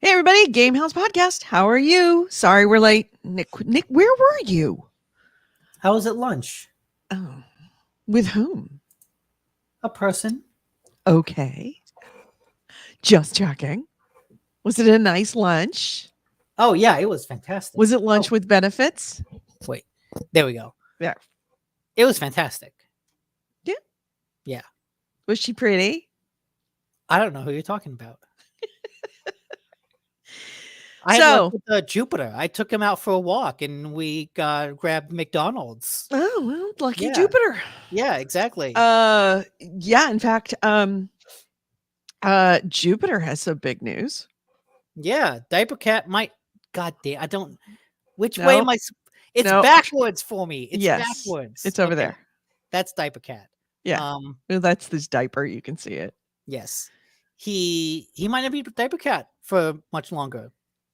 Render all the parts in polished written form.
Hey everybody, GameHounds podcast. How are you? Sorry we're late. Nick, where were you? I was at lunch. Oh, with whom? A person. Okay. Just checking. Was it a nice lunch? Oh yeah, it was fantastic. Was it lunch Oh, with benefits? wait. There we go. Yeah. It was fantastic. Yeah. Yeah. Was she pretty? I don't know who you're talking about. I had lunch So, with Jupiter. I took him out for a walk and we grabbed McDonald's. oh, well, lucky Yeah. Jupiter. Yeah, exactly. Yeah, in fact, Jupiter has some big news. Yeah. Diaper Cat might. God damn. I don't. Which way No, am I? It's no, backwards for me. It's yes, backwards. it's over Okay. there. That's Diaper Cat. Yeah. Um. Well, that's this diaper. You can see it. Yes. He might not be Diaper Cat for much longer.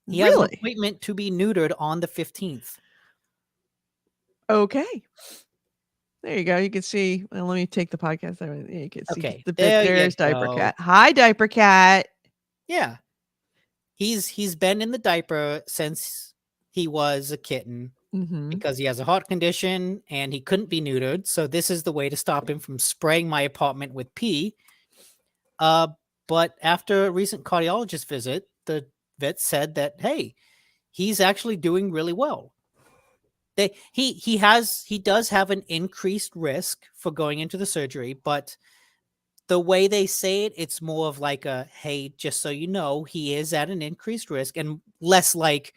He has an Really? appointment to be neutered on the 15th. Okay. There you go. You can see. Well, let me take the podcast. You can see Okay, the bit. there you There's Diaper go. Cat. Hi, Diaper Cat. Yeah. He's been in the diaper since he was a kitten Mm-hmm. because he has a heart condition and he couldn't be neutered. So this is the way to stop him from spraying my apartment with pee. But after a recent cardiologist visit, the vet said that, hey, he's actually doing really well. He does have an increased risk for going into the surgery, but the way they say it, it's more of like a, hey, just so you know, he is at an increased risk, and less like,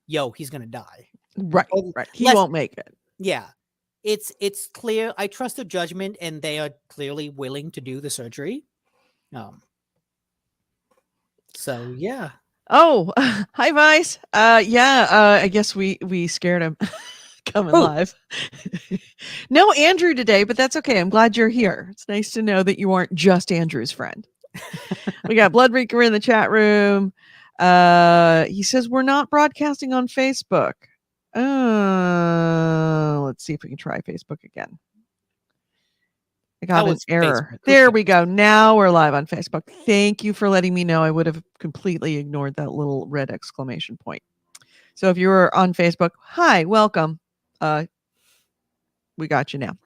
yo, he's gonna die. Right. Or Right. He less, won't make it. yeah. It's clear. I trust their judgment, and they are clearly willing to do the surgery. Um. So yeah. Oh, hi, Vice. Yeah. I guess we scared him coming Oh, live. No Andrew today, but that's okay. I'm glad you're here. It's nice to know that you aren't just Andrew's friend. We got Blood Reeker in the chat room. He says we're not broadcasting on Facebook. Let's see if we can try Facebook again. I got an was error. Facebook. Who There we cares? go. Now we're live on Facebook. Thank you for letting me know. I would have completely ignored that little red exclamation point. So if you were on Facebook, hi, welcome. We got you now.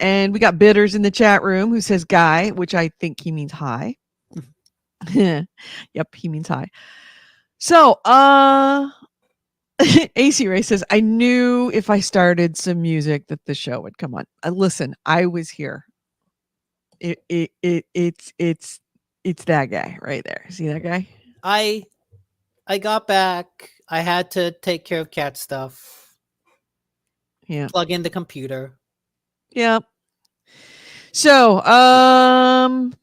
And we got Bitters in the chat room who says guy, which I think he means hi. Yep, he means hi. So, AC Ray says, I knew if I started some music that the show would come on. Listen, I was here. It's that guy right there. See that guy? I got back. I had to take care of cat stuff. Yeah. Plug in the computer. Yep. So,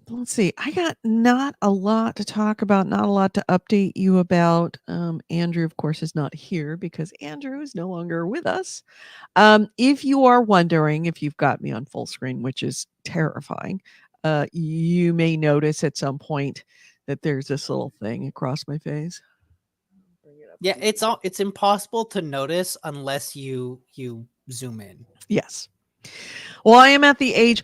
let's see. I got not a lot to talk about, not a lot to update you about. Andrew, of course, is not here because Andrew is no longer with us. If you are wondering if you've got me on full screen, which is terrifying, you may notice at some point that there's this little thing across my face. Yeah, it's impossible to notice unless you zoom in. Yes. Well, I am at the age,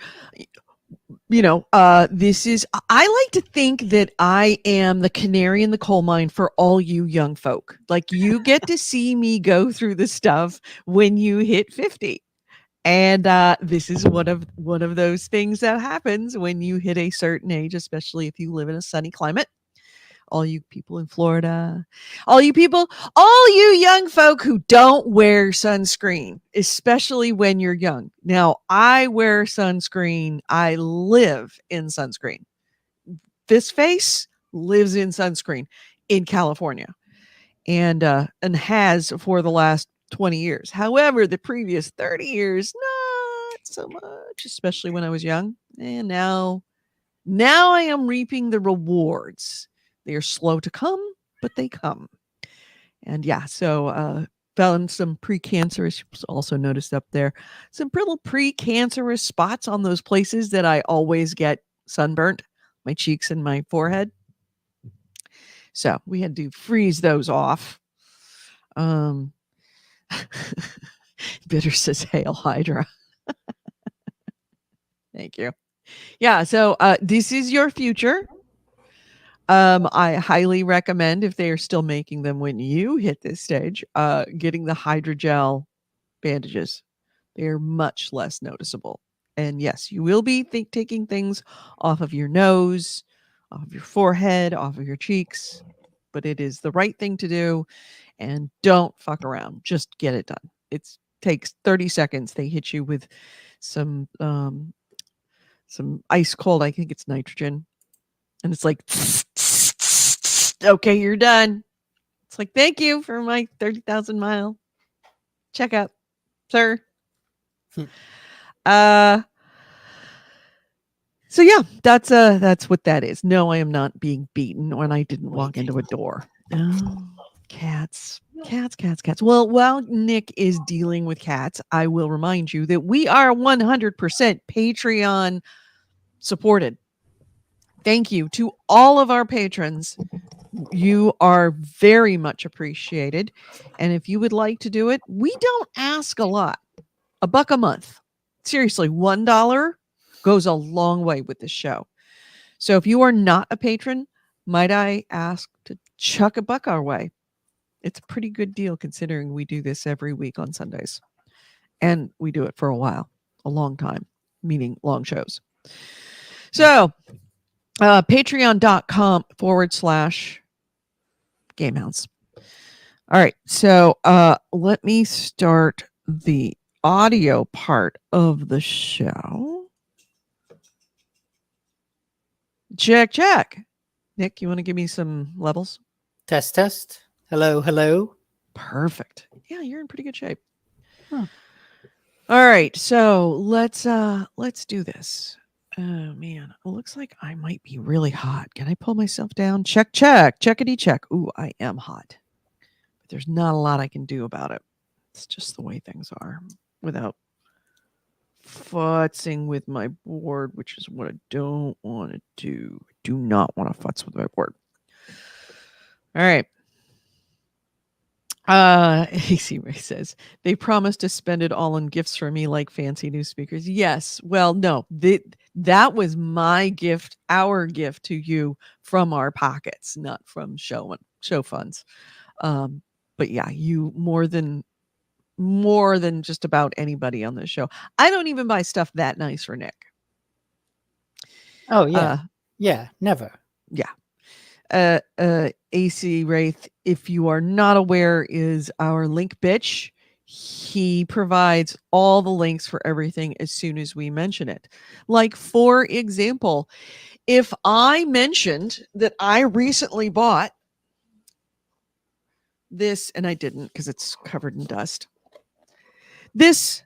this is, I like to think that I am the canary in the coal mine for all you young folk. Like you get to see me go through the stuff when you hit 50. And this is one of those things that happens when you hit a certain age, especially if you live in a sunny climate. All you people in Florida, all you young folk who don't wear sunscreen, especially when you're young. Now, I wear sunscreen. I live in sunscreen. This face lives in sunscreen in California and has for the last 20 years. However, the previous 30 years, not so much, especially when I was young. And now I am reaping the rewards. They are slow to come, but they come. And yeah, so found some precancerous, also noticed up there, some little precancerous spots on those places that I always get sunburnt, my cheeks and my forehead. So we had to freeze those off. Bitter says, Hail Hydra. Thank you. Yeah, so this is your future. I highly recommend, if they are still making them when you hit this stage, getting the hydrogel bandages. They are much less noticeable. And yes, you will be taking things off of your nose, off of your forehead, off of your cheeks, but it is the right thing to do. And don't fuck around. Just get it done. It takes 30 seconds. They hit you with some ice cold, I think it's nitrogen. And it's like, okay, you're done. It's like, thank you for my 30,000 mile checkup, sir. uh, so yeah, that's what that is. No, I am not being beaten when I didn't walk into a door. Oh, cats. Cats. Well, while Nick is dealing with cats, I will remind you that we are 100% Patreon supported. Thank you to all of our patrons. You are very much appreciated. And if you would like to do it, we don't ask a lot. $1 a month. Seriously, $1 goes a long way with this show. So if you are not a patron, might I ask to chuck $1 our way? It's a pretty good deal considering we do this every week on Sundays. And we do it for a while, a long time, meaning long shows. So patreon.com/GameHounds. All right. So let me start the audio part of the show. Check. Nick, you want to give me some levels? Test. Hello. Perfect. Yeah, you're in pretty good shape. Huh. All right. So let's do this. Oh man, it looks like I might be really hot. Can I pull myself down? Checkity check. Ooh, I am hot. But there's not a lot I can do about it. It's just the way things are without futzing with my board, which is what I don't want to do. I do not want to futz with my board. All right. AC Ray says they promised to spend it all on gifts for me, like fancy new speakers. Yes. Well, no, that was my gift, our gift to you from our pockets, not from show funds. But yeah, you more than just about anybody on this show. I don't even buy stuff that nice for Nick. Oh yeah. Never. Yeah. AC Wraith, if you are not aware, is our link bitch. He provides all the links for everything as soon as we mention it. Like, for example, if I mentioned that I recently bought this, and I didn't because it's covered in dust, this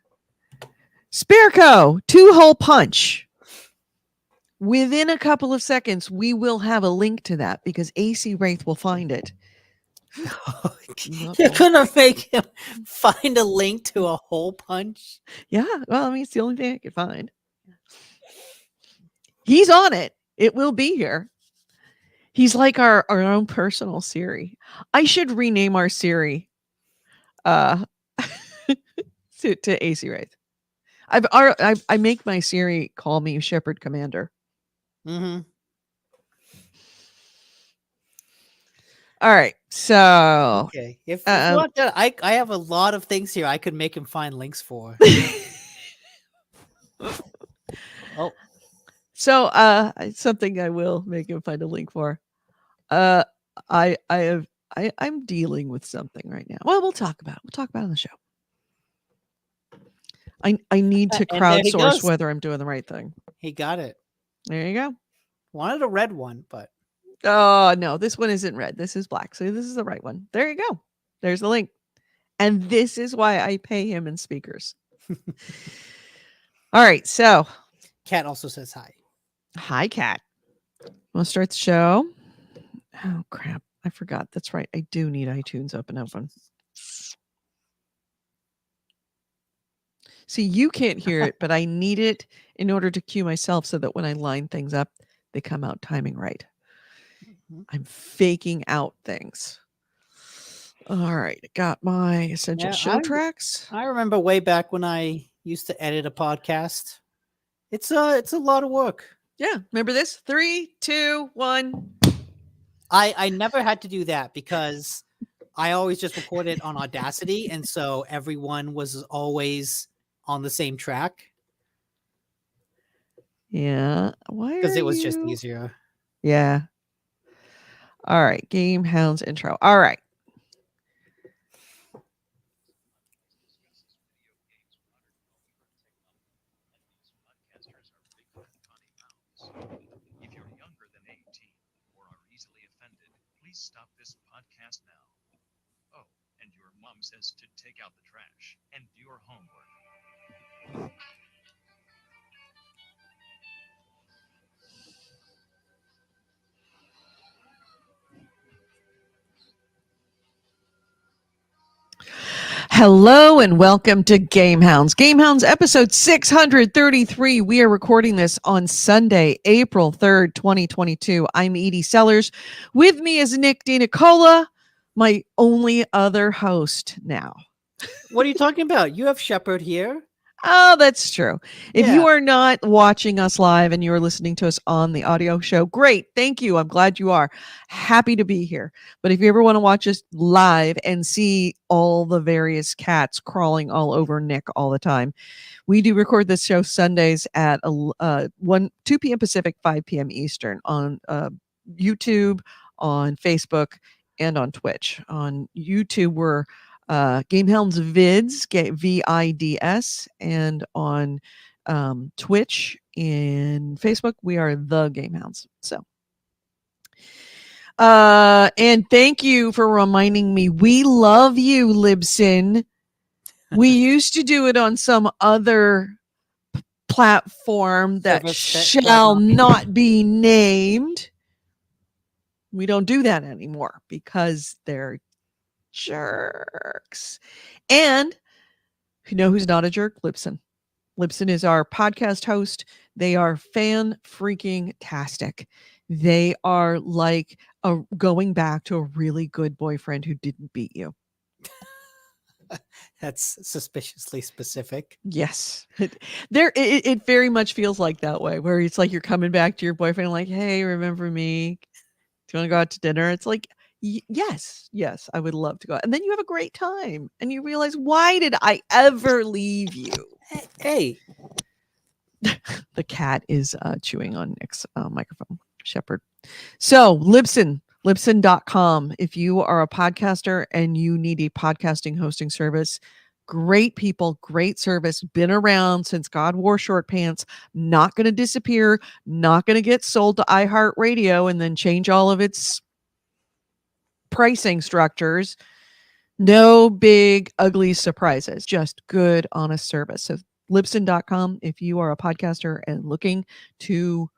Sparco 2-hole punch. Within a couple of seconds, we will have a link to that because AC Wraith will find it. You're gonna make him find a link to a hole punch? Yeah, well, I mean, it's the only thing I could find. He's on it. It will be here. He's like our own personal Siri. I should rename our Siri to AC Wraith. I make my Siri call me Shepherd Commander. Mm-hmm. All right, so okay. If you want that, I have a lot of things here I could make him find links for. Oh, so something I will make him find a link for. I'm dealing with something right now. Well, we'll talk about it on the show. I need to crowdsource whether I'm doing the right thing. He got it. There you go. Wanted a red one, but oh no, this one isn't red. This is black. So this is the right one. There you go. There's the link. And this is why I pay him in speakers. All right, so Cat also says hi. Hi, Cat. Want to start the show? Oh crap! I forgot. That's right. I do need iTunes open. See, you can't hear it, but I need it in order to cue myself so that when I line things up, they come out timing right. Mm-hmm. I'm faking out things. All right, got my essential show tracks. I remember way back when I used to edit a podcast. It's a lot of work. Yeah, remember this? 3, 2, 1. I never had to do that because I always just recorded on Audacity, and so everyone was always on the same track Yeah. Why because are it was just you? easier. Yeah. All right. GameHounds intro. All right. If you're younger than 18 or are easily offended, please stop this podcast now. Oh, and your mom says to take out the trash and do your homework. Hello and welcome to GameHounds. GameHounds episode 633. We are recording this on Sunday, April 3rd, 2022. I'm Edie Sellers. With me is Nick DiNicola, my only other host now. What are you talking about? You have Shepard here. Oh, that's true. If you Yeah. are not watching us live and you are listening to us on the audio show, great. Thank you. I'm glad you are. Happy to be here. But if you ever want to watch us live and see all the various cats crawling all over Nick all the time, we do record this show Sundays at 2 p.m. Pacific, 5 p.m. Eastern on YouTube, on Facebook, and on Twitch. On YouTube, we're GameHounds Vids, VIDS, and on Twitch and Facebook, we are the GameHounds. So, and thank you for reminding me. We love you, Libsyn. We used to do it on some other platform that Service that shall shall not not be named. We don't do that anymore because they're jerks. And you know who's not a jerk? Libsyn. Libsyn is our podcast host. They are fan freaking tastic. They are like going back to a really good boyfriend who didn't beat you. That's suspiciously specific. Yes. It very much feels like that way, where it's like you're coming back to your boyfriend like, hey, remember me? Do you want to go out to dinner? It's like, yes, yes, I would love to go out. And then you have a great time and you realize, why did I ever leave you? Hey, The cat is chewing on Nick's microphone, Shepherd. So, Libsyn.com. If you are a podcaster and you need a podcasting hosting service, great people, great service, been around since God wore short pants, not going to disappear, not going to get sold to iHeartRadio and then change all of its pricing structures. No big, ugly surprises, just good, honest service. So, Libsyn.com, if you are a podcaster and looking to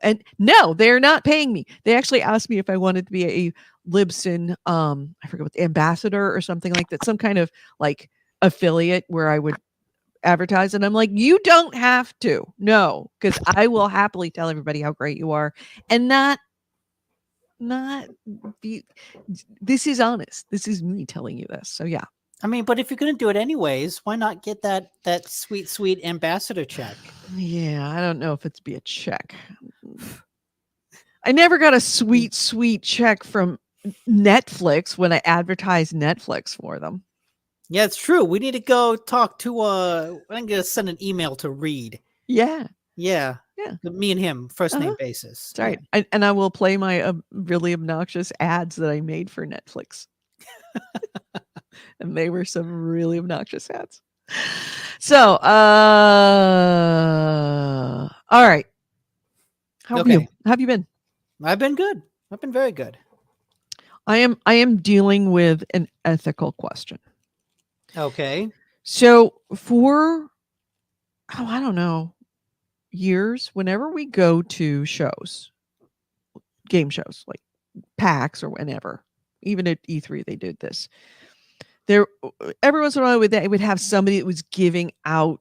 and no, they're not paying me. They actually asked me if I wanted to be a Libsyn, I forget what, the ambassador or something like that, some kind of like affiliate where I would advertise. And I'm like, you don't have to. No, because I will happily tell everybody how great you are and not be. This is honest. This is me telling you this. So yeah. I mean, but if you're going to do it anyways, why not get that sweet ambassador check? Yeah, I don't know if it's be a check. I never got a sweet check from Netflix when I advertised Netflix for them. Yeah, it's true. We need to go talk to I'm going to send an email to Reed. Yeah. Yeah. Yeah. Me and him, first name Uh-huh. basis. That's right. And I will play my really obnoxious ads that I made for Netflix. And they were some really obnoxious ads. So, all right. How have you? How have you been? I've been good. I've been very good. I am dealing with an ethical question. Okay. So for I don't know, years, whenever we go to shows, game shows like PAX or whenever, even at E3 they did this. There every once in a while they would have somebody that was giving out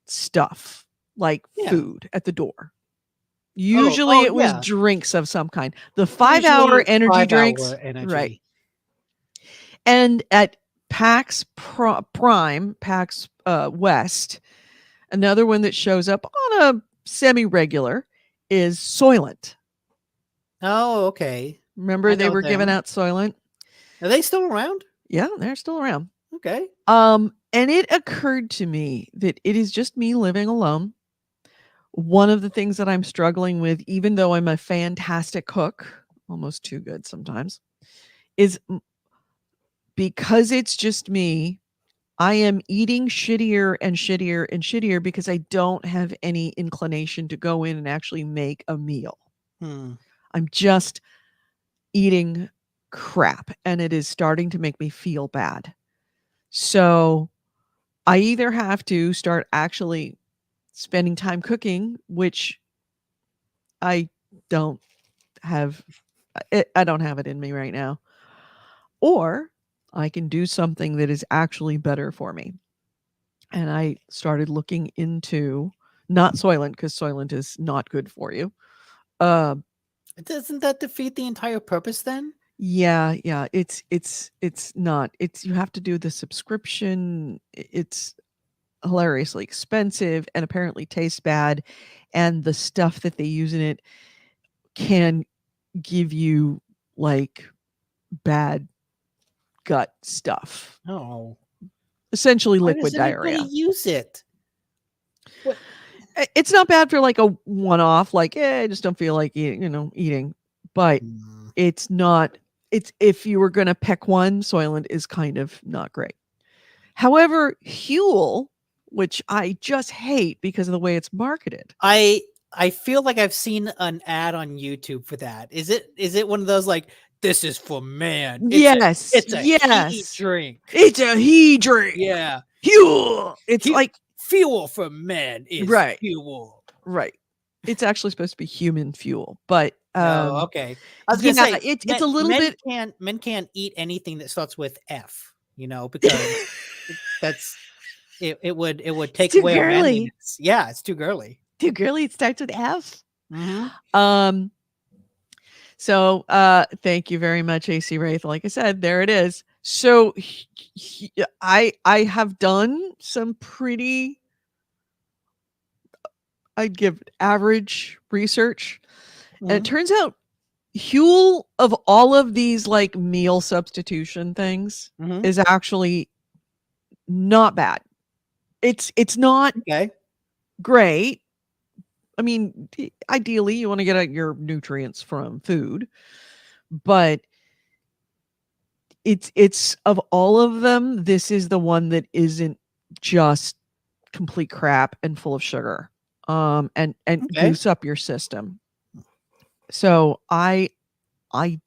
stuff like food at the door. Usually it was drinks of some kind. The 5-hour energy drinks, right? And at PAX Prime, PAX West, another one that shows up on a semi-regular is Soylent. Oh, okay. Remember I they know were giving them. out Soylent? Are they still around? Yeah, they're still around. Okay. And it occurred to me that it is just me living alone. One of the things that I'm struggling with, even though I'm a fantastic cook, almost too good sometimes, is because it's just me, I am eating shittier and shittier and shittier because I don't have any inclination to go in and actually make a meal. Hmm. I'm just eating crap, and it is starting to make me feel bad. So I either have to start actually spending time cooking, which I don't have I don't have it in me right now, or I can do something that is actually better for me. And I started looking into not Soylent, because Soylent is not good for you. Uh, Doesn't that defeat the entire purpose then? yeah, it's not. It's you have to do the subscription. It's hilariously expensive and apparently tastes bad, and the stuff that they use in it can give you like bad gut stuff. No. Essentially Why does liquid everybody diarrhea. use it? What? It's not bad for like a one-off, like, I just don't feel like eating. But Hmm. it's not it's if you were gonna pick one, Soylent is kind of not great. However, Huel, which I just hate because of the way it's marketed. I feel like I've seen an ad on YouTube for that. Is it one of those like this is for man? Yes, It's a heat yes. drink. It's a he drink. Yeah. Huel. It's Hu- like Fuel for men is right, fuel. right. It's actually supposed to be human fuel, but Oh, okay. I was gonna yeah, say it's a little bit men can't eat anything that starts with F, because that's it would it's take too away our girly. manliness. Yeah, it's too girly. Too girly. It starts with F. Hmm. Um, so thank you very much, AC Wraith. Like I said, there it is. So I have done some pretty, I'd give average research. And it turns out Huel, of all of these like meal substitution things, Hmm. is actually not bad. It's not Okay. great. I mean, ideally you want to get your nutrients from food, but it's of all of them, this is the one that isn't just complete crap and full of sugar, and Okay. goose up your system. So I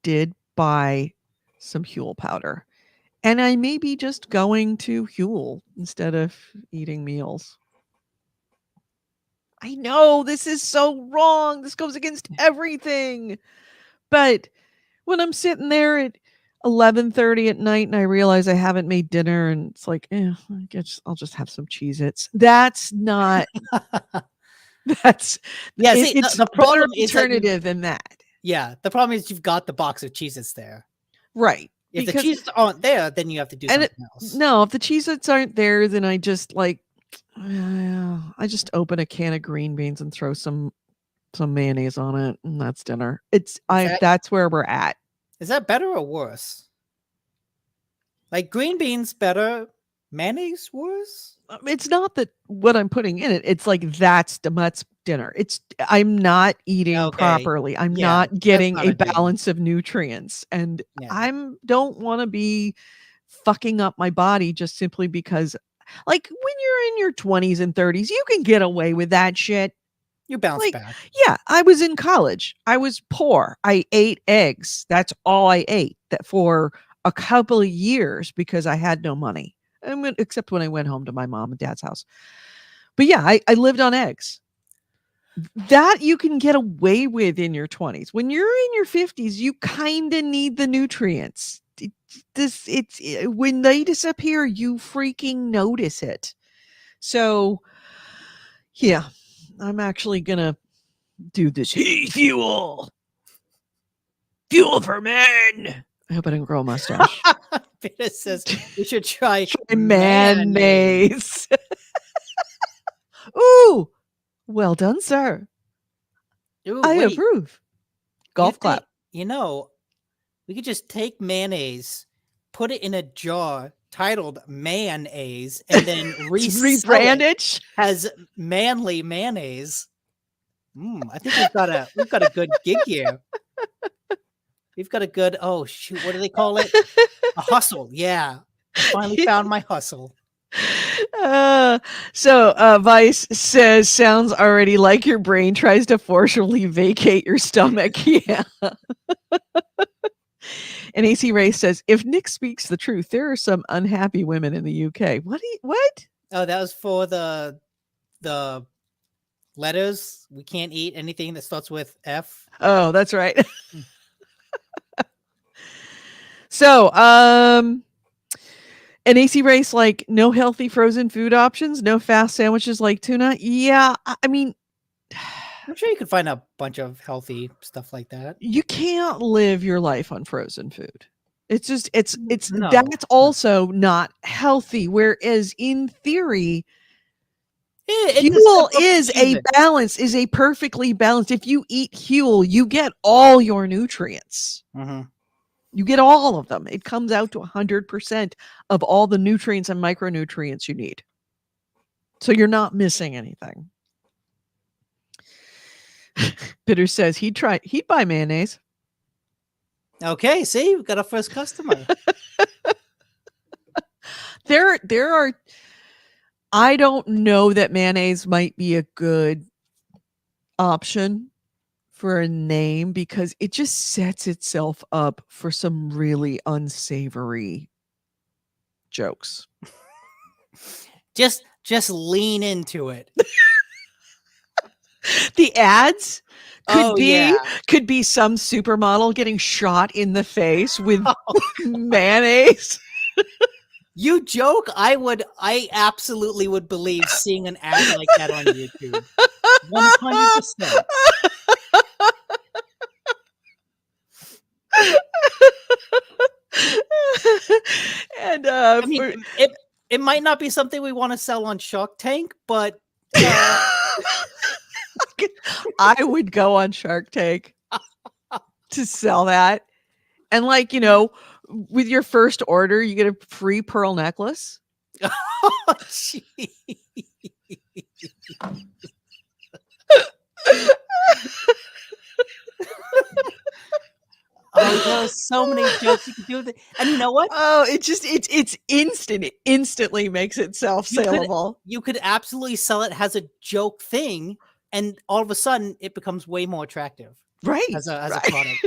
did buy some Huel powder, and I may be just going to Huel instead of eating meals. I know this is so wrong. This goes against everything. But when I'm sitting there at 11:30 at night and I realize I haven't made dinner and it's like, I guess I'll just have some Cheez-Its. That's not that's Yeah. See, it's the better problem is that alternative than that. the problem is you've got the box of Cheez-Its there. Right. If the Because Cheez-Its aren't there, then you have to do and it, something else. no, if the Cheez-Its aren't there, then I just like I just open a can of green beans and throw some mayonnaise on it, and that's dinner. That's where we're at. Is that better or worse? Like green beans better, mayonnaise worse? It's not that what I'm putting in it. It's like that's dinner. I'm not eating Okay. properly. I'm Yeah, not that's getting not a a dinner. balance of nutrients, and Yeah. don't want to be fucking up my body just simply because, like, when you're in your 20s and 30s, you can get away with that shit. You bounce Like, back. yeah, I was in college. I was poor. I ate eggs. That's all I ate that for a couple of years because I had no money. Except when I went home to my mom and dad's house. But yeah, I lived on eggs. That you can get away with in your 20s. When you're in your 50s, you kind of need the nutrients. When they disappear, you freaking notice it. So, yeah, I'm actually gonna do this fuel for men. I hope I didn't grow a mustache. Peter says we should try mayonnaise. Mayonnaise. Ooh, well done, sir. Ooh, I wait. approve. You Golf think clap. you know? We could just take mayonnaise, put it in a jar titled mayonnaise, and then It's resell it rebranded. as manly mayonnaise. I think we've got a good gig here. We've got a good, oh shoot, what do they call it? A hustle. Yeah. I finally found my hustle. Vice says, sounds already like your brain tries to forcibly vacate your stomach. Yeah. And AC Ray says, if Nick speaks the truth, there are some unhappy women in the UK. What? Oh, that was for the letters. We can't eat anything that starts with F. Oh, that's right. So, an AC Race, like, no healthy frozen food options, no fast sandwiches like tuna. Yeah, I mean, I'm sure you could find a bunch of healthy stuff like that. you can't live your life on frozen food. It's just it's No. that's also not healthy. Whereas in theory, Huel is a perfectly balanced. If you eat Huel, you get all your nutrients. Mm-hmm. You get all of them. It comes out to 100% of all the nutrients and micronutrients you need. So you're not missing anything. Bitter says he'd buy mayonnaise. Okay, see, we've got our first customer. There are, I don't know that mayonnaise might be a good option for a name because it just sets itself up for some really unsavory jokes. Just lean into it. The ads could be some supermodel getting shot in the face with mayonnaise. You joke? I absolutely would believe seeing an ad like that on YouTube. 100%. And I mean, it might not be something we want to sell on Shark Tank, but I would go on Shark Tank to sell that. And like, with your first order, you get a free pearl necklace. Oh, gee. Oh, there's so many jokes you can do with it. And you know what? Oh, it's instant. It instantly makes itself saleable. You could absolutely sell it as a joke thing, and all of a sudden it becomes way more attractive. Right. As a product.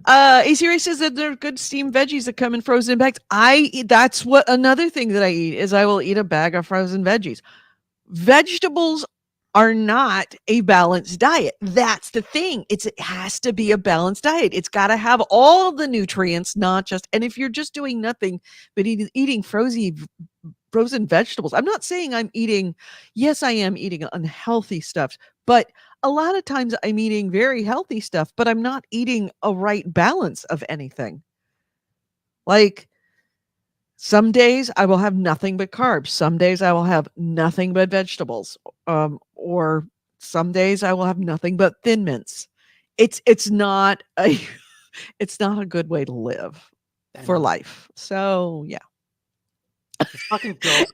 AC Ray says that there are good steamed veggies that come in frozen bags. That's what another thing that I eat is I will eat a bag of frozen veggies. Vegetables are not a balanced diet. That's the thing. It has to be a balanced diet. It's got to have all the nutrients, not just, and if you're just doing nothing but eating frozen vegetables, I'm not saying yes, I am eating unhealthy stuff, but a lot of times I'm eating very healthy stuff, but I'm not eating a right balance of anything. Like, some days I will have nothing but carbs. Some days I will have nothing but vegetables. Or some days I will have nothing but Thin Mints. It's not a good way to live for life. So yeah.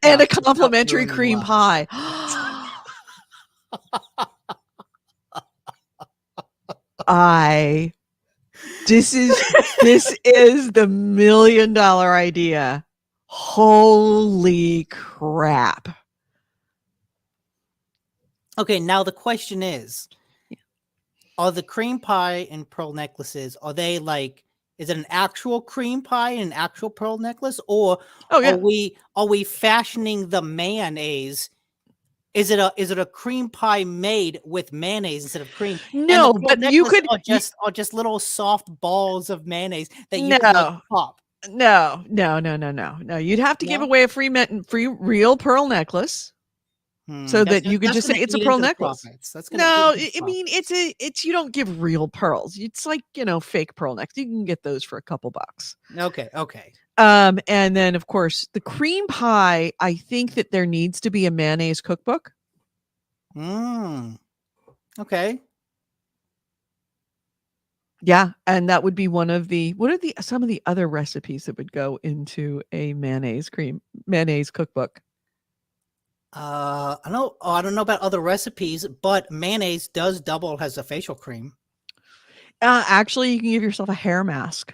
And a complimentary cream pie. This is the $1 million idea. Holy crap. Okay, now the question is, are the cream pie and pearl necklaces, are they like, is it an actual cream pie and an actual pearl necklace? Or are we fashioning the mayonnaise? Is it a cream pie made with mayonnaise instead of cream? No, but you could are just little soft balls of mayonnaise that you could like pop. No. You'd have to give away a free real pearl necklace. So that you could just say it's a pearl necklace. No, I mean it's you don't give real pearls. It's like, fake pearl necklace. You can get those for a couple bucks. Okay. And then of course the cream pie, I think that there needs to be a mayonnaise cookbook. Okay. Yeah, and that would be one of the what are the some of the other recipes that would go into a mayonnaise cookbook? I don't know about other recipes, but mayonnaise does double as a facial cream. Actually, you can give yourself a hair mask.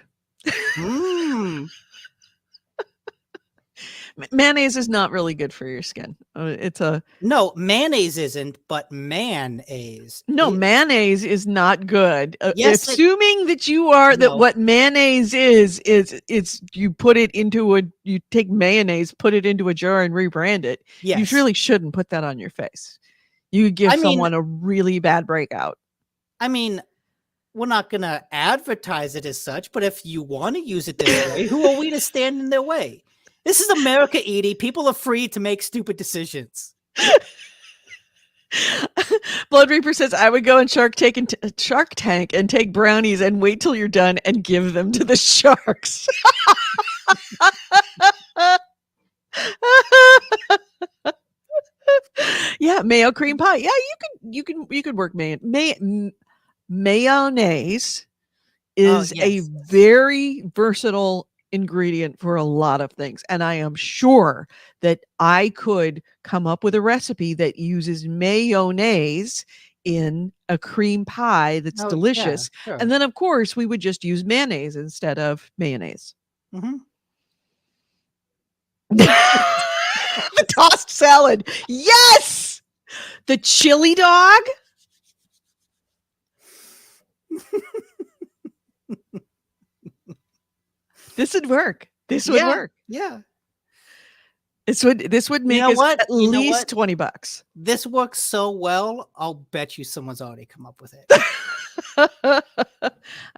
Mm. Mayonnaise is not really good for your skin. It's a No, mayonnaise isn't, but mayonnaise no, is. mayonnaise is not good. Yes, Assuming that you are that No. what mayonnaise is it's you put it into you take mayonnaise, put it into a jar and rebrand it. You Yes. really shouldn't put that on your face. You could give I mean- someone a really bad breakout. I mean, we're not going to advertise it as such, but if you want to use it this way, who are we to stand in their way? This is America, Edie. People are free to make stupid decisions. Blood Reaper says, I would go in Shark Tank and take brownies and wait till you're done and give them to the sharks. Yeah, mayo cream pie. Yeah, you could work mayonnaise is a yes. very versatile ingredient for a lot of things, and I am sure that I could come up with a recipe that uses mayonnaise in a cream pie that's delicious. Sure. And then of course we would just use mayonnaise instead of mayonnaise. Mhm. The tossed salad. Yes. The chili dog. This would work. This would work. Yeah. This would make know us what? at You know least what? $20. This works so well, I'll bet you someone's already come up with it. All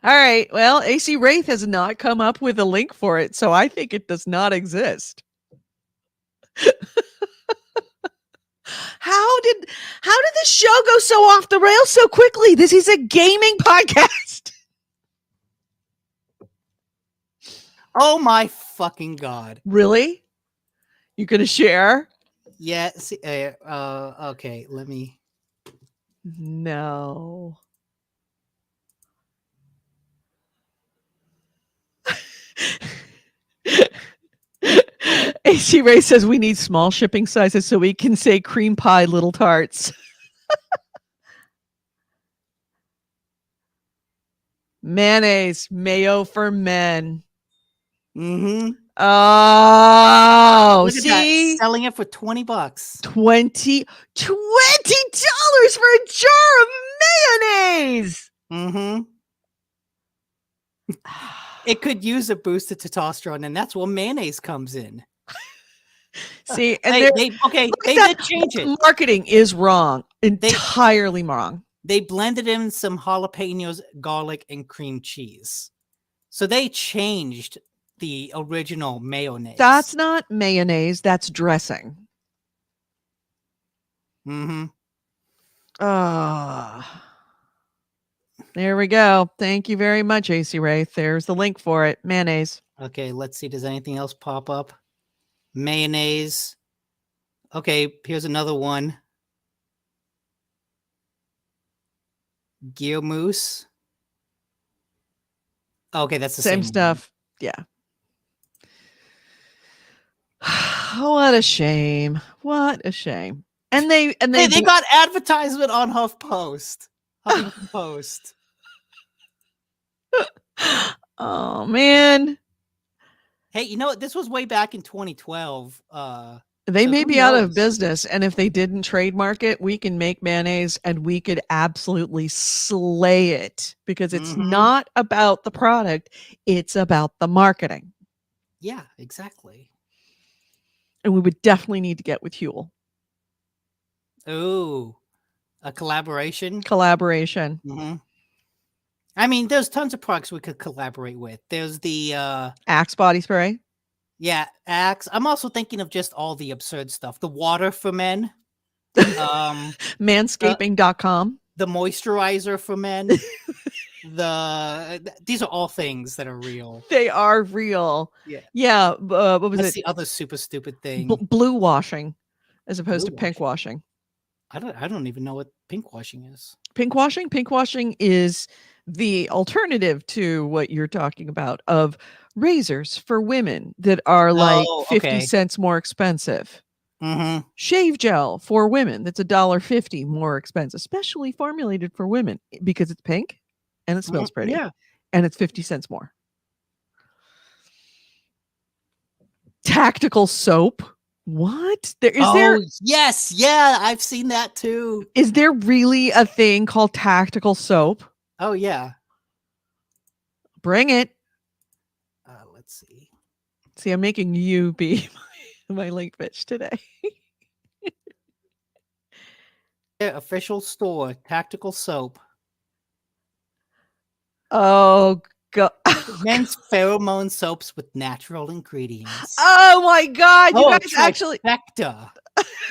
right. Well, AC Wraith has not come up with a link for it, so I think it does not exist. How did this show go so off the rails so quickly? This is a gaming podcast. Oh my fucking god! Really? You gonna share? Yeah. See, okay. Let me. No. AC Ray says we need small shipping sizes so we can say cream pie little tarts. Mayonnaise, mayo for men. Mm-hmm. Oh, Look at that, selling it for $20. $20 for a jar of mayonnaise. Mm-hmm. It could use a boost of testosterone, and that's where mayonnaise comes in. See, and they did change it. Marketing is wrong, entirely wrong. They blended in some jalapenos, garlic, and cream cheese. So they changed the original mayonnaise. That's not mayonnaise, that's dressing. Mm-hmm. There we go. Thank you very much, AC Wraith. There's the link for it. Mayonnaise. Okay, let's see. Does anything else pop up? Mayonnaise. Okay, here's another one. Gear mousse. Okay, that's the same stuff. One. Yeah. What a shame. What a shame. And they got advertisement on HuffPost. Huffington Post. Oh man. Hey, you know what? This was way back in 2012. They may be out of business, and if they didn't trademark it, we can make mayonnaise and we could absolutely slay it because it's not about the product, it's about the marketing. Yeah, exactly. And we would definitely need to get with Huel. Oh, a collaboration? Collaboration. Mm-hmm. I mean, there's tons of products we could collaborate with. There's the Axe body spray. Yeah, Axe. I'm also thinking of just all the absurd stuff. The water for men. Manscaping.com. The moisturizer for men. These are all things that are real. They are real. Yeah. Yeah. What was That's it? the other super stupid thing. Blue washing as opposed to pink washing. I don't even know what pink washing is. Pink washing? Pink washing is the alternative to what you're talking about of razors for women that are like Oh, 50 okay. cents more expensive. Mm-hmm. Shave gel for women that's $1.50 more expensive, specially formulated for women because it's pink and it smells pretty. Yeah. And it's 50 cents more. Tactical soap. What? Yes, yeah, I've seen that too. Is there really a thing called tactical soap? Oh yeah. Bring it. Let's see. See, I'm making you be my link bitch today. Their official store, Tactical Soap. Oh god. Men's pheromone soaps with natural ingredients. Oh my god, you Oh, guys actually trifecta.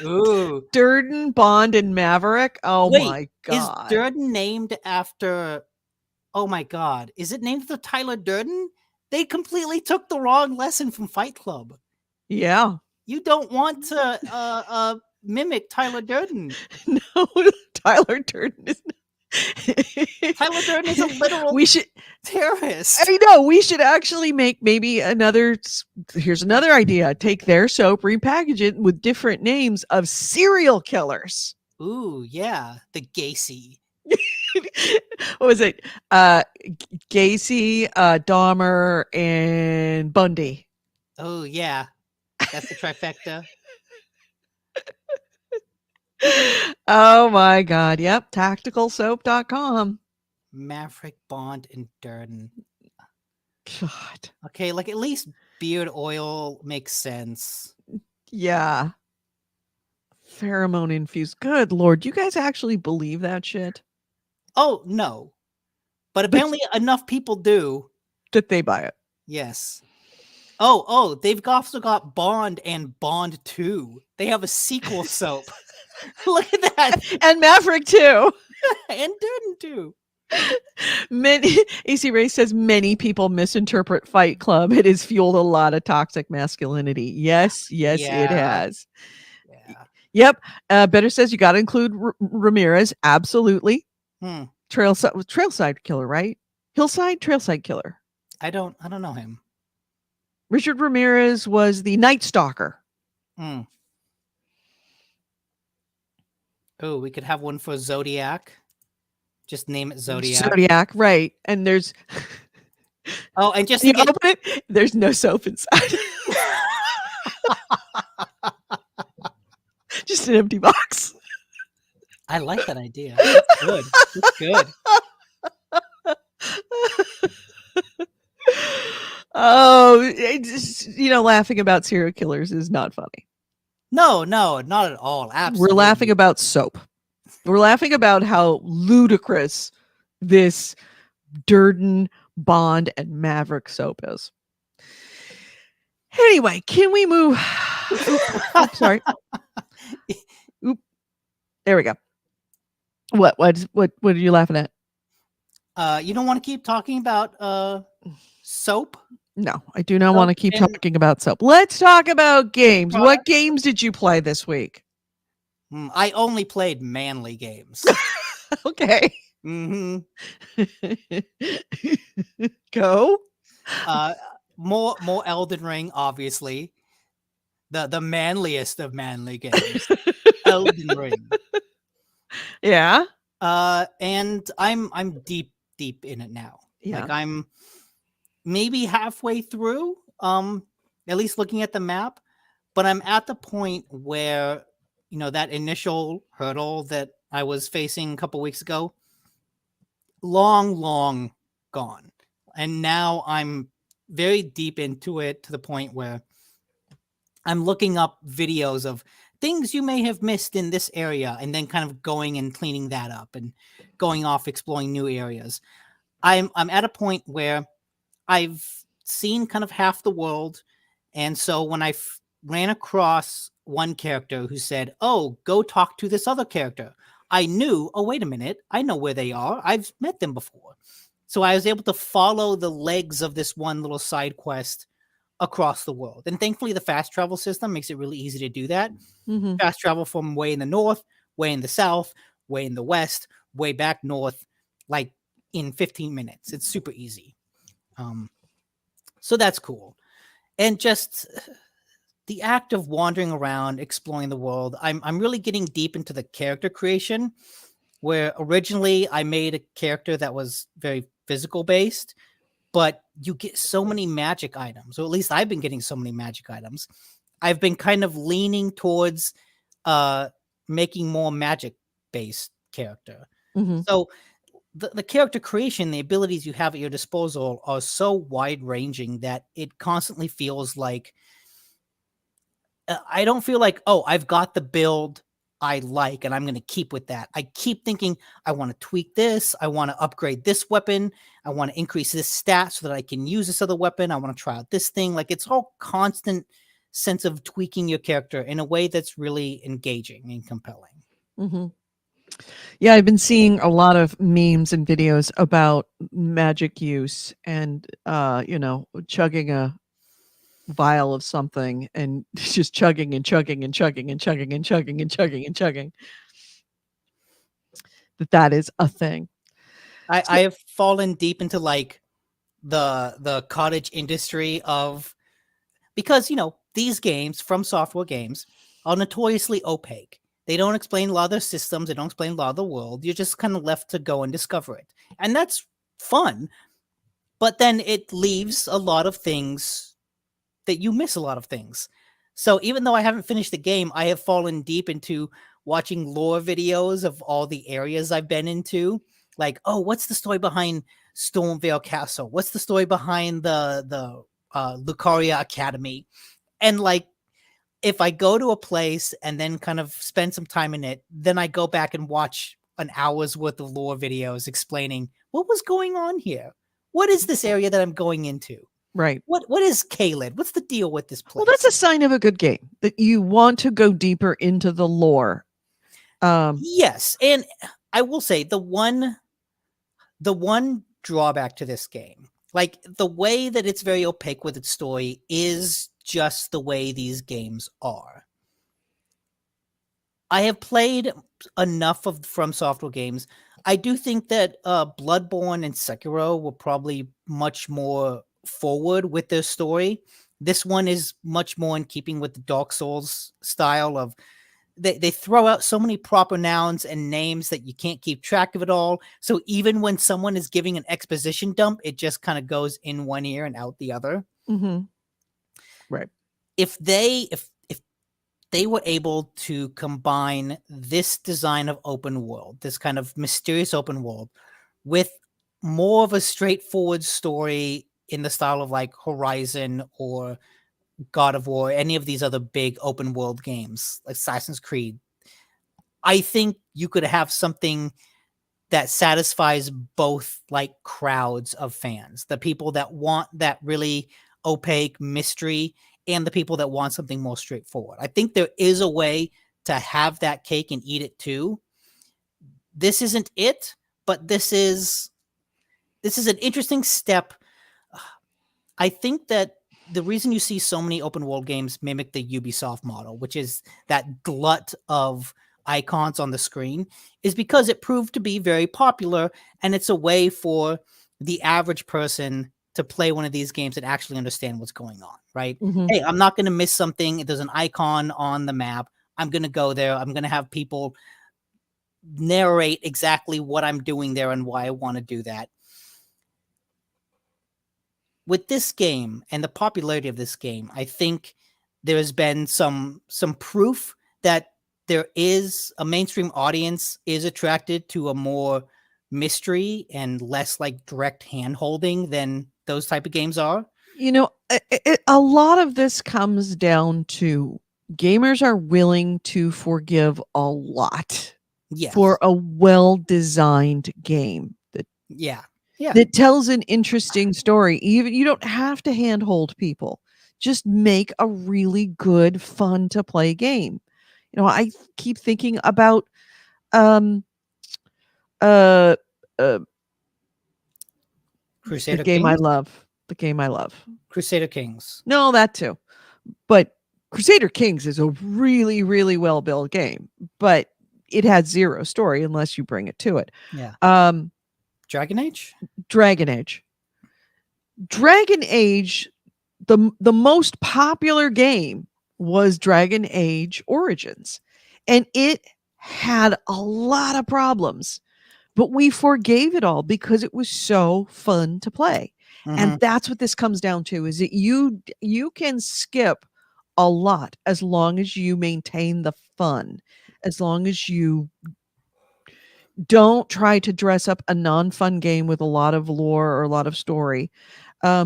Ooh. Durden, Bond, and Maverick. Oh Wait, my is god. Durden named after? Oh my god, is it named after Tyler Durden? They completely took the wrong lesson from Fight Club. Yeah. You don't want to mimic Tyler Durden. No, Tyler Durden is Tyler Durden is a literal we should terrorist. I know we should actually make maybe here's another idea. Take their soap, repackage it with different names of serial killers. Ooh, yeah, the Gacy. What was it? Gacy, Dahmer, and Bundy. Oh yeah, that's the trifecta. Oh my god. Yep. Tacticalsoap.com. Maverick, Bond, and Durden. God. Okay, like at least beard oil makes sense. Yeah. Pheromone infused. Good lord. You guys actually believe that shit? Oh no, but apparently enough people do that they buy it. Yes. Oh, they've also got Bond and Bond 2. They have a sequel soap. Look at that. And Maverick too. And Durden too. Many AC Ray says many people misinterpret Fight Club. It has fueled a lot of toxic masculinity. Yes, it has. Yeah. Yep. Better says you got to include Ramirez. Absolutely. Trailside killer, right? Hillside Trailside killer. I don't know him. Richard Ramirez was the Night Stalker. Oh, we could have one for Zodiac. Just name it Zodiac. Zodiac, right? And there's and just you open it, there's no soap inside. Just an empty box. I like that idea. That's good. That's good. Oh, laughing about serial killers is not funny. No, not at all. Absolutely. We're laughing about soap. We're laughing about how ludicrous this Durden, Bond, and Maverick soap is. Anyway, can we move? Oops, sorry. Oop. There we go. What are you laughing at? You don't want to keep talking about soap? No, I do not want to keep talking about soap. Let's talk about games. What games did you play this week? I only played manly games. Okay. Mm-hmm. Go. More Elden Ring, obviously. The manliest of manly games. Elden Ring. Yeah. And I'm deep in it now. Yeah. Like I'm maybe halfway through, at least looking at the map, but I'm at the point where, that initial hurdle that I was facing a couple weeks ago, long gone. And now I'm very deep into it to the point where I'm looking up videos of things you may have missed in this area and then kind of going and cleaning that up and going off exploring new areas. I'm at a point where I've seen kind of half the world. And so when I ran across one character who said, "Oh, go talk to this other character," I knew, oh, wait a minute, I know where they are. I've met them before. So I was able to follow the legs of this one little side quest across the world. And thankfully, the fast travel system makes it really easy to do that. Mm-hmm. Fast travel from way in the north, way in the south, way in the west, way back north. Like, in 15 minutes. It's super easy. So that's cool. And just the act of wandering around, exploring the world, I'm really getting deep into the character creation, where originally I made a character that was very physical based, but you get so many magic items, or at least I've been getting so many magic items. I've been kind of leaning towards making more magic based character. Mhm. So the character creation, the abilities you have at your disposal are so wide ranging that it constantly feels like I don't feel like, oh, I've got the build I like and I'm going to keep with that. I keep thinking, I want to tweak this. I want to upgrade this weapon. I want to increase this stat so that I can use this other weapon. I want to try out this thing. Like it's all constant sense of tweaking your character in a way that's really engaging and compelling. Mhm. Yeah, I've been seeing a lot of memes and videos about magic use and, chugging a vial of something and just chugging and chugging and chugging and chugging and chugging and chugging and chugging. That is a thing. I have fallen deep into like the cottage industry of, because these games from software games are notoriously opaque. They don't explain a lot of their systems. They don't explain a lot of the world. You're just kind of left to go and discover it. And that's fun. But then it leaves a lot of things that you miss a lot of things. So even though I haven't finished the game, I have fallen deep into watching lore videos of all the areas I've been into. Like, oh, what's the story behind Stormvale Castle? What's the story behind the Lucaria Academy? And like, if I go to a place and then kind of spend some time in it, then I go back and watch an hour's worth of lore videos explaining what was going on here. What is this area that I'm going into? Right. What is Caelid? What's the deal with this place? Well, that's a sign of a good game, that you want to go deeper into the lore. Yes, and I will say the one drawback to this game, like the way that it's very opaque with its story, is just the way these games are. I have played enough of From Software games. I do think that Bloodborne and Sekiro were probably much more forward with their story. This one is much more in keeping with the Dark Souls style of they throw out so many proper nouns and names that you can't keep track of it all. So even when someone is giving an exposition dump, it just kind of goes in one ear and out the other. Mm-hmm. Right. If they were able to combine this design of open world, this kind of mysterious open world, with more of a straightforward story in the style of like Horizon or God of War, any of these other big open world games, like Assassin's Creed, I think you could have something that satisfies both like crowds of fans, the people that want that really opaque mystery and the people that want something more straightforward. I think there is a way to have that cake and eat it too. This isn't it, but this is an interesting step. I think that the reason you see so many open world games mimic the Ubisoft model, which is that glut of icons on the screen, is because it proved to be very popular, and it's a way for the average person to play one of these games and actually understand what's going on, right? Mm-hmm. Hey, I'm not going to miss something. There's an icon on the map. I'm going to go there. I'm going to have people narrate exactly what I'm doing there and why I want to do that. With this game and the popularity of this game, I think there has been some proof that there is a mainstream audience is attracted to a more mystery and less like direct hand holding than those type of games are. A lot of this comes down to gamers are willing to forgive a lot for a well-designed game that tells an interesting story. Even you don't have to handhold people. Just make a really good, fun to play game. I keep thinking about Crusader the game Kings? The game I love. Crusader Kings. No, that too. But Crusader Kings is a really, really well-built game, but it has zero story unless you bring it to it. Yeah. Dragon Age? Dragon Age. Dragon Age, the most popular game was Dragon Age Origins, and it had a lot of problems, but we forgave it all because it was so fun to play. And Mhm. that's what this comes down to, is that you can skip a lot as long as you maintain the fun, as long as you don't try to dress up a non-fun game with a lot of lore or a lot of story.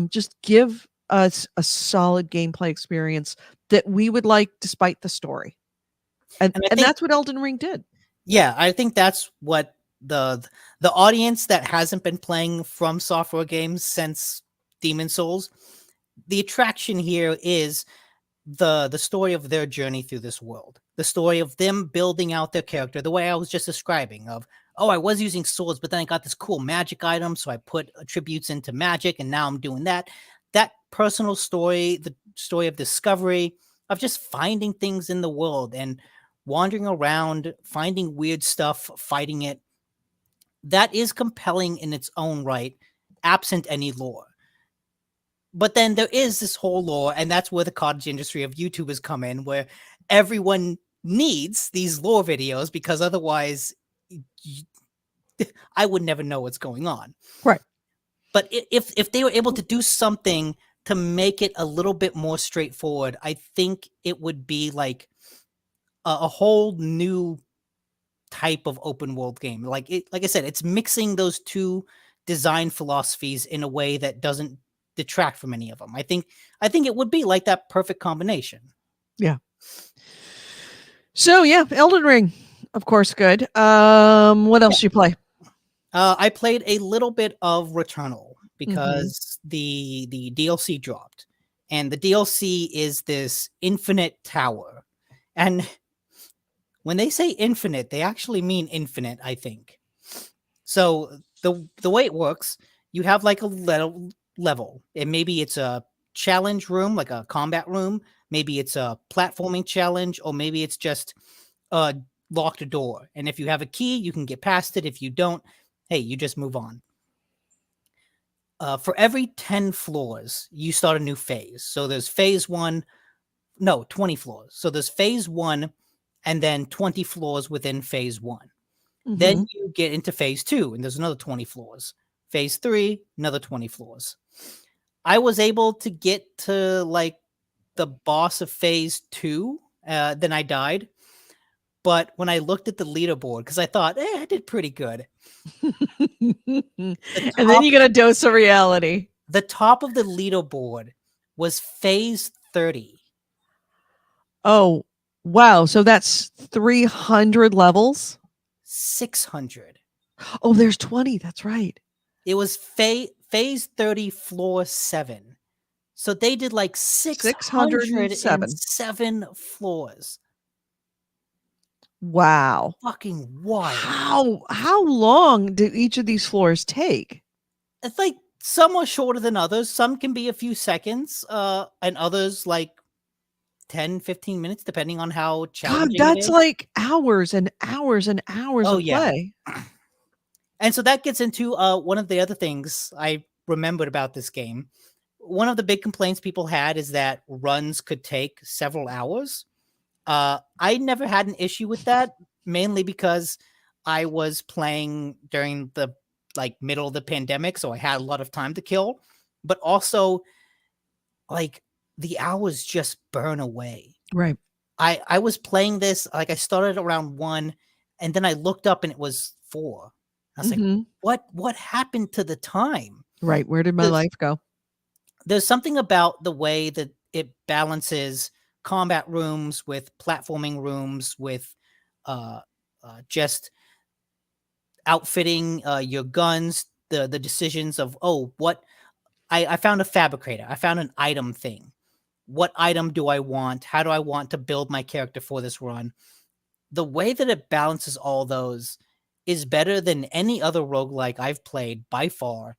Just give us a solid gameplay experience that we would like despite the story. And And I and think that's what Elden Ring did. Yeah, I think that's what the audience that hasn't been playing From Software games since Demon Souls, the attraction here is the story of their journey through this world. The story of them building out their character the way I was just describing of, oh, I was using swords, but then I got this cool magic item, so I put attributes into magic and now I'm doing that. That personal story, the story of discovery, of just finding things in the world and wandering around, finding weird stuff, fighting it, that is compelling in its own right, absent any lore. But then there is this whole lore, and that's where the cottage industry of YouTubers come in, where everyone needs these lore videos because otherwise I would never know what's going on. Right. But if they were able to do something to make it a little bit more straightforward, I think it would be like a whole new type of open world game. Like I said, it's mixing those two design philosophies in a way that doesn't detract from any of them. I think it would be like that perfect combination. Yeah. So yeah, Elden Ring, of course, good. What else you play? I played a little bit of Returnal Mhm. because the DLC dropped, and the DLC is this infinite tower. And when they say infinite, they actually mean infinite, I think. So the way it works, you have like a level, and maybe it's a challenge room, like a combat room. Maybe it's a platforming challenge, or maybe it's just a locked door. And if you have a key, you can get past it. If you don't, hey, you just move on. For every 10 floors, you start a new phase. So there's phase one, no, 20 floors. So there's phase one, and then 20 floors within phase one. Then Mhm. you get into phase two, and there's another 20 floors. Phase three, another 20 floors. I was able to get to like the boss of phase two, then I died. But when I looked at the leaderboard, because I thought, I did pretty good. And The then top, you get a dose of reality. the top of the leaderboard was phase 30. Oh, wow. So that's 300 levels? 600. Oh, there's 20. That's right. It was phase 30, floor 7. So they did like 607. 607 floors. Wow. Fucking wild. How long do each of these floors take? It's like some are shorter than others. Some can be a few seconds, and others like 10, 15 minutes, depending on how God, challenging it that's is. like hours and hours and hours Oh, of yeah. play. And so that gets into one of the other things I remembered about this game. One of the big complaints people had is that runs could take several hours. I never had an issue with that, mainly because I was playing during the like middle of the pandemic, so I had a lot of time to kill. But also, like the hours just burn away. Right. I was playing this like I started around 1, and then I looked up and it was 4. I was like, Mhm. what happened to the time? Right. Where did my There's life go? there's something about the way that it balances combat rooms with platforming rooms with uh, just outfitting your guns, the decisions of, oh, what I found a fabricator, I found an item thing. What item do I want? How do I want to build my character for this run? The way that it balances all those is better than any other roguelike I've played by far.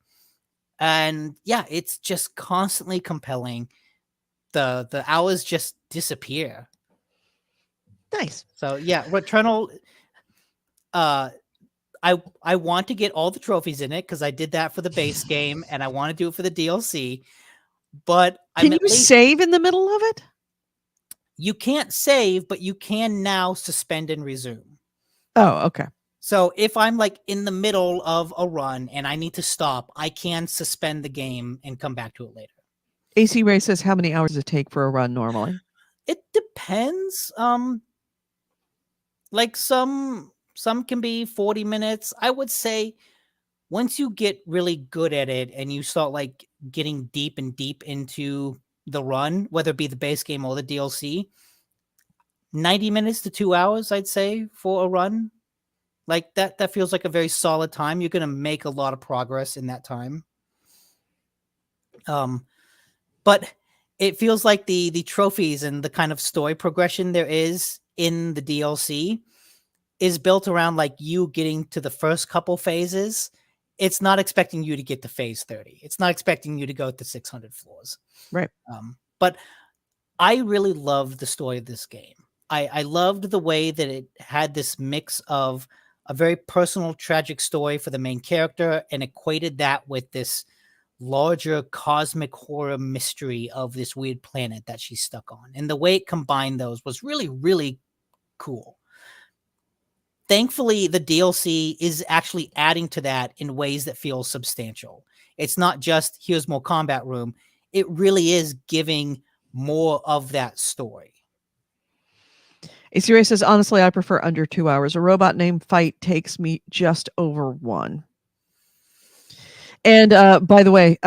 And yeah, it's just constantly compelling. The hours just disappear. Nice. So yeah, Returnal, uh I want to get all the trophies in it because I did that for the base game, and I want to do it for the DLC. But Can you save in the middle of it? You can't save, but you can now suspend and resume. Oh, okay. So if I'm like in the middle of a run and I need to stop, I can suspend the game and come back to it later. AC Ray says, how many hours does it take for a run normally? It depends. Like some can be 40 minutes. I would say once you get really good at it and you start like getting deep and deep into the run, whether it be the base game or the DLC, 90 minutes to 2 hours, I'd say, for a run. Like that feels like a very solid time. You're going to make a lot of progress in that time. But it feels like the trophies and the kind of story progression there is in the DLC is built around like you getting to the first couple phases. It's not expecting you to get to phase 30. It's not expecting you to go to 600 floors. Right. But I really loved the story of this game. I loved the way that it had this mix of a very personal, tragic story for the main character and equated that with this larger cosmic horror mystery of this weird planet that she's stuck on. And the way it combined those was really, really cool. Thankfully, the DLC is actually adding to that in ways that feel substantial. It's not just here's more combat room. It really is giving more of that story. AC Ray says, honestly, I prefer under 2 hours. A robot named Fight takes me just over 1. And by the way,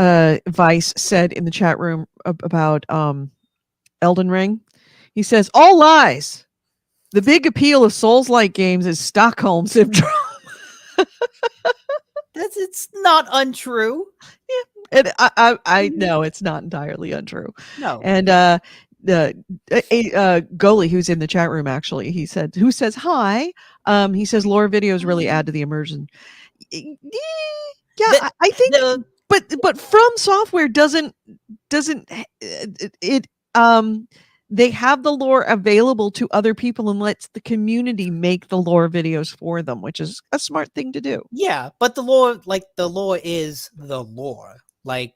Vice said in the chat room about Elden Ring, he says, all lies. The big appeal of Souls-like games is Stockholm Syndrome. It's not untrue. Yeah, and I know it's not entirely untrue. No. And Goalie, who's in the chat room, actually, he said, who says hi? He says lore videos really add to the immersion. Yeah, I think, but From Software doesn't it they have the lore available to other people and lets the community make the lore videos for them, which is a smart thing to do. Yeah, but the lore is the lore. Like,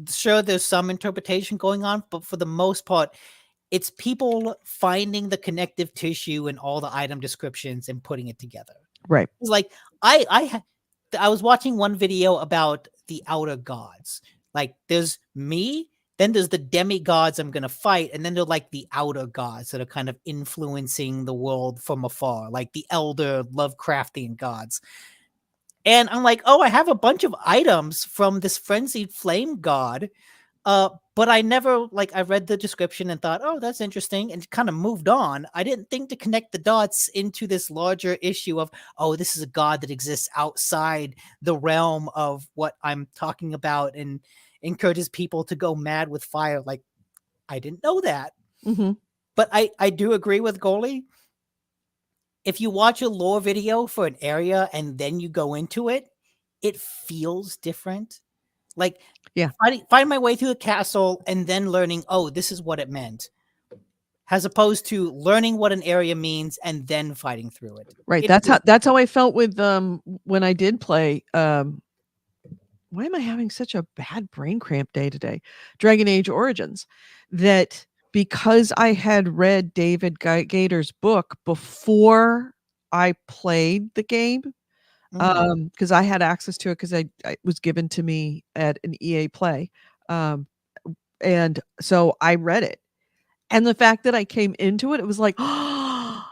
sure, there's some interpretation going on, but for the most part, it's people finding the connective tissue and all the item descriptions and putting it together. Right. Like I was watching one video about the outer gods. Like there's me, then there's the demigods I'm going to fight, and then there's like the outer gods that are kind of influencing the world from afar, like the elder Lovecraftian gods. And I'm like, oh, I have a bunch of items from this frenzied flame god. But I never, like, I read the description and thought, oh, that's interesting, and kind of moved on. I didn't think to connect the dots into this larger issue of, oh, this is a god that exists outside the realm of what I'm talking about and encourages people to go mad with fire. Like, I didn't know that. Mm-hmm. But I do agree with Goalie. If you watch a lore video for an area and then you go into it, it feels different. Like, yeah, find my way through the castle and then learning, oh, this is what it meant, as opposed to learning what an area means and then fighting through it. Right. That's how I felt with when I did play. Why am I having such a bad brain cramp day today? Dragon Age Origins. That because I had read David Gator's book before I played the game, because I had access to it because it was given to me at an EA Play, and so I read it, and the fact that I came into it, it was like, oh,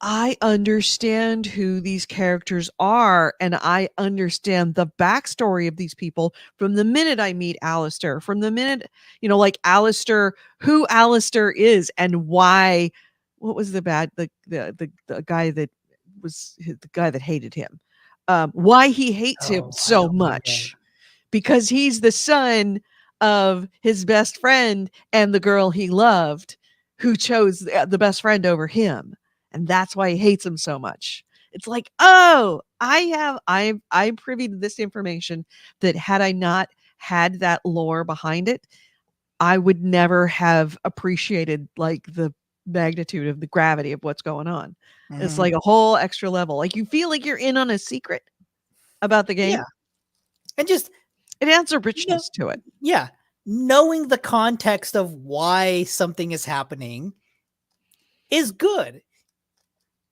I understand who these characters are, and I understand the backstory of these people from the minute I meet Alistair, from the minute, like Alistair, who Alistair is and why, what was the guy that was the guy that hated him, why he hates him so much, because he's the son of his best friend and the girl he loved, who chose the best friend over him, and that's why he hates him so much. It's like, oh, I'm privy to this information that had I not had that lore behind it, I would never have appreciated like the magnitude of the gravity of what's going on. It's Mhm. like a whole extra level. Like you feel like you're in on a secret about the game. Yeah. And just It adds a richness to it. yeah, knowing the context of why something is happening is good.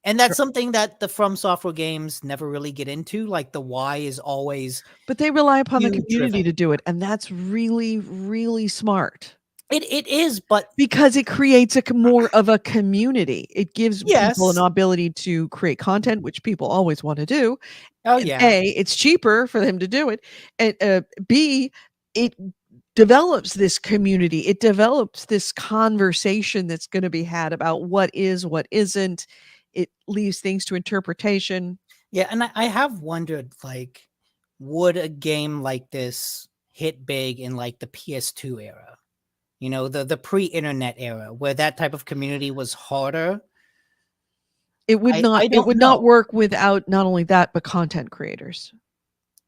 And that's something that the From Software games never really get into. Like the why is always But they rely upon the you community driven. to do it, and that's really, really smart. It is, but Because it creates more of a community. It gives people an yes. ability to create content, which people always want to do. Oh And yeah. A, it's cheaper for them to do it. And B, it develops this community. It develops this conversation that's going to be had about what is, what isn't. It leaves things to interpretation. Yeah, and I have wondered, like, would a game like this hit big in like the PS2 era? You know, the pre-internet era where that type of community was harder. It would I not it don't would not know. work without not only that, but content creators.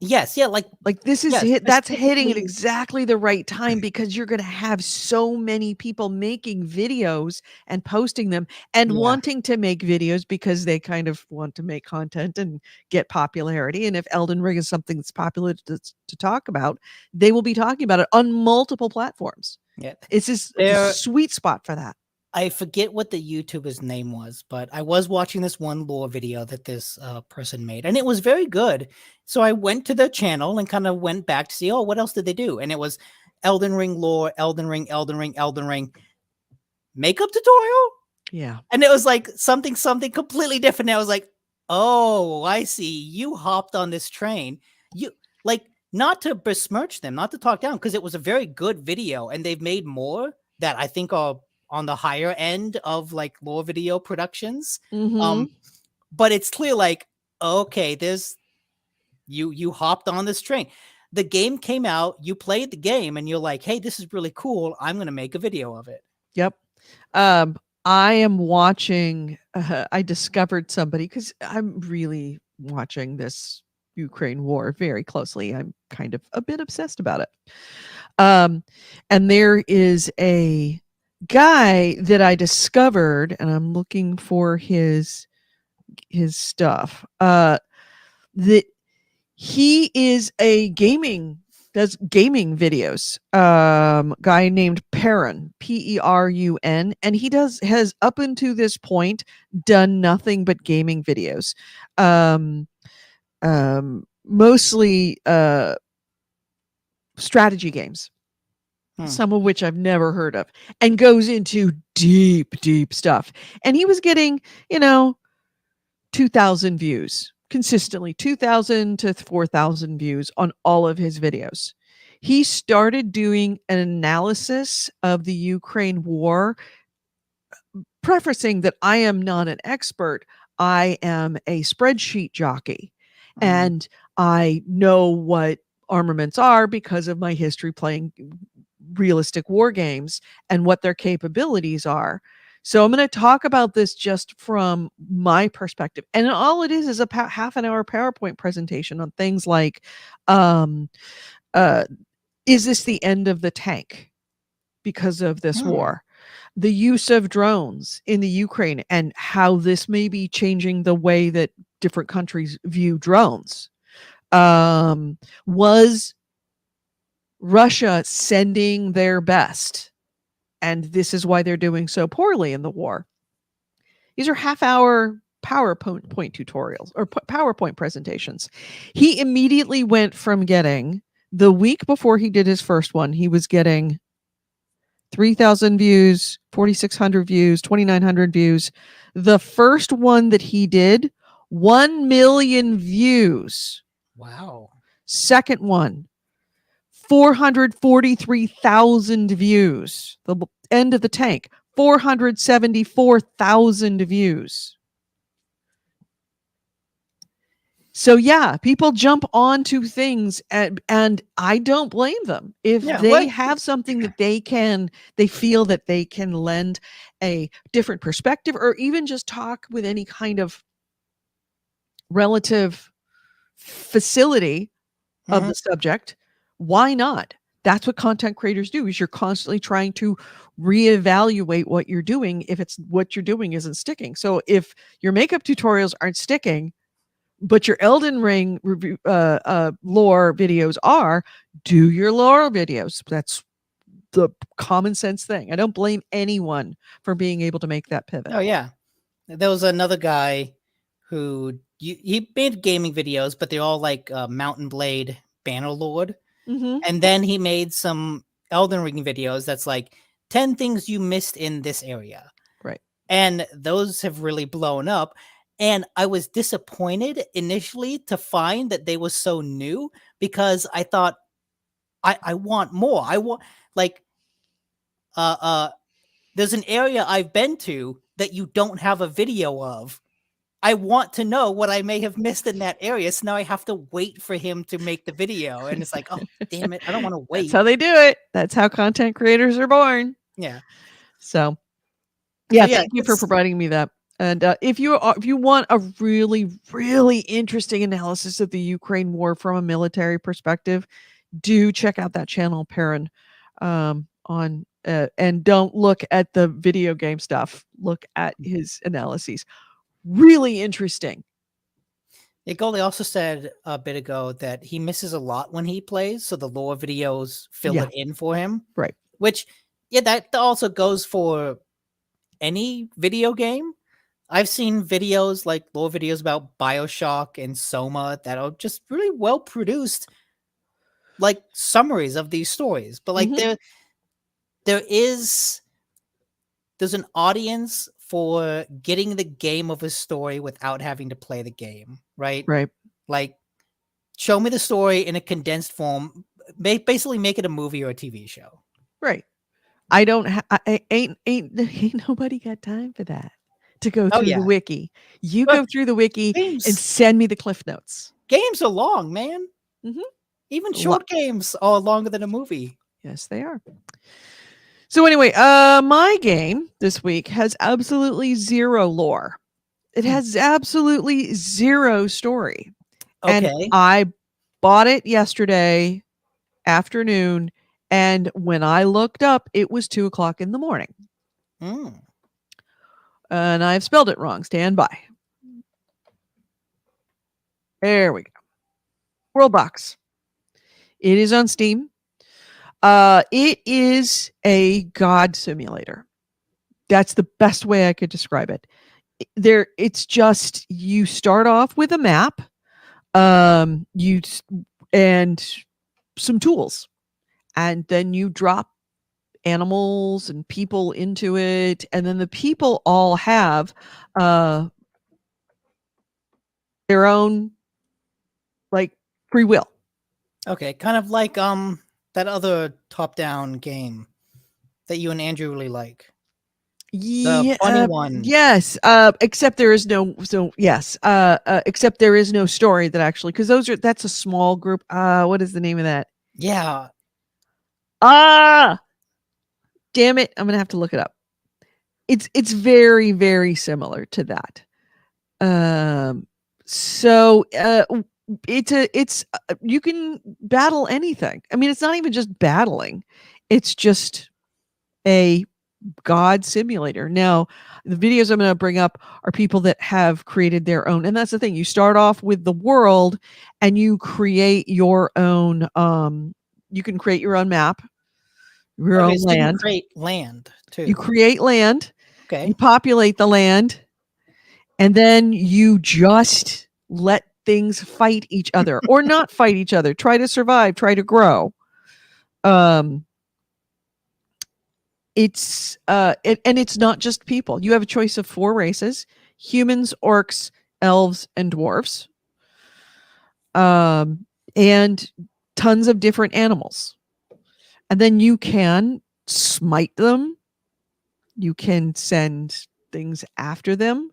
Yes, yeah, like Like this is yeah, that's hitting at specifically exactly the right time because you're going to have so many people making videos and posting them and yeah, wanting to make videos because they kind of want to make content and get popularity. And if Elden Ring is something that's popular to talk about, they will be talking about it on multiple platforms. yeah. It's just the There sweet spot for that. I forget what the YouTuber's name was, but I was watching this one lore video that this person made, and it was very good. So I went to their channel and kind of went back to see, oh, what else did they do? And it was Elden Ring lore, Elden Ring, Elden Ring, Elden Ring, makeup tutorial. Yeah. And it was like something completely different. And I was like, oh, I see. You hopped on this train. You like not to besmirch them, not to talk down, because it was a very good video, and they've made more that I think are on the higher end of like lore video productions. Mhm. But it's clear, like, okay, there's you hopped on this train. The game came out, you played the game, and you're like, hey, this is really cool. I'm gonna make a video of it. Yep. I am watching. I discovered somebody because I'm really watching this Ukraine war very closely. I'm kind of a bit obsessed about it. And there is a guy that I discovered, and I'm looking for his stuff. That he is a does gaming videos. Guy named Perun, Perun, and he has up until this point done nothing but gaming videos. Mostly strategy games, some of which I've never heard of, and goes into deep stuff. And he was getting, 2,000 views consistently, 2,000 to 4,000 views on all of his videos. He started doing an analysis of the Ukraine war, prefacing that I am not an expert. I am a spreadsheet jockey, and I know what armaments are because of my history playing realistic war games and what their capabilities are. So I'm going to talk about this just from my perspective. And all it is a half an hour PowerPoint presentation on things like, um, is this the end of the tank because of this war? The use of drones in the Ukraine and how this may be changing the way that different countries view drones. Was Russia sending their best, and this is why they're doing so poorly in the war? These are half-hour PowerPoint tutorials or PowerPoint presentations. He immediately went from getting, the week before he did his first one, he was getting 3,000 views, 4,600 views, 2,900 views. The first one that he did, 1 million views. Wow. Second one, 443,000 views. The end of the tank, 474,000 views. So yeah, people jump onto things, and I don't blame them. If they have something that they feel that they can lend a different perspective, or even just talk with any kind of relative facility of the subject, why not? that's what content creators do, is you're constantly trying to reevaluate what you're doing if it's what you're doing isn't sticking. So if your makeup tutorials aren't sticking, but your Elden Ring review, lore videos are, do your lore videos. That's the common sense thing. I don't blame anyone for being able to make that pivot. Oh yeah, there was another guy who he made gaming videos, but they're all like Mountain Blade Bannerlord, Mm-hmm. and then he made some Elden Ring videos that's like 10 things you missed in this area, Right. and those have really blown up. And I was disappointed initially to find that they were so new, because I thought I want more. I want, like, uh uh there's an area I've been to that you don't have a video of. I want to know what I may have missed in that area. So now I have to wait for him to make the video. And it's like, oh, damn it. I don't want to That's wait. how they do it. That's how content creators are born. Yeah. So, yeah, yeah, thank you for providing me that. And if you want a really, really interesting analysis of the Ukraine war from a military perspective, do check out that channel, Perrin, on and don't look at the video game stuff. Look at his analyses. Really interesting. Goldie also said a bit ago that he misses a lot when he plays, so the lore videos fill Yeah. it in for him. Right. Which, yeah, that also goes for any video game. I've seen videos like lore videos about BioShock and Soma that are just really well produced, like summaries of these stories. But like Mhm. there's an audience for getting the game of a story without having to play the game, right? Right. Like, show me the story in a condensed form. Basically, make it a movie or a TV show. Right. I don't ain't nobody got time for that, to go Oh, through the yeah. wiki. You But go through the wiki and games send me the cliff notes. games are long, man. Mhm. Even A lot. short games are longer than a movie. Yes, they are. So anyway, my game this week has absolutely zero lore. It has absolutely zero story. And Okay. I bought it yesterday afternoon, and when I looked up, it was 2:00 in the morning. Mm. And I've spelled it wrong. Stand by. There we go. Worldbox. It is on Steam. It is a god simulator. That's the best way I could describe it. It's just, you start off with a map, and some tools, and then you drop animals and people into it, and then the people all have their own, like, free will. Okay, kind of like that other top-down game that you and Andrew really like. The funny one. Yes, except there is no except there is no story that actually, because that's a small group. What is the name of that? Yeah. Damn it, I'm gonna have to look it up. It's very, very similar to that. So it's you can battle anything. I mean, it's not even just battling; it's just a god simulator. Now, the videos I'm going to bring up are people that have created their own, and that's the thing. You start off with the world, and you create your own. You can create your own map, your Okay, own so you can land. create land too. You create land. Okay. You populate the land, and then you just let things fight each other, or not fight each other. Try to survive. Try to grow. It's and it's not just people. You have a choice of 4 races: humans, orcs, elves, and dwarves. And tons of different animals. And then you can smite them. You can send things after them.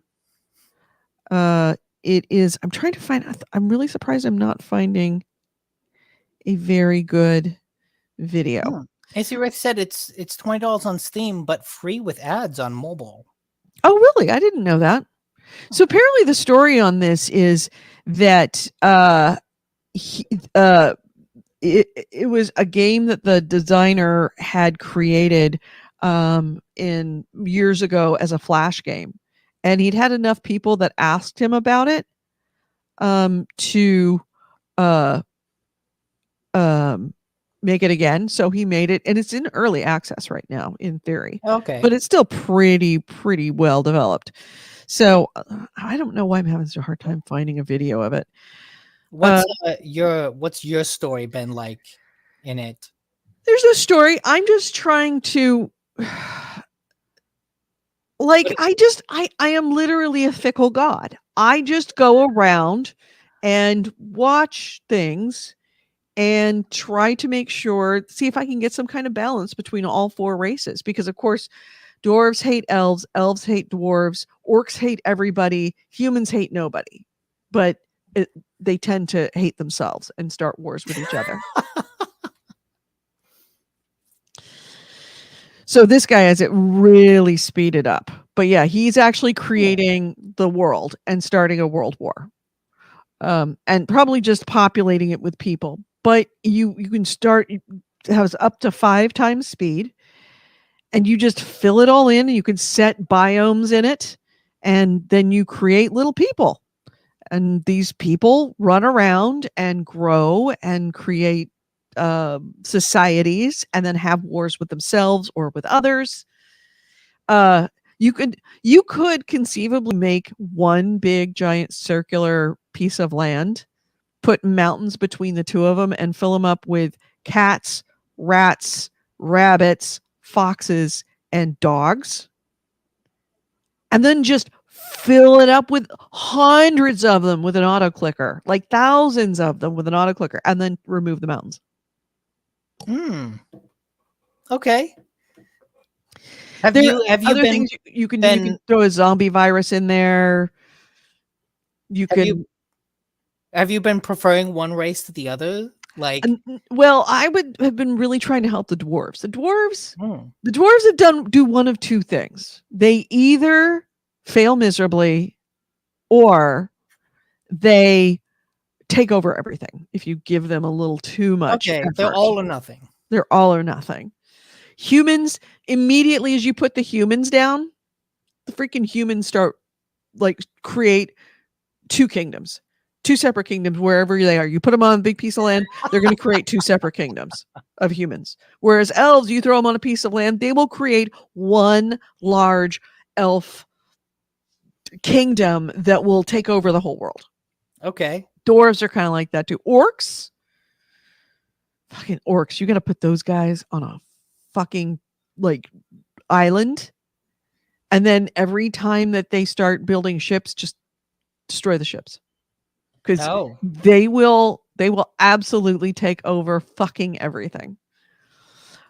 It is, I'm trying to find, I'm really surprised I'm not finding a very good video. AC Rick said it's $20 on Steam, but free with ads on mobile. Oh, really? I didn't know that. So apparently the story on this is that it was a game that the designer had created in years ago as a flash game, and he'd had enough people that asked him about it to uh make it again. So he made it, and it's in early access right now in theory, Okay. but it's still pretty well developed. So I don't know why I'm having such a hard time finding a video of it. What's your story been like in it? There's no story. I'm just trying to like I am literally a fickle god. I just go around and watch things and try to make sure, see if I can get some kind of balance between all four races, because of course dwarves hate elves, elves hate dwarves, orcs hate everybody, humans hate nobody. But they tend to hate themselves and start wars with each other. So this guy has it really speeded up. But yeah, he's actually creating the world and starting a world war. And probably just populating it with people. But you can start, it has up to 5 times speed, and you just fill it all in, and you can set biomes in it, and then you create little people. And these people run around and grow and create societies, and then have wars with themselves or with others. You could conceivably make one big giant circular piece of land, put mountains between the two of them, and fill them up with cats, rats, rabbits, foxes, and dogs. And then just fill it up with hundreds of them with an auto clicker, like thousands of them with an auto clicker, and then remove the mountains. Okay. Have There you are other been things you can throw a zombie virus in there. Have you been preferring one race to the other? Like, well, I would have been really trying to help the dwarves. The dwarves have do one of two things. They either fail miserably, or they take over everything if you give them a little too much okay, effort. they're all or nothing. They're all or nothing. Humans, immediately as you put the humans down, the freaking humans start like create 2 kingdoms, 2 separate kingdoms wherever they are. You put them on a big piece of land, they're going to create 2 separate kingdoms of humans. Whereas elves, you throw them on a piece of land, they will create one large elf kingdom that will take over the whole world. Okay. Dwarves are kind of like that too. Orcs, fucking orcs, you got to put those guys on a fucking like island, and then every time that they start building ships, just destroy the ships, because they will absolutely take over fucking everything.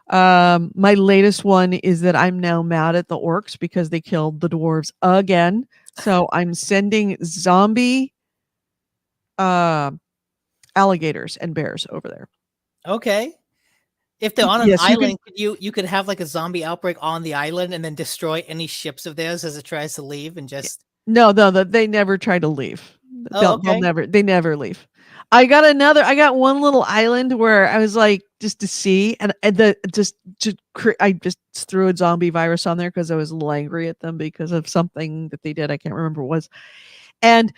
My latest one is that I'm now mad at the orcs because they killed the dwarves again. So I'm sending zombie alligators and bears over there. Okay. If they're on an island, you could have like a zombie outbreak on the island and then destroy any ships of theirs as it tries to leave, and just no, they never try to leave. Okay. They never leave. I got one little island where I was like, just to see, and I just threw a zombie virus on there because I was a little angry at them because of something that they did. I can't remember what it was. And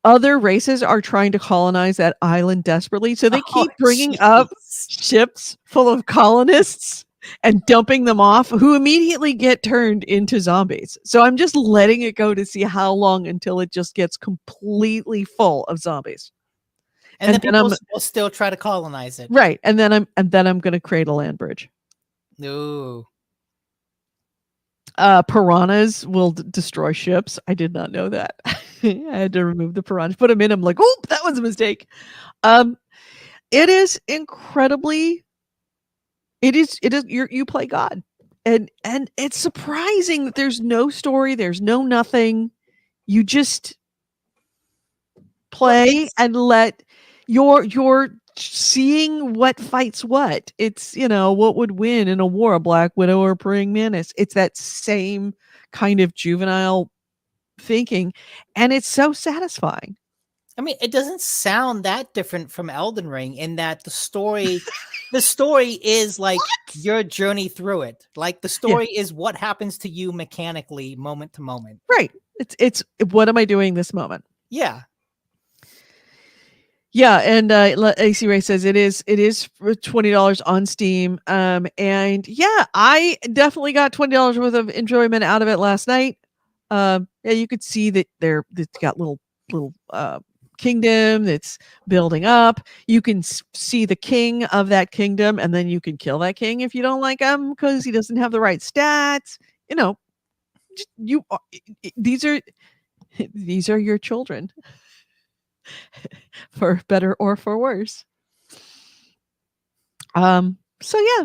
other races are trying to colonize that island desperately, so they keep bringing up ships full of colonists and dumping them off, who immediately get turned into zombies. So I'm just letting it go to see how long until it just gets completely full of zombies. And then people will still try to colonize it. Right. And then I'm going to create a land bridge. No. Piranhas will destroy ships. I did not know that. I had to remove the piranhas, put them in. I'm like, oh, that was a mistake. It is incredibly. It is. You play God, and it's surprising that there's no story. There's no nothing. You just play and let you're seeing what fights what. It's, what would win in a war, a Black Widow or a Praying Mantis. It's that same kind of juvenile thinking, and it's so satisfying. I mean, it doesn't sound that different from Elden Ring in that the story is like your journey through it. Like the Yeah. story is what happens to you mechanically moment to moment. Right. It's what am I doing this moment? Yeah. Yeah, and AC Ray says it is for $20 on Steam. And yeah, I definitely got $20 worth of enjoyment out of it last night. Yeah, you could see that it's got little kingdom that's building up. You can see the king of that kingdom, and then you can kill that king if you don't like him because he doesn't have the right stats. You know, these are these are your children. For better or for worse. So yeah,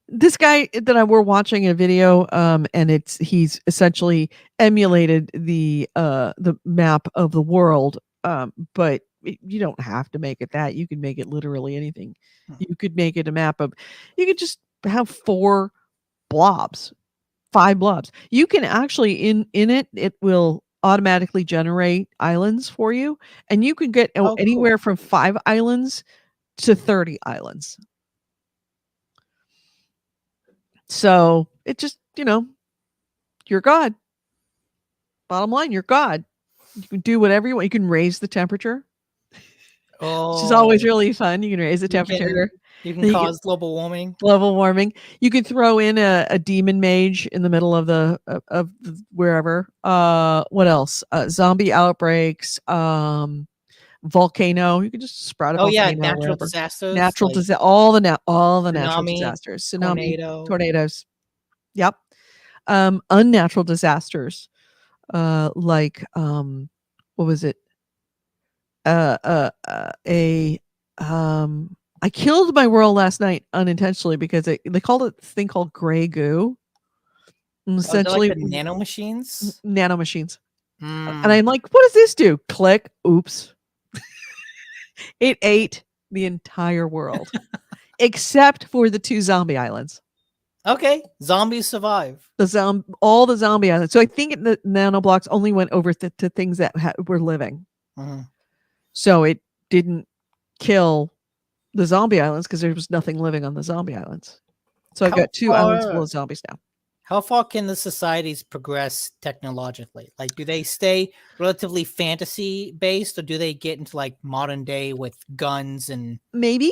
this guy that we're watching a video, and he's essentially emulated the map of the world, but you don't have to make it that. You can make it literally anything. You could make it a map of. You could just have 4 blobs, 5 blobs. You can actually in it will automatically generate islands for you, and you can get Oh, anywhere cool. from 5 islands to 30 islands. So it just, you're God. Bottom line, you're God. You can do whatever you want. You can raise the temperature, which is always Oh, really fun. You can raise the temperature. you can Then you cause global warming. global warming. You can throw in a demon mage in the middle of wherever. What else? Zombie outbreaks. Volcano. You can just sprout a Oh yeah, volcano natural wherever. disasters Natural like all the natural tsunami, disasters. Tsunami, tornado. tornadoes. Yep. Unnatural disasters. Like what was it? A I killed my world last night unintentionally because they called it this thing called gray goo. And Oh, they're like essentially the nano machines. nano machines. And Mm. I'm like, what does this do? Click. Oops. It ate the entire world. Except for the 2 zombie islands. Okay, zombies survive. All the zombie islands. So I think the nanoblocks only went over to things that were living. Mhm. So it didn't kill the zombie islands because there was nothing living on the zombie islands. So I've How got 2 islands full far? of zombies now. How far can the societies progress technologically? Like, do they stay relatively fantasy based, or do they get into like modern day with guns and? Maybe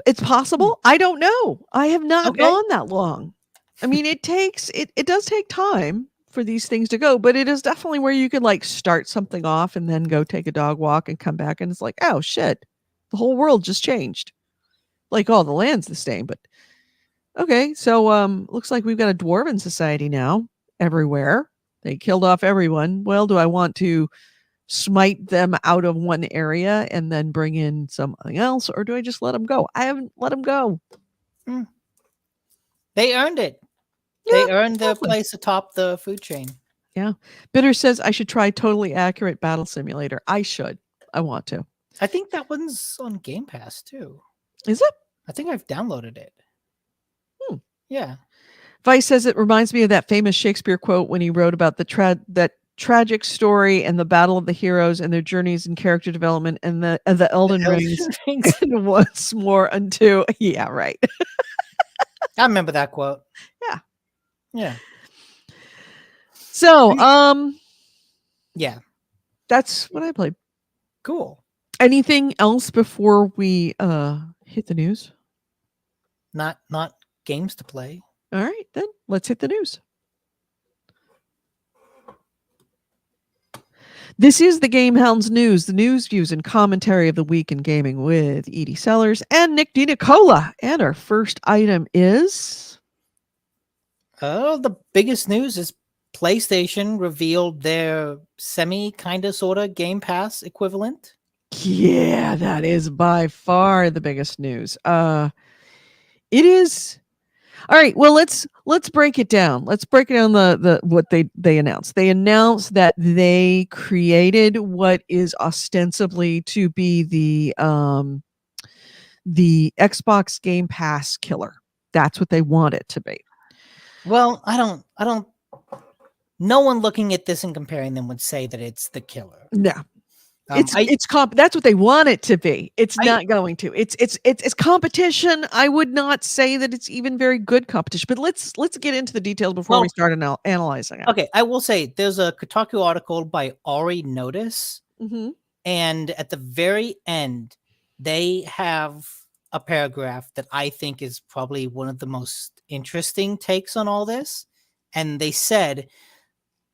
it's possible. I don't know. I have not Okay. gone that long. I mean, it does take time for these things to go, but it is definitely where you could like start something off and then go take a dog walk and come back and it's like, oh shit, the whole world just changed. Like, oh, the land's the same, but okay. So looks like we've got a dwarven society now everywhere. They killed off everyone. Well, do I want to smite them out of one area and then bring in something else, or do I just let them go? I haven't let them go. They earned it. Yeah, They earned their exactly. place atop the food chain. Yeah. Bitter says I should try totally accurate battle simulator. I should. I want to. I think that one's on Game Pass too. Is it? I think I've downloaded it. Hmm. Yeah. Vice says it reminds me of that famous Shakespeare quote when he wrote about that tragic story and the battle of the heroes and their journeys and character development and the Elden Rings and once more unto yeah, right. I remember that quote. Yeah. Yeah. So, Yeah. that's what I played. Cool. Anything else before we hit the news? Not games to play. All right, then let's hit the news. This is the GameHounds news, the news, views, and commentary of the week in gaming with Edie Sellers and Nick DiNicola. And our first item is Oh, the biggest news is PlayStation revealed their semi kind of sort of Game Pass equivalent. yeah, that is by far the biggest news. It is. All right, well let's break it down. Let's break it down the what they announced. They announced that they created what is ostensibly to be the Xbox Game Pass killer. That's what they want it to be. Well, I don't no one looking at this and comparing them would say that it's the killer. Yeah. That's what they want it to be. It's I- not going to. It's competition. I would not say that it's even very good competition. But let's get into the details before we Well, start analyzing it. Okay, I will say there's a Kotaku article by Ari Notice, Mhm. and at the very end, they have a paragraph that I think is probably one of the most interesting takes on all this. And they said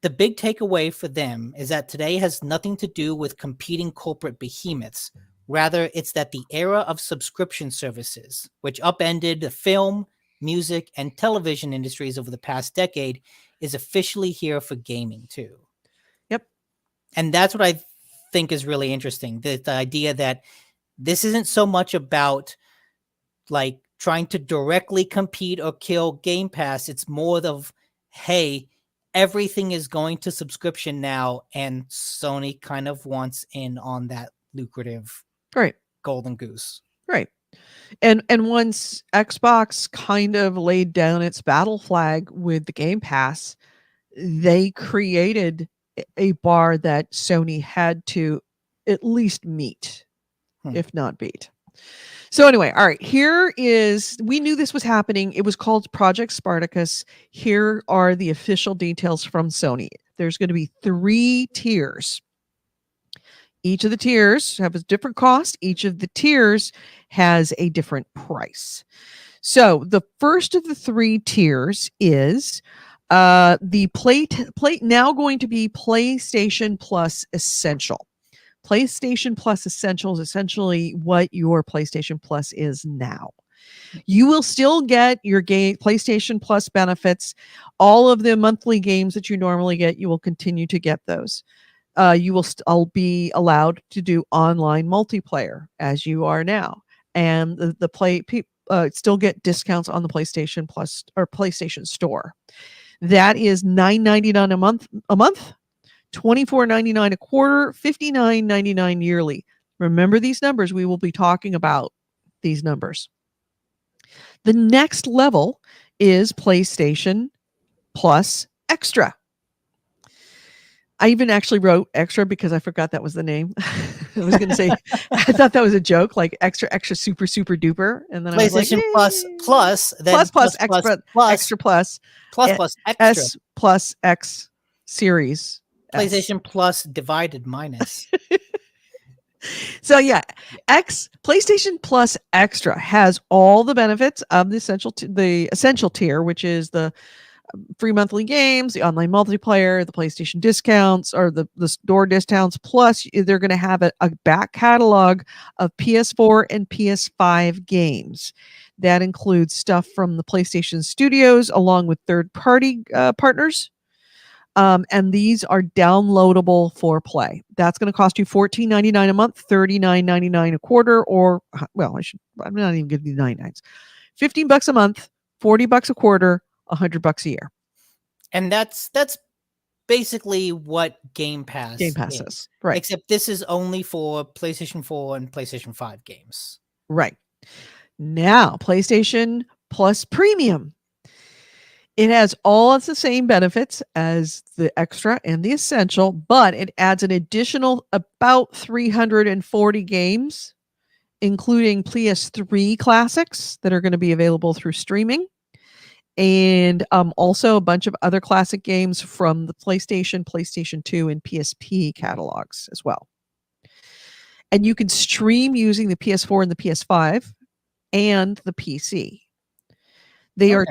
the big takeaway for them is that today has nothing to do with competing corporate behemoths. Rather, it's that the era of subscription services, which upended the film, music, and television industries over the past decade, is officially here for gaming too. Yep. And that's what I think is really interesting. The idea that this isn't so much about like trying to directly compete or kill Game Pass. It's more of, hey, everything is going to subscription now, and Sony kind of wants in on that lucrative Right. golden goose. Right. And once Xbox kind of laid down its battle flag with the Game Pass, they created a bar that Sony had to at least meet, if not beat. So anyway, all right, we knew this was happening. It was called Project Spartacus. Here are the official details from Sony. There's going to be 3 tiers. Each of the tiers have a different cost. Each of the tiers has a different price. So the first of the 3 tiers is the plate now going to be PlayStation Plus Essential. PlayStation Plus Essential is essentially what your PlayStation Plus is now. You will still get your PlayStation Plus benefits. All of the monthly games that you normally get, you will continue to get those. You will still be allowed to do online multiplayer as you are now, and still get discounts on the PlayStation Plus or PlayStation Store. That is $9.99 a month, $24.99 a quarter, $59.99 yearly. Remember these numbers. We will be talking about these numbers. The next level is PlayStation Plus Extra. I even actually wrote extra because I forgot that was the name. I was going to say, I thought that was a joke, like extra, extra, super, super duper. And then PlayStation I was like, Plus, then plus, extra, extra plus, extra. S plus X series. PlayStation Plus divided minus. So yeah, PlayStation Plus Extra has all the benefits of the essential tier, which is the free monthly games, the online multiplayer, the PlayStation discounts, or the store discounts. Plus, they're going to have a back catalog of PS4 and PS5 games. That includes stuff from the PlayStation Studios, along with third-party partners. And these are downloadable for play. That's going to cost you $14.99 a month, $39.99 a quarter, or I'm not even giving you 99s. $15 a month, $40 a quarter, $100 a year. And that's basically what Game Pass is. Right. Except this is only for PlayStation 4 and PlayStation 5 games. Right. Now, PlayStation Plus Premium. It has all of the same benefits as the Extra and the Essential, but it adds an additional about 340 games, including PS3 classics that are going to be available through streaming, and also a bunch of other classic games from the PlayStation, PlayStation 2, and PSP catalogs as well. And you can stream using the PS4 and the PS5 and the PC. There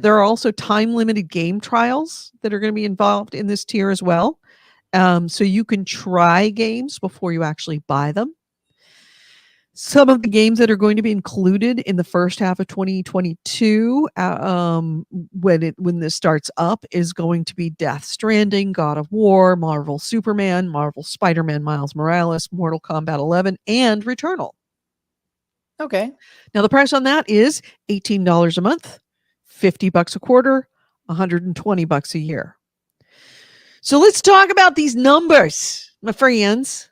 are also time-limited game trials that are going to be involved in this tier as well. So you can try games before you actually buy them. Some of the games that are going to be included in the first half of 2022, when this starts up, is going to be Death Stranding, God of War, Marvel Superman, Marvel Spider-Man Miles Morales, Mortal Kombat 11, and Returnal. Okay. Now the price on that is $18 a month, $50 a quarter, $120 a year. So let's talk about these numbers, my friends.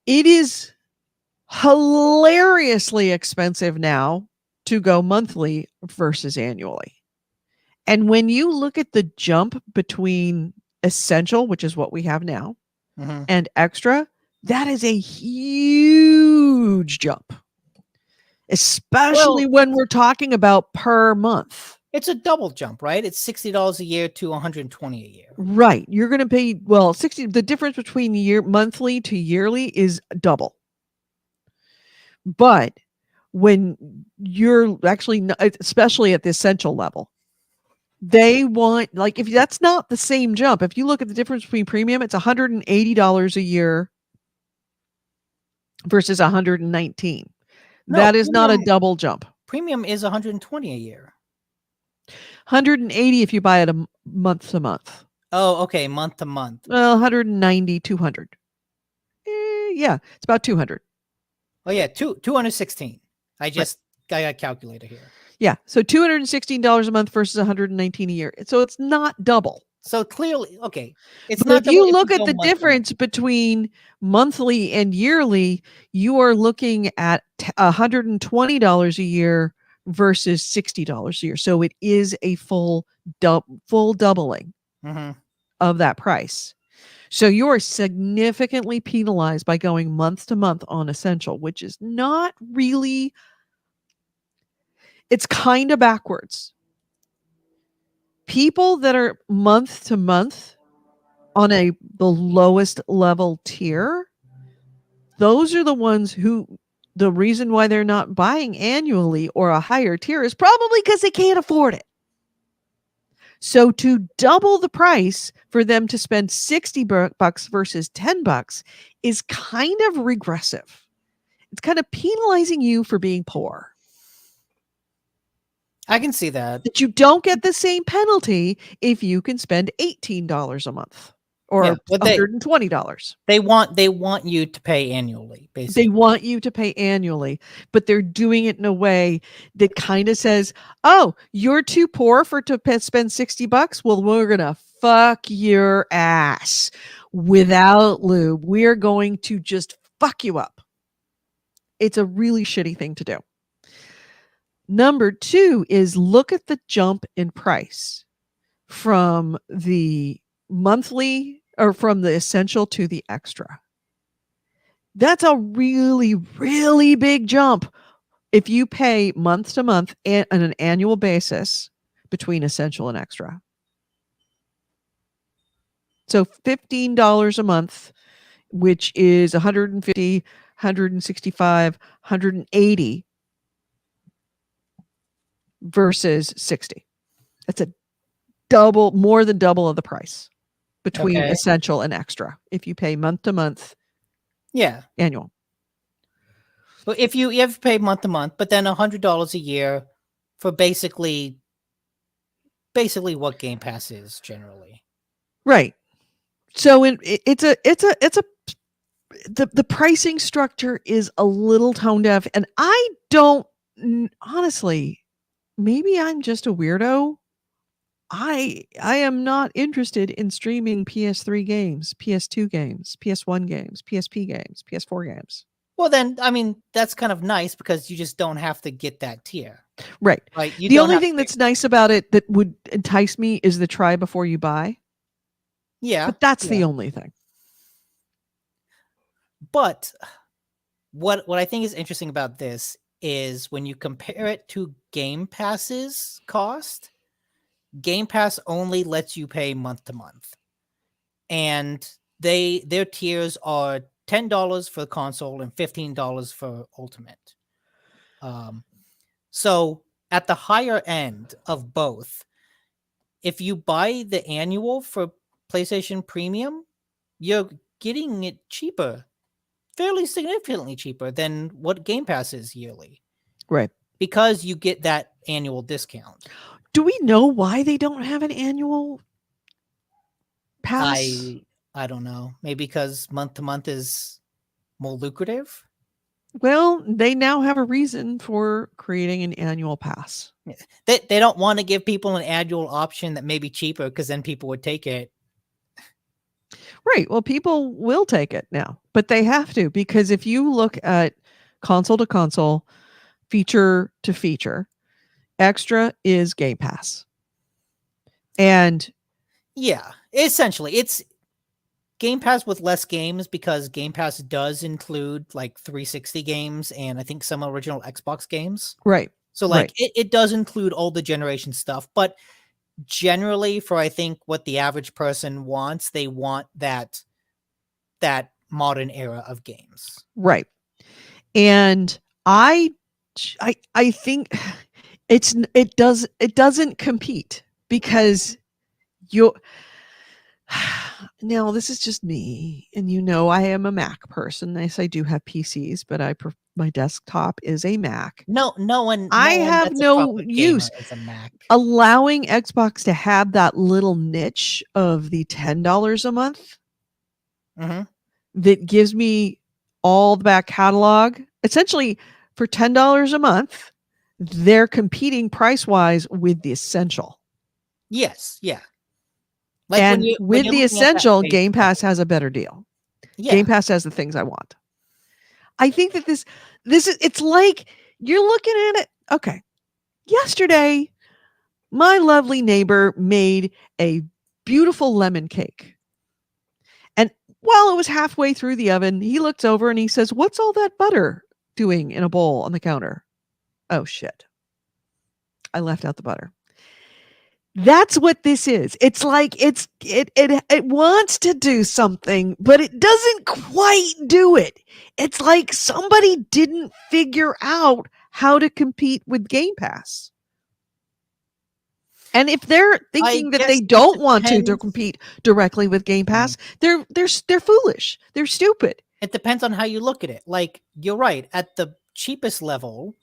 It is hilariously expensive now to go monthly versus annually. And when you look at the jump between Essential, which is what we have now, and extra, that is a huge jump. Especially when we're talking about per month. It's a double jump, right? It's $60 a year to $120 a year. Right. You're going to pay, well, 60. The difference between monthly to yearly is double. But when you're actually, especially at the essential level, they want, like, if that's not the same jump, if you look at the difference between premium, it's $180 a year versus $119. No, that is not a double jump. Premium is $120 a year. 180 if you buy it a month to month. Oh, okay, month to month. Well, 190, 200. Yeah, it's about 200. Oh yeah, 216. I just got a calculator here. Yeah, so $216 a month versus $119 a year. So it's not double. So clearly, okay, it's But not. if you look at the difference between monthly and yearly, you are looking at $120 a year versus $60 a year. So it is a full doubling of that price. So you are significantly penalized by going month to month on essential, which is not really, it's kind of backwards. People that are month to month on the lowest level tier, those are the ones who, the reason why they're not buying annually or a higher tier is probably because they can't afford it. So to double the price for them to spend $60 versus $10 is kind of regressive. It's kind of penalizing you for being poor. I can see that. But you don't get the same penalty if you can spend $18 a month or $120. They want you to pay annually, basically. They want you to pay annually, but they're doing it in a way that kind of says, "Oh, you're too poor to spend $60. Well, we're going to fuck your ass without lube. We're going to just fuck you up." It's a really shitty thing to do. Number 2 is look at the jump in price from the monthly or from the essential to the extra. That's a really, really big jump if you pay month to month on an annual basis between essential and extra. So $15 a month, which is $150, $165, $180 versus $60. That's a more than double of the price between essential and extra if you pay month to month. Yeah. Annual. But if you have to pay month to month, but then $100 a year for basically what Game Pass is generally. Right. So the pricing structure is a little tone deaf, and I don't, honestly, maybe I'm just a weirdo. I am not interested in streaming PS3 games, PS2 games, PS1 games, PSP games, PS4 games. Well, then, I mean, that's kind of nice because you just don't have to get that tier. Right. The only thing that's nice about it that would entice me is the try before you buy. Yeah. But that's the only thing. But what I think is interesting about this is when you compare it to Game Pass's cost, Game Pass only lets you pay month to month. And their tiers are $10 for the console and $15 for Ultimate. So at the higher end of both, if you buy the annual for PlayStation Premium, you're getting it cheaper, fairly significantly cheaper than what Game Pass is yearly. Right. Because you get that annual discount. Do we know why they don't have an annual pass? I don't know. Maybe because month to month is more lucrative. Well, they now have a reason for creating an annual pass. They don't want to give people an annual option that may be cheaper because then people would take it. Right. Well, people will take it now, but they have to, because if you look at console to console, feature to feature, extra is Game Pass. And yeah, essentially Game Pass with less games, because Game Pass does include like 360 games and I think some original Xbox games. Right. So like it does include all the generation stuff, but generally for I think what the average person wants, they want that modern era of games. Right. And I think it doesn't compete because you now this is just me, and I am a Mac person. Yes, I do have PCs, but my desktop is a Mac. No one I have that's a no proper use gamer is a Mac. allowing Xbox to have that little niche of the $10 a month Mhm. that gives me all the back catalog. Essentially, for $10 a month, they're competing price-wise with the Essential. Yes, yeah. Like And when with you're the looking at that Essential, base Game Pass level. has a better deal. Yeah. Game Pass has the things I want. I think that this is it's like you're looking at it. Okay. Yesterday, my lovely neighbor made a beautiful lemon cake. And while it was halfway through the oven, he looks over and he says, "What's all that butter doing in a bowl on the counter?" Oh shit. I left out the butter. That's what this is. It's like it wants to do something, but it doesn't quite do it. It's like somebody didn't figure out how to compete with Game Pass. And if they're thinking that they don't want to compete directly with Game Pass, they're foolish. They're stupid. It depends on how you look at it. Like, you're right. At the cheapest level,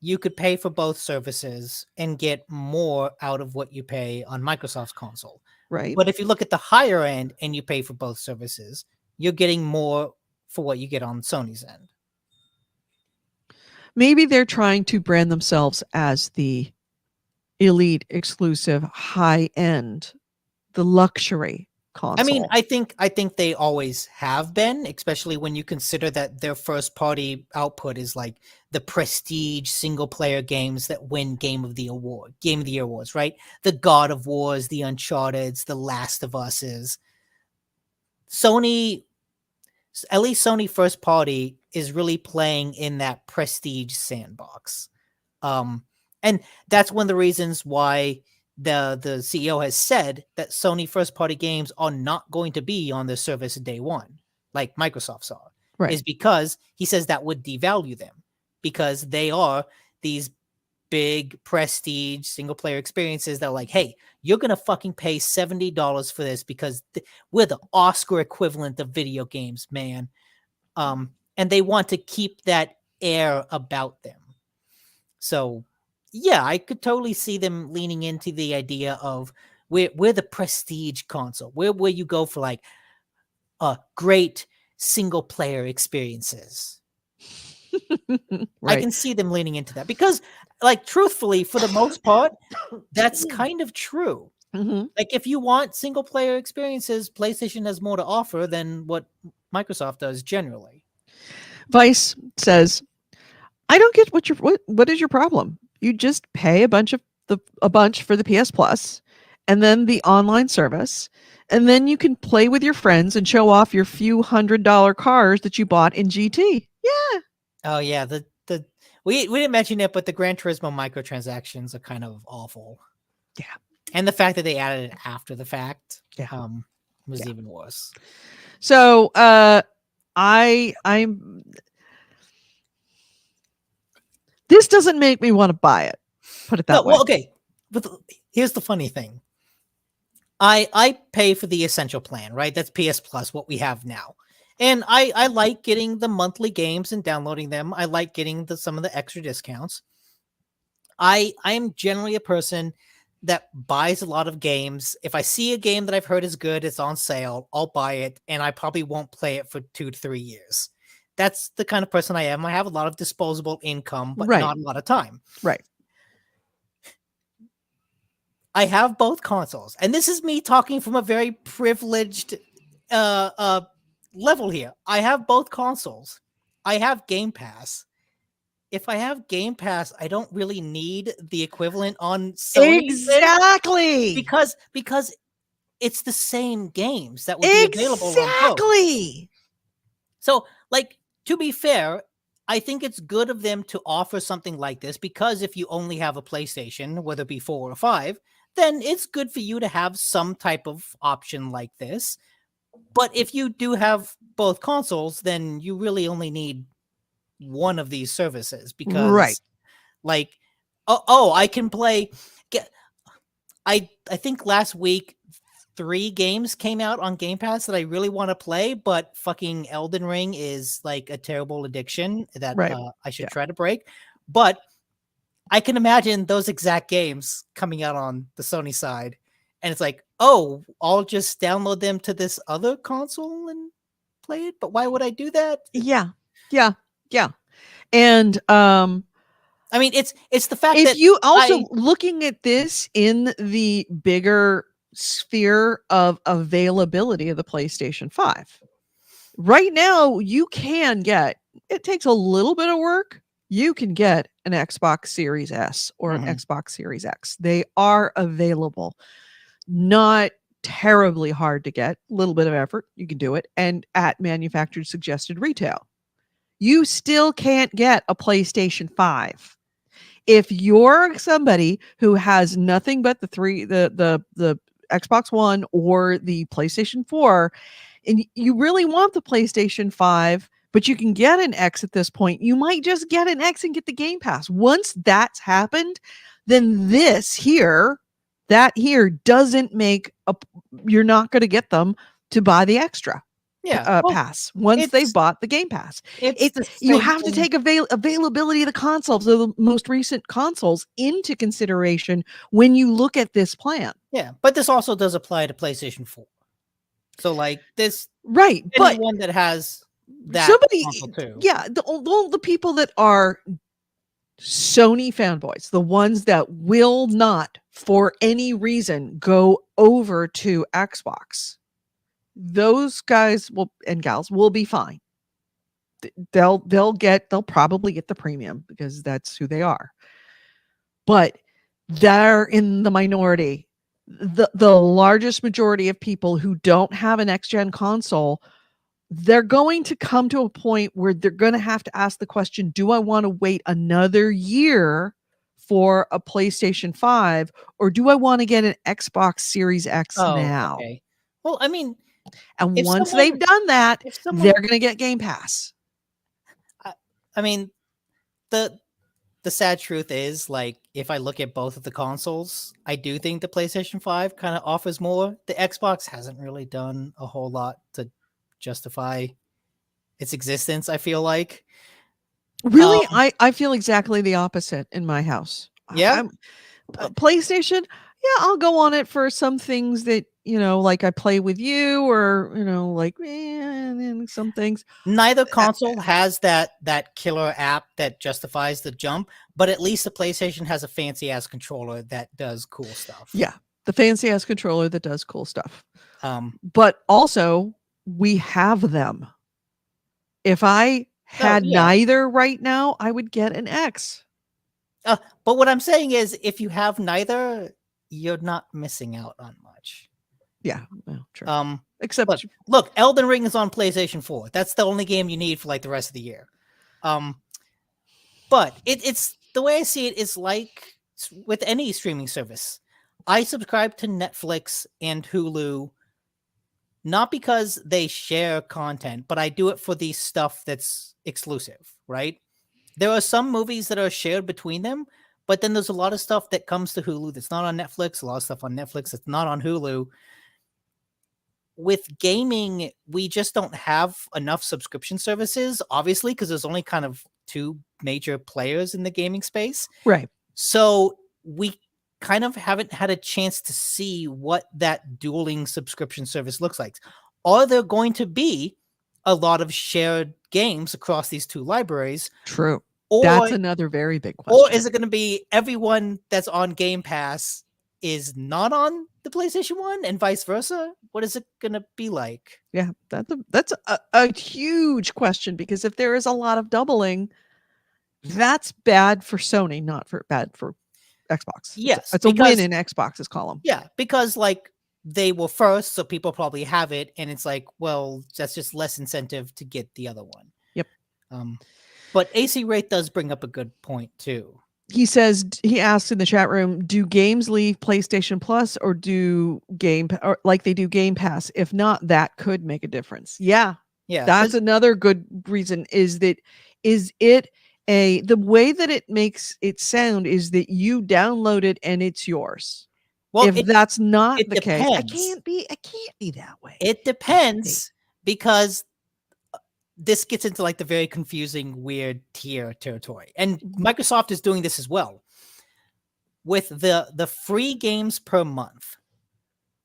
you could pay for both services and get more out of what you pay on Microsoft's console. Right. But if you look at the higher end and you pay for both services, you're getting more for what you get on Sony's end. Maybe they're trying to brand themselves as the elite, exclusive, high end, the luxury console. I mean, I think they always have been, especially when you consider that their first party output is like the prestige single player games that win Game of the Year awards, right? The God of Wars, the Uncharted's, the Last of Us's. Sony, at least Sony first party is really playing in that prestige sandbox. And that's one of the reasons why the CEO has said that Sony first party games are not going to be on the service day one, like Microsoft saw, Right. is because he says that would devalue them because they are these big prestige single player experiences that are like, hey, you're going to fucking pay $70 for this because we're the Oscar equivalent of video games, man. And they want to keep that air about them. So yeah, I could totally see them leaning into the idea of we're the prestige console. We're where you go for like great single player experiences. Right. I can see them leaning into that because, like, truthfully, for the most part, that's kind of true. Mm-hmm. Like, if you want single player experiences, PlayStation has more to offer than what Microsoft does generally. Vice says, "I don't get what is your problem? You just pay a bunch for the PS Plus, and then the online service, and then you can play with your friends and show off your few $100 cars that you bought in GT." Yeah. Oh yeah, we didn't mention it, but the Gran Turismo microtransactions are kind of awful. Yeah. And the fact that they added it after the fact, was even worse. So, I'm this doesn't make me want to buy it. Put it that way. Well, okay. But here's the funny thing. I pay for the essential plan, right? That's PS Plus, what we have now. And I like getting the monthly games and downloading them. I like getting some of the extra discounts. I am generally a person that buys a lot of games. If I see a game that I've heard is good, it's on sale, I'll buy it, and I probably won't play it for 2 to 3 years. That's the kind of person I am. I have a lot of disposable income, but not a lot of time. Right. I have both consoles, and this is me talking from a very privileged level here. I have both consoles. I have Game Pass. If I have Game Pass, I don't really need the equivalent on Sony. Exactly. Because it's the same games that would be available on both. Exactly. So, like, to be fair, I think it's good of them to offer something like this, because if you only have a PlayStation, whether it be 4 or 5, then it's good for you to have some type of option like this. But if you do have both consoles, then you really only need one of these services, because Right. like, oh, I can play. I think last week 3 games came out on Game Pass that I really want to play, but fucking Elden Ring is like a terrible addiction that Right. I should Yeah. try to break. But I can imagine those exact games coming out on the Sony side, and it's like, oh, I'll just download them to this other console and play it. But why would I do that? Yeah. Yeah. Yeah. And I mean, it's the fact if that you also looking at this in the bigger sphere of availability of the PlayStation 5. Right now, you can get, it takes a little bit of work. You can get an Xbox Series S or an Xbox Series X. They are available. Not terribly hard to get, a little bit of effort, you can do it, and at manufactured suggested retail. You still can't get a PlayStation 5. If you're somebody who has nothing but the Xbox One or the PlayStation 4, and you really want the PlayStation 5, but you can get an X at this point, you might just get an X and get the Game Pass. Once that's happened, then that here doesn't make you're not going to get them to buy the extra pass once they've bought the Game Pass. You have to take availability of the consoles, of the most recent consoles, into consideration when you look at this plan. Yeah, but this also does apply to PlayStation 4. So, like, this, right? But anyone that has that console too. Yeah, the people that are Sony fanboys, the ones that will not, for any reason, go over to Xbox, those guys and gals will be fine. They'll probably get the premium because that's who they are. But they're in the minority. The largest majority of people who don't have a next gen console, they're going to come to a point where they're going to have to ask the question, do I want to wait another year for a PlayStation 5, or do I want to get an Xbox Series X now? Okay. Well, I mean, and once they've done that, they're going to get Game Pass. I mean, the sad truth is, like, if I look at both of the consoles, I do think the PlayStation 5 kind of offers more. The Xbox hasn't really done a whole lot to justify its existence, I feel like. Really? I feel exactly the opposite in my house. Yeah. PlayStation, yeah, I'll go on it for some things that, like I play with you, or, like some things. Neither console has that killer app that justifies the jump, but at least the PlayStation has a fancy ass controller that does cool stuff. Yeah, the fancy ass controller that does cool stuff. But also, we have them. If I had neither right now, I would get an X. But what I'm saying is, if you have neither, you're not missing out on much. Yeah, well, true. Except look, Elden Ring is on PlayStation 4. That's the only game you need for like the rest of the year. But it's the way I see it is like with any streaming service. I subscribe to Netflix and Hulu not because they share content, but I do it for the stuff that's exclusive, right? There are some movies that are shared between them, but then there's a lot of stuff that comes to Hulu that's not on Netflix, a lot of stuff on Netflix that's not on Hulu. With gaming, we just don't have enough subscription services, obviously, because there's only kind of 2 major players in the gaming space. Right. So we kind of haven't had a chance to see what that dueling subscription service looks like. Are there going to be a lot of shared games across these 2 libraries? True. That's another very big question. Or is it going to be everyone that's on Game Pass is not on the PlayStation 1 and vice versa? What is it going to be like? Yeah, that's a huge question, because if there is a lot of doubling, that's bad for Sony, not bad for Xbox. Yes. It's a win in Xbox's column. Yeah, because like they were first, so people probably have it, and it's like, well, that's just less incentive to get the other one. Yep. But AC Rate does bring up a good point too. He says, he asks in the chat room, do games leave PlayStation Plus or do or like they do Game Pass? If not, that could make a difference. Yeah. Yeah, That's another good reason. Is it the way that it makes it sound is that you download it and it's yours. well, If that's not it the case, depends. it can't be that way. It depends because this gets into like the very confusing, weird tier territory. And Microsoft is doing this as well. With the free games per month,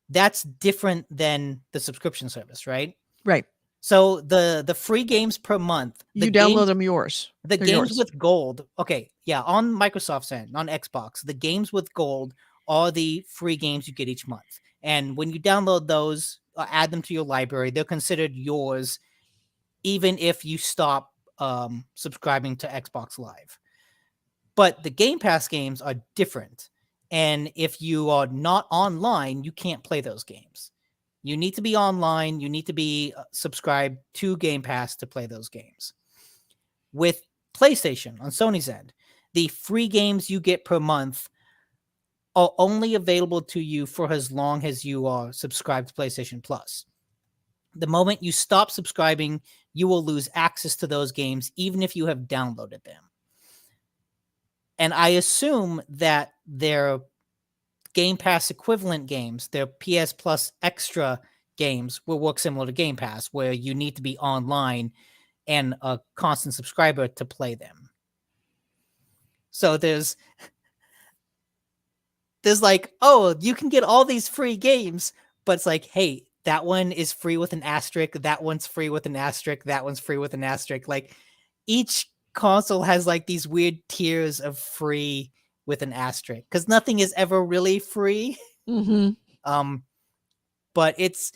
that's different than the subscription service, right? Right. So the free games per month, you download them yours. The They're games yours. with gold. Okay, yeah, on Microsoft's end, on Xbox, the games with gold are the free games you get each month. And when you download those, add them to your library, they're considered yours, even if you stop subscribing to Xbox Live. But the Game Pass games are different. And if you are not online, you can't play those games. You need to be online. You need to be subscribed to Game Pass to play those games. With PlayStation on Sony's end, the free games you get per month are only available to you for as long as you are subscribed to PlayStation Plus. The moment you stop subscribing, you will lose access to those games, even if you have downloaded them. And I assume that their Game Pass equivalent games, their PS Plus extra games, will work similar to Game Pass, where you need to be online and a constant subscriber to play them. So there's like, oh, you can get all these free games, but it's like, hey, that one is free with an asterisk, that one's free with an asterisk, that one's free with an asterisk. Like each console has like these weird tiers of free with an asterisk because nothing is ever really free. But it's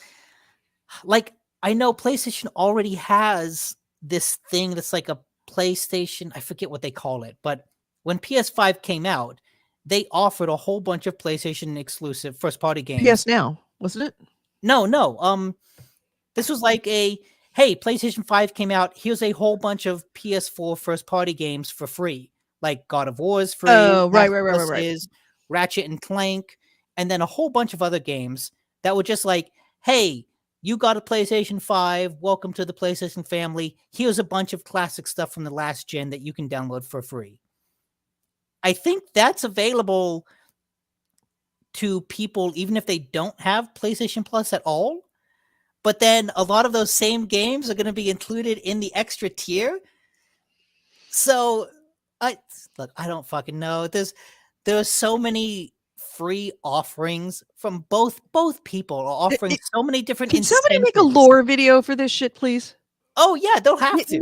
like, I know PlayStation already has this thing that's like a PlayStation, I forget what they call it, but when PS5 came out, they offered a whole bunch of PlayStation exclusive first party games. PS Now, wasn't it? No. This was like hey, PlayStation 5 came out. Here's a whole bunch of PS4 first party games for free. Like God of War is free. Oh, right. Ratchet and Clank, and then a whole bunch of other games that were just like, hey, you got a PlayStation 5. Welcome to the PlayStation family. Here's a bunch of classic stuff from the last gen that you can download for free. I think that's available to people even if they don't have PlayStation Plus at all. But then a lot of those same games are going to be included in the extra tier. So I don't fucking know. There are so many free offerings from both people are offering so many different Can somebody make a incentives. lore video for this shit, please? Oh yeah, they'll have It to.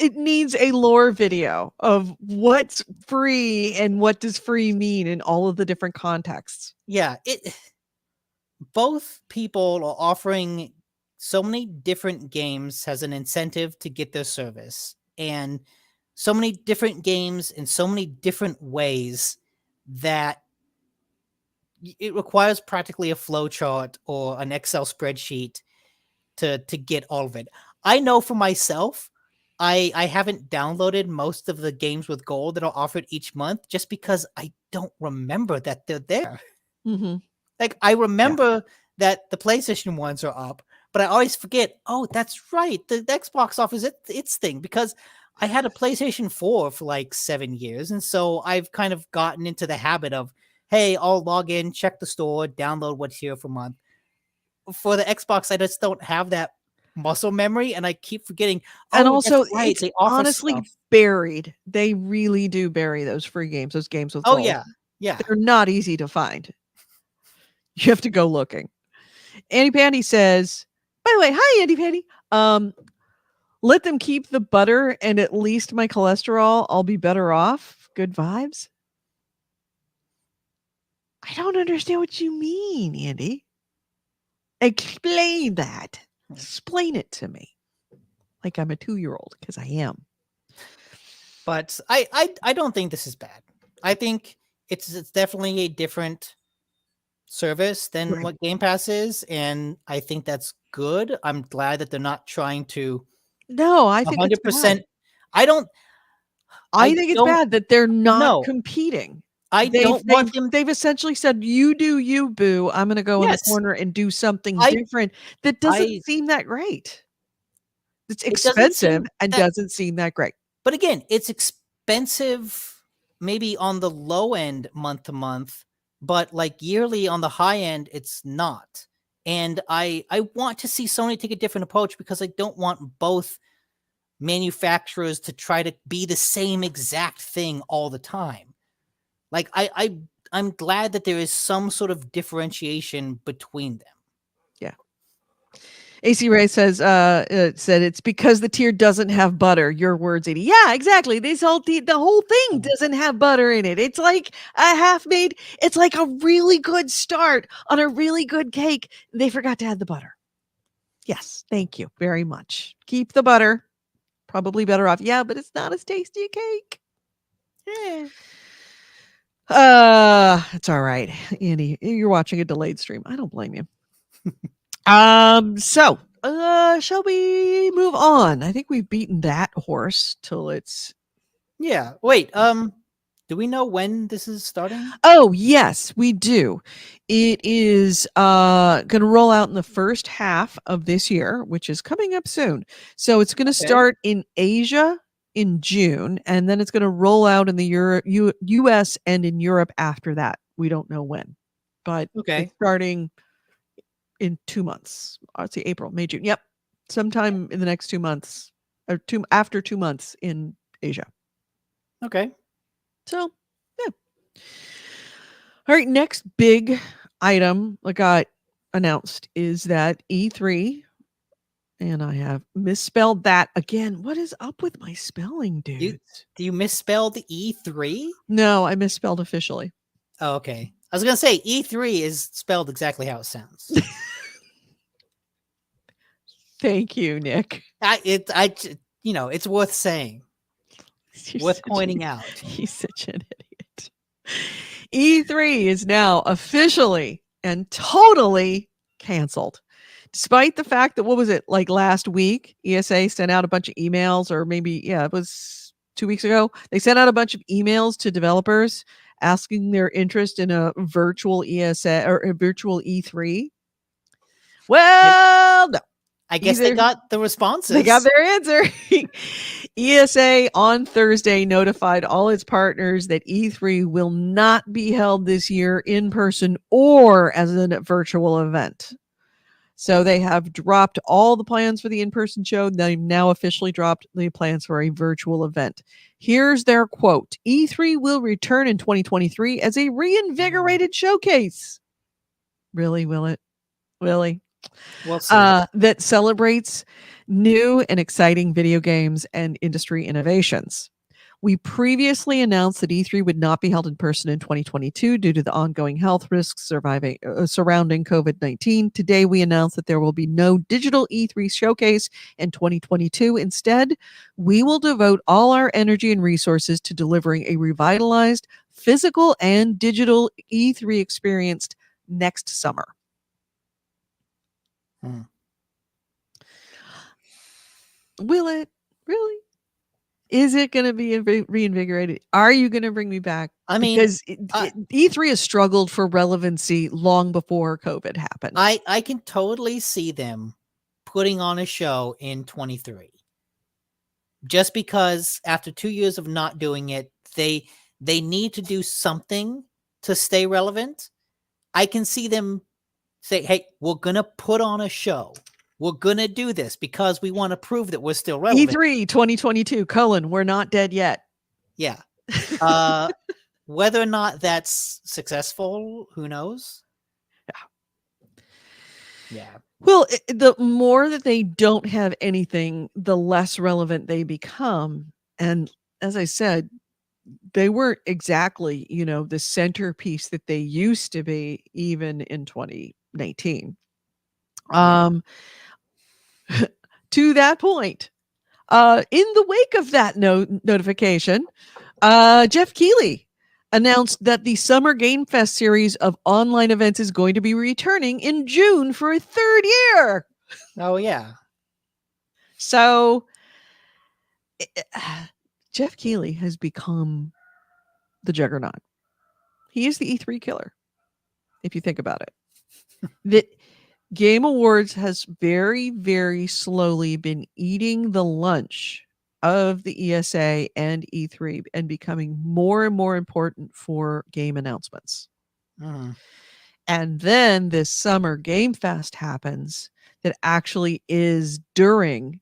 It needs a lore video of what's free and what does free mean in all of the different contexts. Yeah, both people are offering so many different games as an incentive to get their service, and so many different games in so many different ways that it requires practically a flowchart or an Excel spreadsheet to get all of it. I know for myself, I haven't downloaded most of the games with gold that are offered each month just because I don't remember that they're there. Like I remember that the PlayStation ones are up, but I always forget, oh, that's right. The Xbox offers its thing because I had a PlayStation 4 for like 7 years. And so I've kind of gotten into the habit of, hey, I'll log in, check the store, download what's here for a month. For the Xbox, I just don't have that muscle memory, and I keep forgetting. And oh, also, that's right, it's they offer honestly stuff. buried. They really do bury those free games, those games with gold. Yeah. They're not easy to find. You have to go looking. Andy Pandy says, by the way, hi, Andy Pandy. Let them keep the butter and at least my cholesterol. I'll be better off. Good vibes. I don't understand what you mean, Andy. Explain that. Explain it to me. Like I'm a 2-year-old, because I am. But I don't think this is bad. I think it's definitely a different service than Right. what Game Pass is, and I think that's good. I'm glad that they're not trying to No, I think it's bad. 100%. I don't. I think it's don't bad that they're not know. competing. I don't want them. They've essentially said, "You do you, boo. I'm gonna go in the Yes, corner and do something I. different." That doesn't I. seem that great. It's It doesn't expensive seem and that. doesn't seem that great. But again, it's expensive, maybe on the low end month to month, but like yearly on the high end, it's not. And I want to see Sony take a different approach because I don't want both manufacturers to try to be the same exact thing all the time. Like I'm glad that there is some sort of differentiation between them. Yeah. AC Ray says, said it's because the tier doesn't have butter. Your words, 80. Yeah, exactly. This whole the whole thing doesn't have butter in it. It's like a half made. It's like a really good start on a really good cake. They forgot to add the butter. Yes, thank you very much. Keep the butter. Probably better off. Yeah, but it's not as tasty a cake. Yeah. It's all right. Andy, you're watching a delayed stream. I don't blame you. So shall we move on? I think we've beaten that horse till it's Yeah. Wait, do we know when this is starting? Oh, yes, we do. It is gonna roll out in the first half of this year, which is coming up soon. So it's gonna Okay. start in Asia in June, and then it's gonna roll out in the US and in Europe after that. We don't know when, but Okay. it's starting in 2 months. Let's see, April, May, June. Yep. Sometime in the next 2 months or after 2 months in Asia. Okay. So, yeah. All right, next big item that got announced is that E3, and I have misspelled that again. What is up with my spelling, dudes? Do you misspell the E3? No, I misspelled officially. Oh, okay. I was gonna say E3 is spelled exactly how it sounds. Thank you, Nick. It's worth saying, You're worth such pointing out. He's such an idiot. E3 is now officially and totally canceled. Despite the fact that, what was it, like last week, ESA sent out a bunch of emails, or maybe, yeah, it was 2 weeks ago. They sent out a bunch of emails to developers asking their interest in a virtual ESA or a virtual E3. Well, no. I guess they got the responses. They got their answer. ESA on Thursday notified all its partners that E3 will not be held this year in person or as a virtual event. So they have dropped all the plans for the in-person show. They've now officially dropped the plans for a virtual event. Here's their quote. E3 will return in 2023 as a reinvigorated showcase. Really, will it? Really? We'll see. That celebrates new and exciting video games and industry innovations. We previously announced that E3 would not be held in person in 2022 due to the ongoing health risks surrounding COVID-19. Today, we announced that there will be no digital E3 showcase in 2022. Instead, we will devote all our energy and resources to delivering a revitalized physical and digital E3 experience next summer. Will it? Really? Is it going to be reinvigorated? Are you going to bring me back? I mean, because E3 has struggled for relevancy long before COVID happened. I can totally see them putting on a show in 23. Just because after 2 years of not doing it, they need to do something to stay relevant. I can see them say, hey, we're going to put on a show. We're going to do this because we want to prove that we're still relevant. E3 2022, we're not dead yet. Yeah. Whether or not that's successful, who knows? Yeah. Well, the more that they don't have anything, the less relevant they become. And as I said, they weren't exactly, the centerpiece that they used to be even in 2019. To that point, in the wake of that notification, Jeff Keighley announced that the Summer Game Fest series of online events is going to be returning in June for a third year. Oh yeah. So Jeff Keighley has become the juggernaut. He is the E3 killer, if you think about it. The Game Awards has very, very slowly been eating the lunch of the ESA and E3 and becoming more and more important for game announcements. Mhm. And then this Summer Game Fest happens that actually is during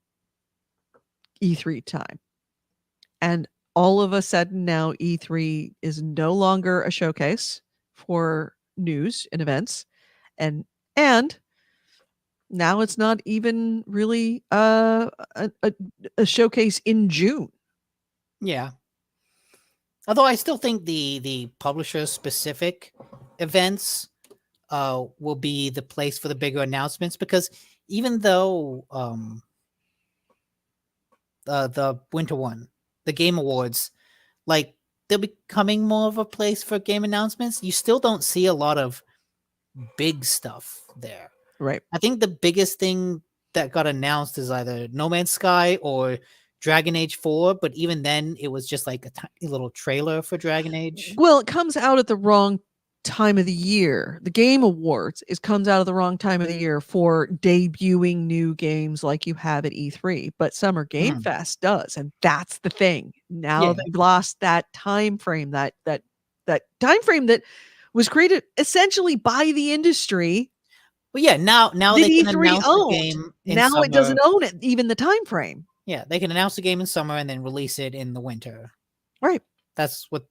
E3 time. And all of a sudden now E3 is no longer a showcase for news and events. And now it's not even really a showcase in June. Yeah. Although I still think the publisher specific events will be the place for the bigger announcements, because even though the winter one, the Game Awards, like they're becoming more of a place for game announcements, you still don't see a lot of big stuff there. Right. I think the biggest thing that got announced is either No Man's Sky or Dragon Age 4, but even then it was just like a tiny little trailer for Dragon Age. Well, it comes out at the wrong time of the year. The Game Awards comes out of the wrong time of the year for debuting new games like you have at E3, but Summer Game Mhm. Fest does, and that's the thing. Now Yeah. they've lost that time frame, that time frame that was created essentially by the industry But yeah, now that they can E3 announce the owned. game in Now summer. it doesn't own it, even the time frame. Yeah, they can announce the game in summer and then release it in the winter. Right. That's what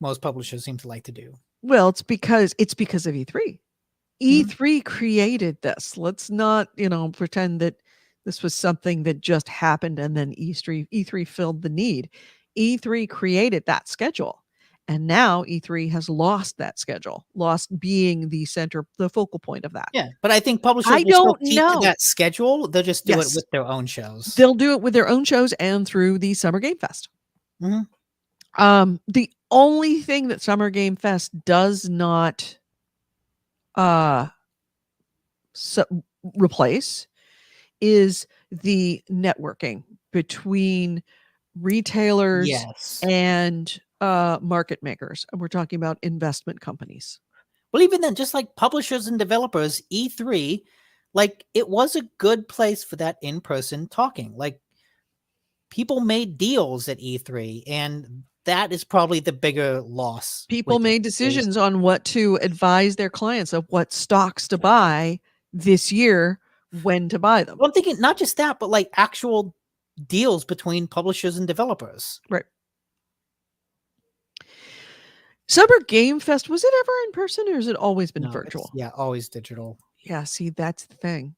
most publishers seem to like to do. Well, it's because of E3. Mhm. E3 created this. Let's not, pretend that this was something that just happened and then E3 filled the need. E3 created that schedule. And now E3 has lost that schedule, lost being the focal point of that. Yeah, but I think publishers I will still don't keep to know. that schedule. They'll just do it Yes. with their own shows. They'll do it with their own shows and through the Summer Game Fest. Mhm. The only thing that Summer Game Fest does not replace is the networking between retailers Yes. and market makers. And we're talking about investment companies. Well, even then, just like publishers and developers, E3, like it was a good place for that in-person talking. Like people made deals at E3, and that is probably the bigger loss. People with it, made is- decisions on what to advise their clients of what stocks to buy this year, when to buy them. Well, I'm thinking not just that, but like actual deals between publishers and developers. Right. Summer Game Fest, was it ever in person or has it always been No, virtual? yeah, always digital. Yeah, see, that's the thing.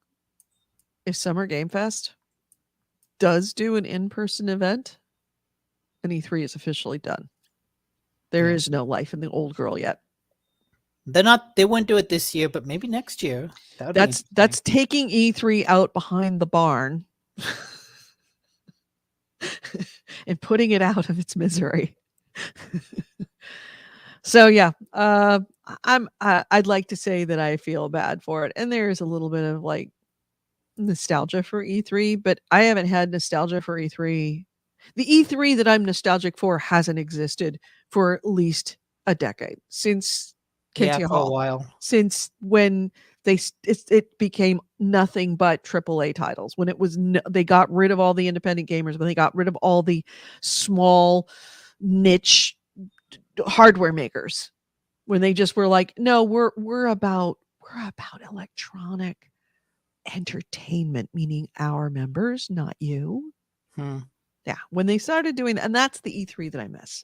If Summer Game Fest does do an in-person event, then E3 is officially done. There Yeah. is no life in the old girl yet. They won't do it this year, but maybe next year. That would be That's interesting. taking E3 out behind the barn and putting it out of its misery. So yeah, I'd like to say that I feel bad for it, and there's a little bit of like nostalgia for E3, but I haven't had nostalgia for E3. The E3 that I'm nostalgic for hasn't existed for at least a decade, since Yeah, Kinsey for a Hall, while. since when it became nothing but AAA titles, when they got rid of all the independent gamers, when they got rid of all the small niche hardware makers, when they just were like, no, we're about electronic entertainment, meaning our members, not you. Hmm. Yeah, when they started doing that, and that's the E3 that I miss.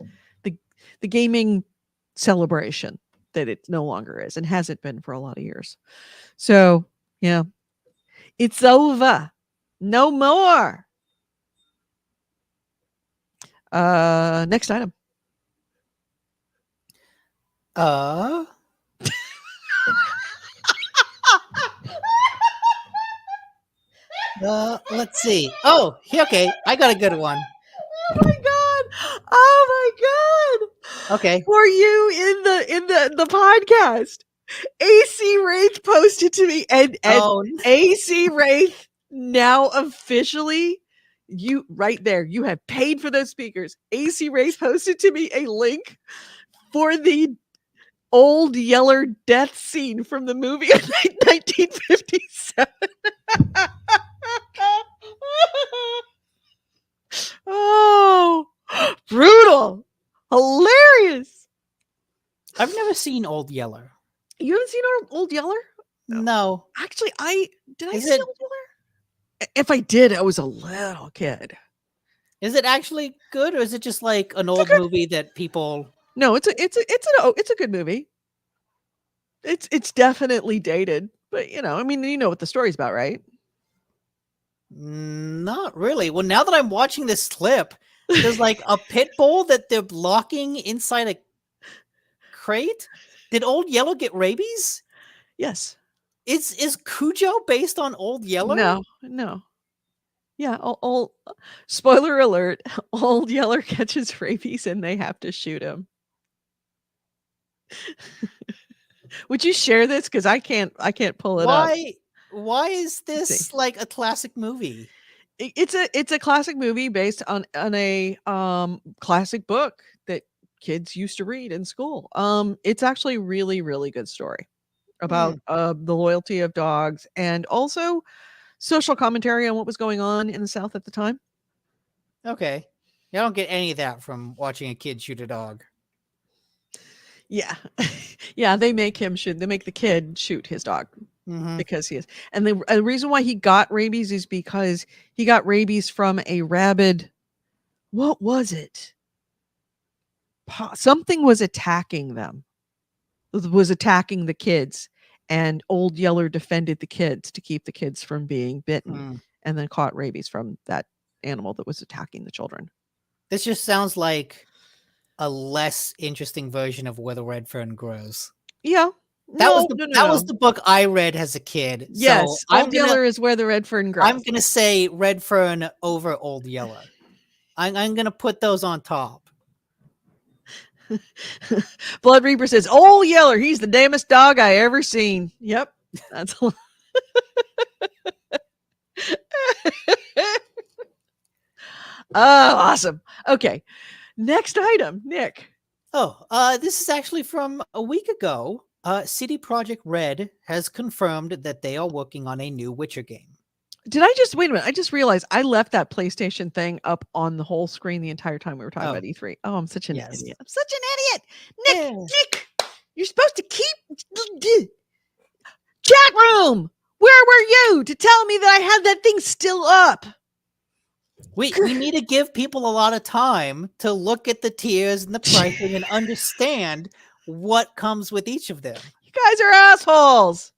The gaming celebration that it no longer is and hasn't been for a lot of years. So, yeah. It's over. No more. Next item. Let's see. Oh, okay. I got a good one. Oh my god. Oh my god. Okay. for you in the podcast. AC Wraith posted to me, and Oh, AC Wraith now officially, you right there, you have paid for those speakers. AC Wraith posted to me a link for the old Yeller death scene from the movie of 1957. Oh, brutal, hilarious. I've never seen Old Yeller. You haven't seen Old Yeller? No. Actually, did I Is see it- Old Yeller? If I did, I was a little kid. Is it actually good, or is it just like an old good- movie that people? No, it's a good movie. It's definitely dated, but I mean, you know what the story's about, right? Not really. Well, now that I'm watching this clip, there's like a pit bull that they're locking inside a crate. Did Old Yeller get rabies? Yes. Is Cujo based on Old Yeller? No. Yeah, all spoiler alert, Old Yeller catches rabies and they have to shoot him. Would you share this? Because I can't pull it up. Why is see. this like a classic movie? It's a classic movie based on a classic book that kids used to read in school. It's actually really, really good story about the loyalty of dogs and also social commentary on what was going on in the South at the time. Okay. I don't get any of that from watching a kid shoot a dog. Yeah. Yeah, they make the kid shoot his dog Mhm. because he is. And the reason why he got rabies is because he got rabies from a rabid, what was it? Something was attacking them. Was attacking the kids, and Old Yeller defended the kids to keep the kids from being bitten, and then caught rabies from that animal that was attacking the children. This just sounds like a less interesting version of Where the Red Fern Grows. Yeah. That was No. the book I read as a kid. Yes, So Old Yeller is Where the Red Fern Grows. I'm gonna say Red Fern over Old Yeller. I'm gonna put those on top. Blood Reaper says, Old Yeller, he's the damnest dog I ever seen. Yep. That's oh, awesome. Okay. Next item, Nick. Oh, this is actually from a week ago. CD Projekt Red has confirmed that they are working on a new Witcher game. Did I just wait a minute? I just realized I left that PlayStation thing up on the whole screen the entire time we were talking about E3. Oh, I'm such an idiot. I'm such an idiot. Nick, you're supposed to keep chat room. Where were you to tell me that I had that thing still up? We need to give people a lot of time to look at the tiers and the pricing and understand what comes with each of them. You guys are assholes.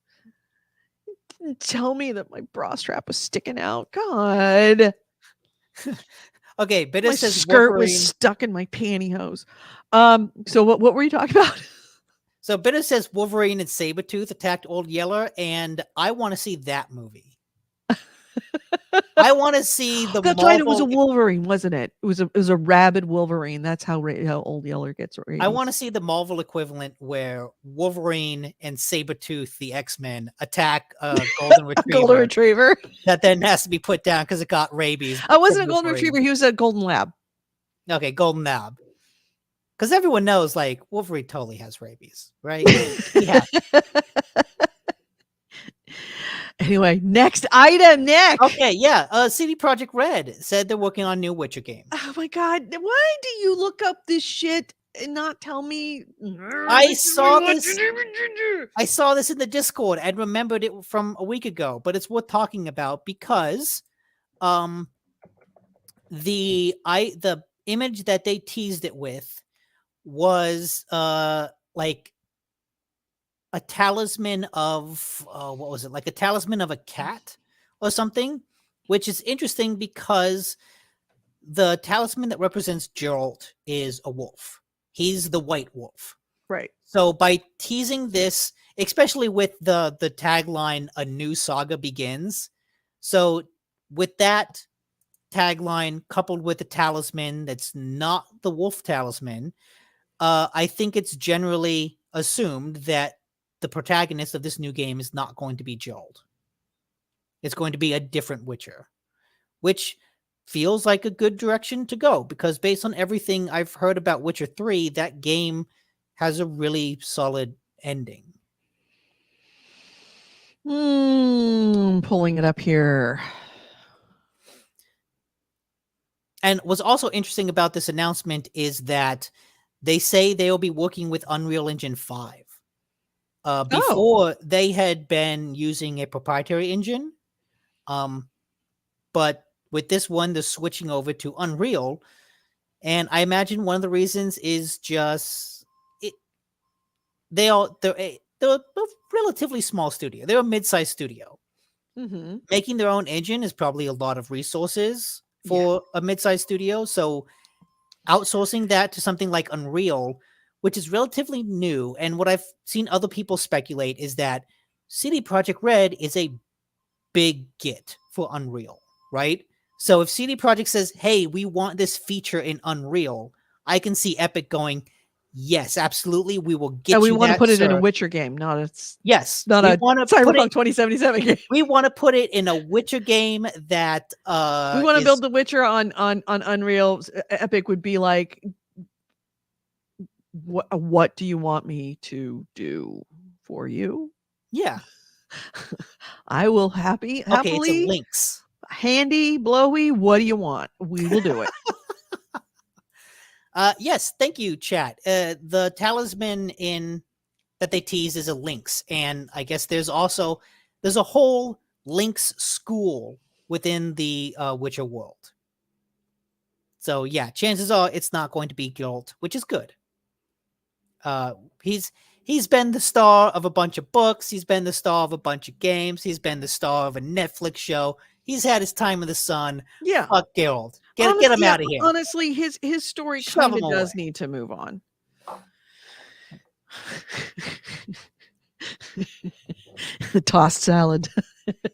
Tell me that my bra strap was sticking out. God. Okay, but my it says skirt Wolverine. was stuck in my pantyhose. So what were you talking about? So Bitter says Wolverine and Sabretooth attacked Old Yeller, and I want to see that movie. I want to see the That's right, it was a Wolverine, wasn't it? It was a rabid Wolverine. That's how Old Yeller gets rabies. I want to see the Marvel equivalent where Wolverine and Sabretooth, the X-Men, attack a golden retriever. Golden retriever. That then has to be put down because it got rabies. I wasn't a golden retriever, he was a golden lab. Okay, golden lab. Because everyone knows, like, Wolverine totally has rabies, right? Yeah. Anyway, next item, Nick. Okay, yeah. CD Projekt Red said they're working on a new Witcher game. Oh my god, why do you look up this shit and not tell me? I saw this. I saw this in the Discord and remembered it from a week ago, but it's worth talking about because the image that they teased it with was like a talisman of what was it, like a talisman of a cat or something, which is interesting because the talisman that represents Geralt is a wolf. He's the white wolf, right? So by teasing this, especially with the tagline "A new saga begins," so with that tagline coupled with a talisman that's not the wolf talisman, I think it's generally assumed that the protagonist of this new game is not going to be Joel. It's going to be a different Witcher, which feels like a good direction to go because based on everything I've heard about Witcher 3, that game has a really solid ending. Pulling it up here. And what's also interesting about this announcement is that they say they will be working with Unreal Engine 5. Before, they had been using a proprietary engine. But with this one, they're switching over to Unreal. And I imagine one of the reasons is just they're a relatively small studio. They're a mid-sized studio. Mm-hmm. Making their own engine is probably a lot of resources for a mid-sized studio. So outsourcing that to something like Unreal, which is relatively new, and what I've seen other people speculate is that CD Projekt Red is a big get for Unreal, right? So if CD Projekt says, "Hey, we want this feature in Unreal," I can see Epic going, "Yes, absolutely, we will get And we you want to that, put it in a sir." Witcher game, not a Yes, not we a want to put Cyberpunk it. 2077 game. We want to put it in a Witcher game that We want to is build the Witcher on Unreal. Epic would be like, what do you want me to do for you? yeah. I will Okay, it's a happily, Lynx. handy, blowy. What do you want? We will do it. Yes, thank you, chat. The talisman in that they tease is a Lynx, and I guess there's a whole Lynx school within the Witcher world. So yeah, chances are it's not going to be Geralt, which is good. He's been the star of a bunch of books. He's been the star of a bunch of games. He's been the star of a Netflix show. He's had his time in the sun. Yeah. Fuck Geralt. Get him out of here. Honestly, his story Shove kind of him does away. need to move on. The tossed salad.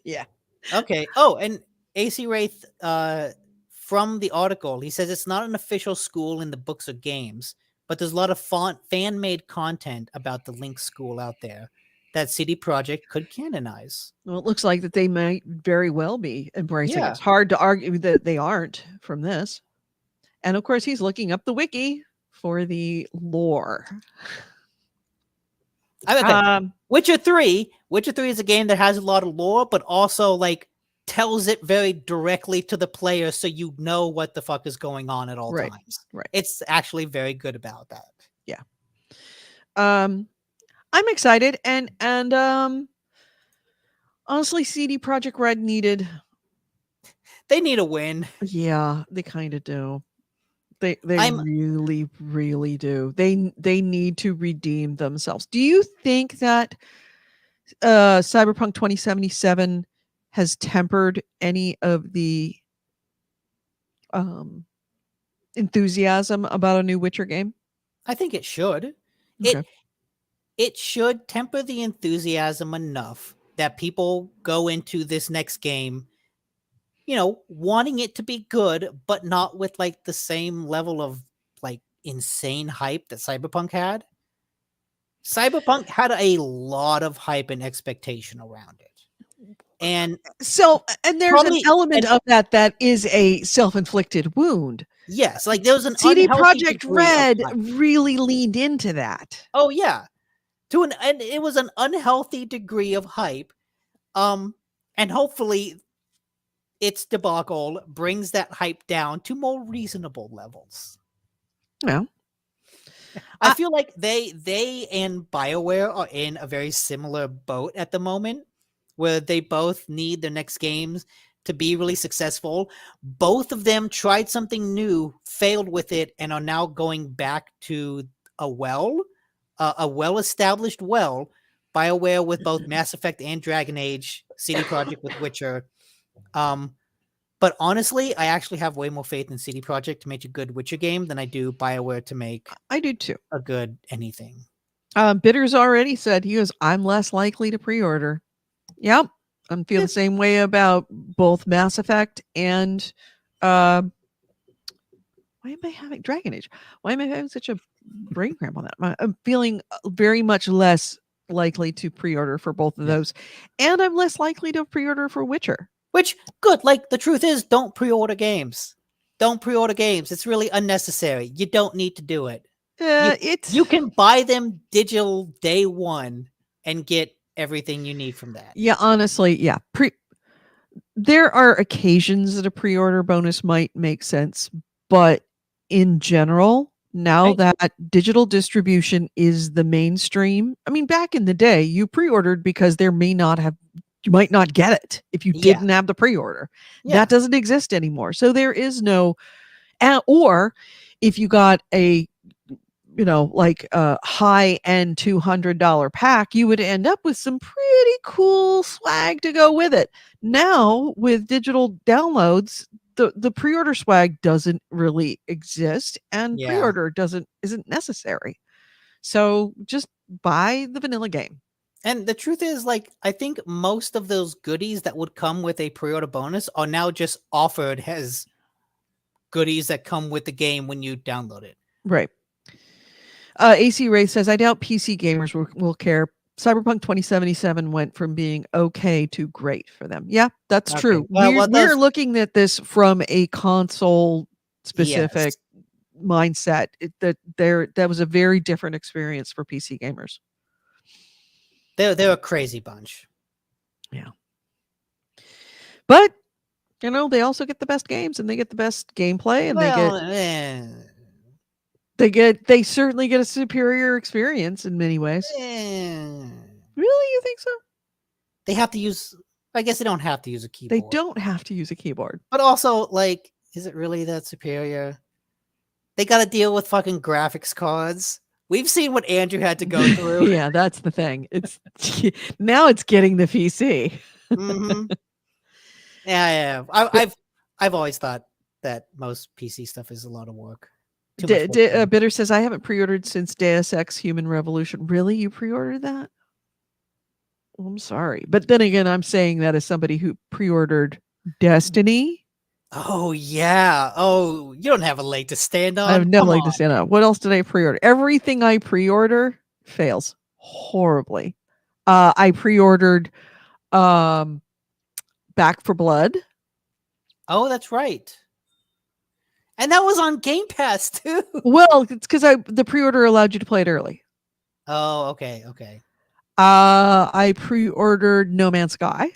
Yeah. Okay. Oh, and AC Wraith, from the article, he says it's not an official school in the books or games, but there's a lot of fan-made content about the Lynx school out there that CD Projekt could canonize. Well, it looks like that they might very well be embracing. Yeah. It's hard to argue that they aren't from this. And of course, he's looking up the wiki for the lore. Okay. Witcher 3 is a game that has a lot of lore, but also like tells it very directly to the player so you know what the fuck is going on at all times. Right. It's actually very good about that. Yeah. I'm excited and honestly, CD Projekt Red they need a win. Yeah, they kind of do. They really, really do. They need to redeem themselves. Do you think that Cyberpunk 2077 has tempered any of the enthusiasm about a new Witcher game? I think it should. Okay. It should temper the enthusiasm enough that people go into this next game, wanting it to be good, but not with like the same level of like insane hype that Cyberpunk had. Cyberpunk had a lot of hype and expectation around it. And there's an element of that is a self-inflicted wound. Yes, like there was an CD Projekt Red really leaned into that. Oh yeah. And it was an unhealthy degree of hype. And hopefully its debacle brings that hype down to more reasonable levels. Yeah. I feel like they and BioWare are in a very similar boat at the moment, where they both need their next games to be really successful. Both of them tried something new, failed with it, and are now going back to a well-established well. BioWare with both Mass Effect and Dragon Age, CD Projekt with Witcher. But honestly, I actually have way more faith in CD Projekt to make a good Witcher game than I do BioWare to make. I do too. A good anything. Bitter's already said I'm less likely to pre-order. Yep. I feel the same way about both Mass Effect and Why am I having Dragon Age? Why am I having such a brain cramp on that? I'm feeling very much less likely to pre-order for both of Yeah. those, and I'm less likely to pre-order for Witcher. Which, good. Like, the truth is, don't pre-order games. Don't pre-order games. It's really unnecessary. You don't need to do it. You can buy them digital day one and get everything you need from that. Yeah, honestly, yeah. There are occasions that a pre-order bonus might make sense, but in general, now Right. that digital distribution is the mainstream, I mean, back in the day, you pre-ordered because you might not get it if you Yeah. didn't have the pre-order. Yeah. That doesn't exist anymore. So there is no, or if you got a like a high-end $200 pack, you would end up with some pretty cool swag to go with it. Now, with digital downloads, the pre-order swag doesn't really exist, and Yeah. pre-order isn't necessary. So just buy the vanilla game. And the truth is, like, I think most of those goodies that would come with a pre-order bonus are now just offered as goodies that come with the game when you download it. Right. AC Ray says, I doubt PC gamers will care. Cyberpunk 2077 went from being okay to great for them. Yeah, that's Okay. true. Well, We're looking at this from a console specific Yes. mindset. That was a very different experience for PC gamers. They're a crazy bunch. But they also get the best games and they get the best gameplay and they certainly get a superior experience in many ways. Really, you think so? They have to use. I guess they don't have to use a keyboard. They don't have to use a keyboard. But also, like, is it really that superior? They got to deal with fucking graphics cards. We've seen what Andrew had to go through. Yeah, that's the thing. It's now it's getting the PC. Mm-hmm. Yeah. I've always thought that most PC stuff is a lot of work. Bitter says, I haven't pre-ordered since Deus Ex Human Revolution. Really? You pre-ordered that? Well, I'm sorry. But then again, I'm saying that as somebody who pre-ordered Destiny. Oh, yeah. Oh, you don't have a leg to stand on. I have no leg to stand on. What else did I pre-order? Everything I pre-order fails horribly. I pre-ordered Back for Blood. Oh, that's right. And that was on Game Pass too. Well, it's because the pre-order allowed you to play it early. Oh, okay. I pre-ordered No Man's Sky.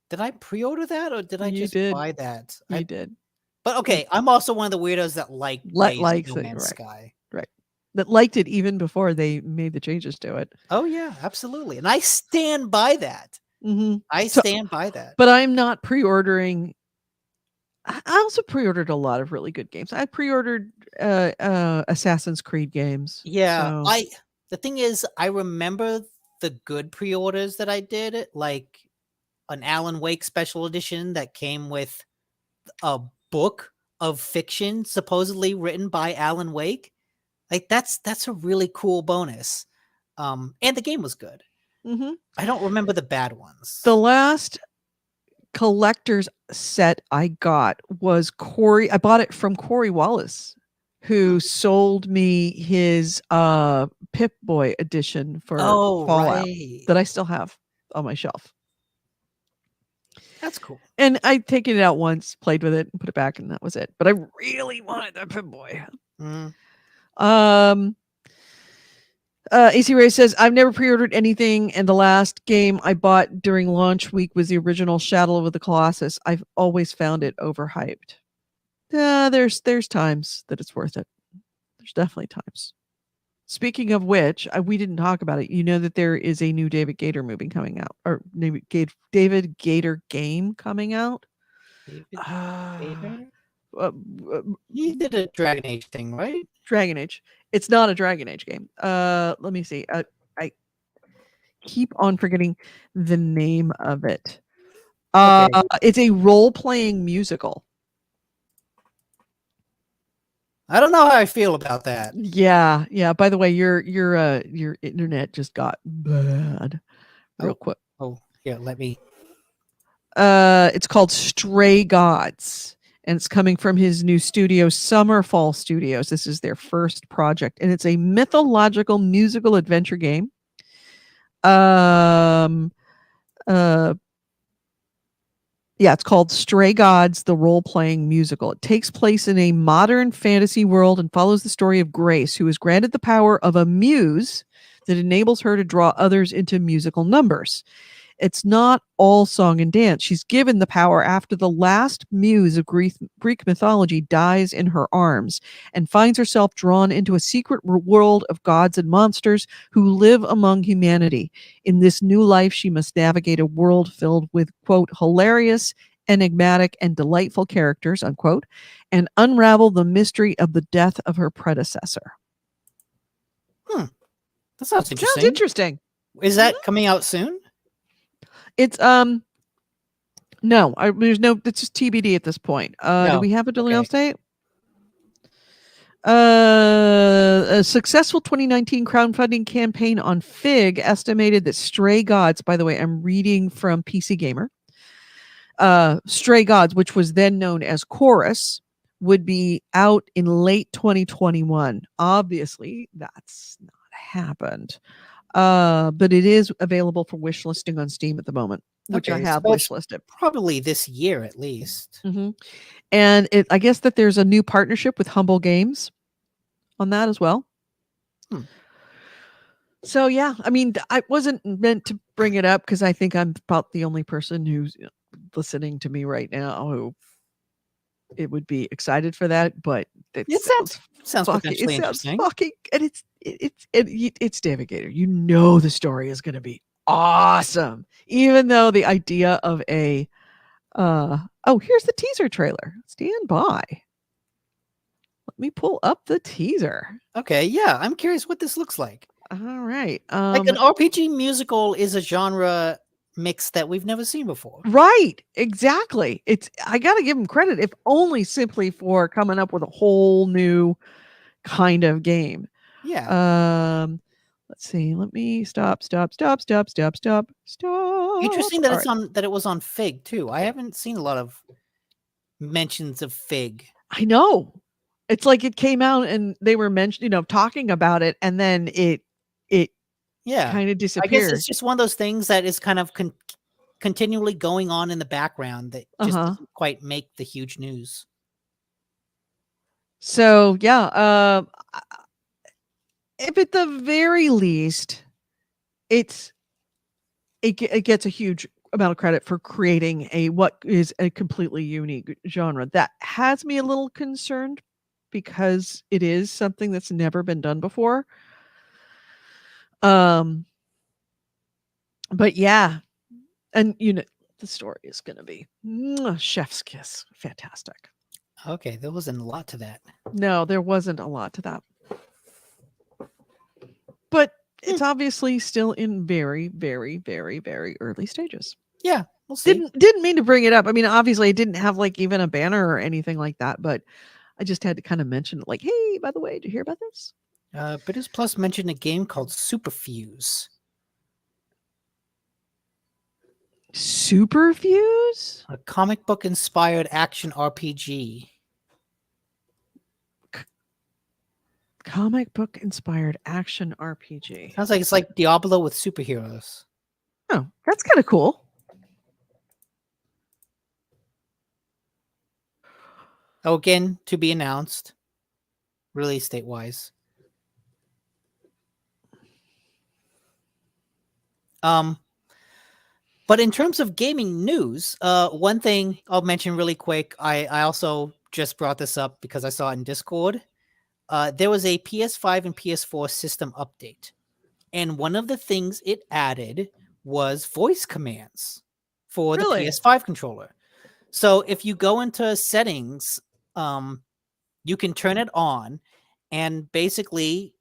Did I pre-order that or did I just buy that? You did. But okay, I'm also one of the weirdos that likes No Man's Sky. Right. That liked it even before they made the changes to it. Oh yeah, absolutely. And I stand by that. Mm-hmm. I stand by that. But I'm not pre-ordering. I also pre-ordered a lot of really good games. I pre-ordered Assassin's Creed games. Yeah, so. The thing is, I remember the good pre-orders that I did, like an Alan Wake special edition that came with a book of fiction supposedly written by Alan Wake. Like that's a really cool bonus. And the game was good. Mm-hmm. I don't remember the bad ones. The last collector's set I got was Corey. I bought it from Corey Wallace, who sold me his Pip-Boy edition for Fallout that I still have on my shelf. That's cool. And I'd taken it out once, played with it, and put it back, and that was it. But I really wanted that Pip-Boy. AC Ray says, I've never pre-ordered anything, and the last game I bought during launch week was the original Shadow of the Colossus. I've always found it overhyped. There's times that it's worth it. There's definitely times. Speaking of which, we didn't talk about it. You know that there is a new David Gator movie coming out, or David Gator game coming out. David Gator? He did a Dragon Age thing, right? Dragon Age. It's not a Dragon Age game. Let me see. I keep on forgetting the name of it. Okay. It's a role-playing musical. I don't know how I feel about that. Yeah. By the way, your internet just got bad real quick. Oh, yeah. Let me. It's called Stray Gods, and it's coming from his new studio, Summerfall Studios. This is their first project, and it's a mythological musical adventure game. Um, uh, yeah, it's called Stray Gods, the role-playing musical. It takes place in a modern fantasy world and follows the story of Grace, who is granted the power of a muse that enables her to draw others into musical numbers. It's not all song and dance. She's given the power after the last muse of Greek mythology dies in her arms and finds herself drawn into a secret world of gods and monsters who live among humanity. In this new life, she must navigate a world filled with, quote, hilarious, enigmatic, and delightful characters, unquote, and unravel the mystery of the death of her predecessor. That sounds Sounds interesting. interesting. Is that coming out soon? It's no, there's no. It's just TBD at this point. Do No. we have a Okay. release date? A successful 2019 crowdfunding campaign on Fig estimated that Stray Gods. By the way, I'm reading from PC Gamer. Stray Gods, which was then known as Chorus, would be out in late 2021. Obviously, that's not happened. But it is available for wish listing on Steam at the moment, which I Okay, have so it's wish listed. Probably this year at least. And I guess that there's a new partnership with Humble Games on that as well. So yeah, I mean, I wasn't meant to bring it up because I think I'm about the only person who's listening to me right now who it would be excited for that. But it Sounds potentially interesting. fucking, and it's David Gator. You know the story is going to be awesome, even though the idea of a here's the teaser trailer. Stand by. Let me pull up the teaser. Okay, yeah, I'm curious what this looks like. All right. Like an RPG musical is a genre mix that we've never seen before. Right, exactly. I got to give them credit, if only simply for coming up with a whole new kind of game. Yeah. Let's see. Let me stop. Interesting that it was on Fig too. I haven't seen a lot of mentions of Fig. I know. It's like it came out and they were talking about it, and then it kind of disappeared. I guess it's just one of those things that is kind of continually going on in the background that just doesn't quite make the huge news. So yeah, if at the very least, it gets a huge amount of credit for creating what is a completely unique genre. That has me a little concerned because it is something that's never been done before. But yeah, and the story is going to be chef's kiss, fantastic. Okay, there wasn't a lot to that. No, there wasn't a lot to that. But it's obviously still in very, very, very, very early stages. Yeah, we'll see. Didn't mean to bring it up. I mean, obviously, I didn't have like even a banner or anything like that, but I just had to kind of mention it. Like, hey, by the way, did you hear about this? Bitters Plus mentioned a game called Superfuse. Superfuse? A comic book inspired action RPG. Comic book inspired action RPG. Sounds like it's like Diablo with superheroes. Oh, that's kind of cool. Oh, again, to be announced. Release date wise. But in terms of gaming news, one thing I'll mention really quick. I also just brought this up because I saw it in Discord. There was a PS5 and PS4 system update. And one of the things it added was voice commands for the PS5 controller. So if you go into settings, you can turn it on and basically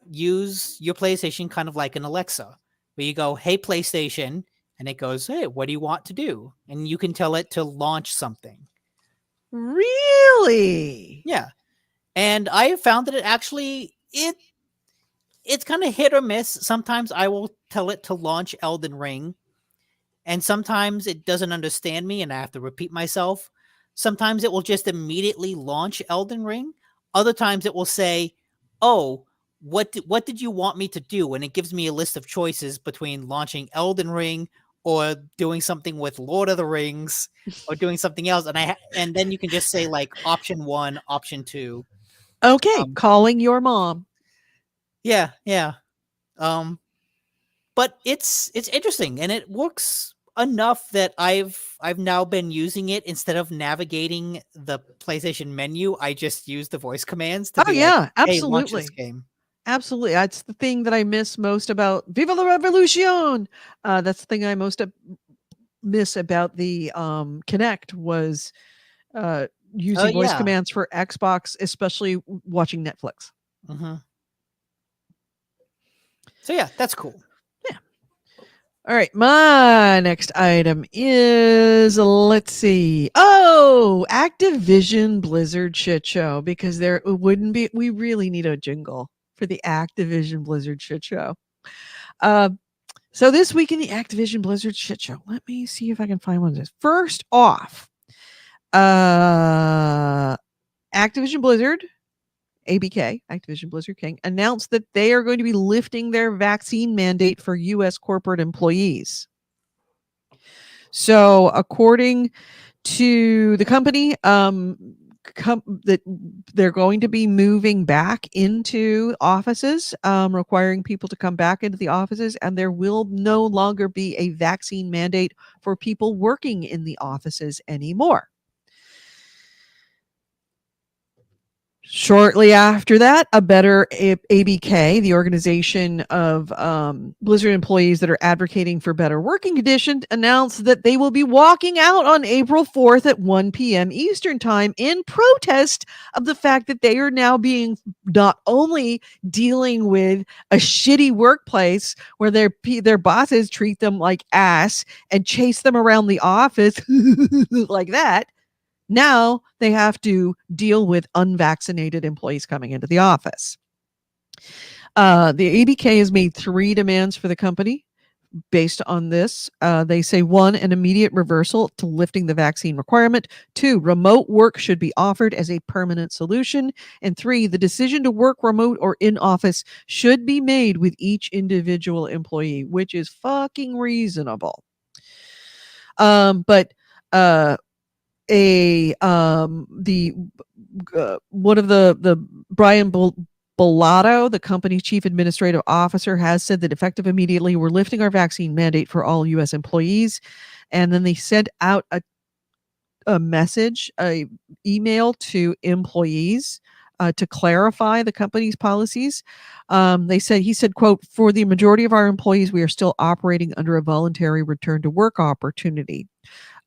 use your PlayStation kind of like an Alexa, where you go, hey, PlayStation, and it goes, hey, what do you want to do? And you can tell it to launch something. Really? Yeah. And I have found that it actually, it's kind of hit or miss. Sometimes I will tell it to launch Elden Ring, and sometimes it doesn't understand me and I have to repeat myself. sometimes it will just immediately launch Elden Ring. Other times it will say, "Oh, what did you want me to do?" And it gives me a list of choices between launching Elden Ring or doing something with Lord of the Rings or doing something else. And then you can just say like option 1, option 2. Okay, Um, calling your mom. yeah, yeah. Um, but it's interesting and it works enough that I've now been using it instead of navigating the PlayStation menu. I just use the voice commands to Oh be like, yeah, "Hey, launch this absolutely. game." Absolutely. That's the thing that I miss most about Viva la Revolution. That's the thing I most miss about the Kinect was using voice Yeah. commands for Xbox, especially watching Netflix. Mhm. So yeah, that's cool. Yeah. All right. My next item is, let's see. Oh, Activision Blizzard shit show, because there wouldn't be, we really need a jingle for the Activision Blizzard shit show. Uh, So this week in the Activision Blizzard shit show, let me see if I can find one of this. First off, uh, Activision Blizzard, ABK, Activision Blizzard King, announced that they are going to be lifting their vaccine mandate for U.S. corporate employees. So, according to the company, that they're going to be moving back into offices, requiring people to come back into the offices, and there will no longer be a vaccine mandate for people working in the offices anymore. Shortly after that, ABK, the organization of Blizzard employees that are advocating for better working conditions, announced that they will be walking out on April 4th at 1 p.m. Eastern Time in protest of the fact that they are now being not only dealing with a shitty workplace where their bosses treat them like ass and chase them around the office like that. Now they have to deal with unvaccinated employees coming into the office. The ABK has made 3 demands for the company based on this. They say 1, an immediate reversal to lifting the vaccine requirement. 2, remote work should be offered as a permanent solution. And 3, the decision to work remote or in office should be made with each individual employee, which is fucking reasonable. But a the one of the Brian Bellato, the company's chief administrative officer, has said that effective immediately, we're lifting our vaccine mandate for all U.S. employees. And then they sent out a message, a email to employees to clarify the company's policies. He said, quote, for the majority of our employees, we are still operating under a voluntary return to work opportunity.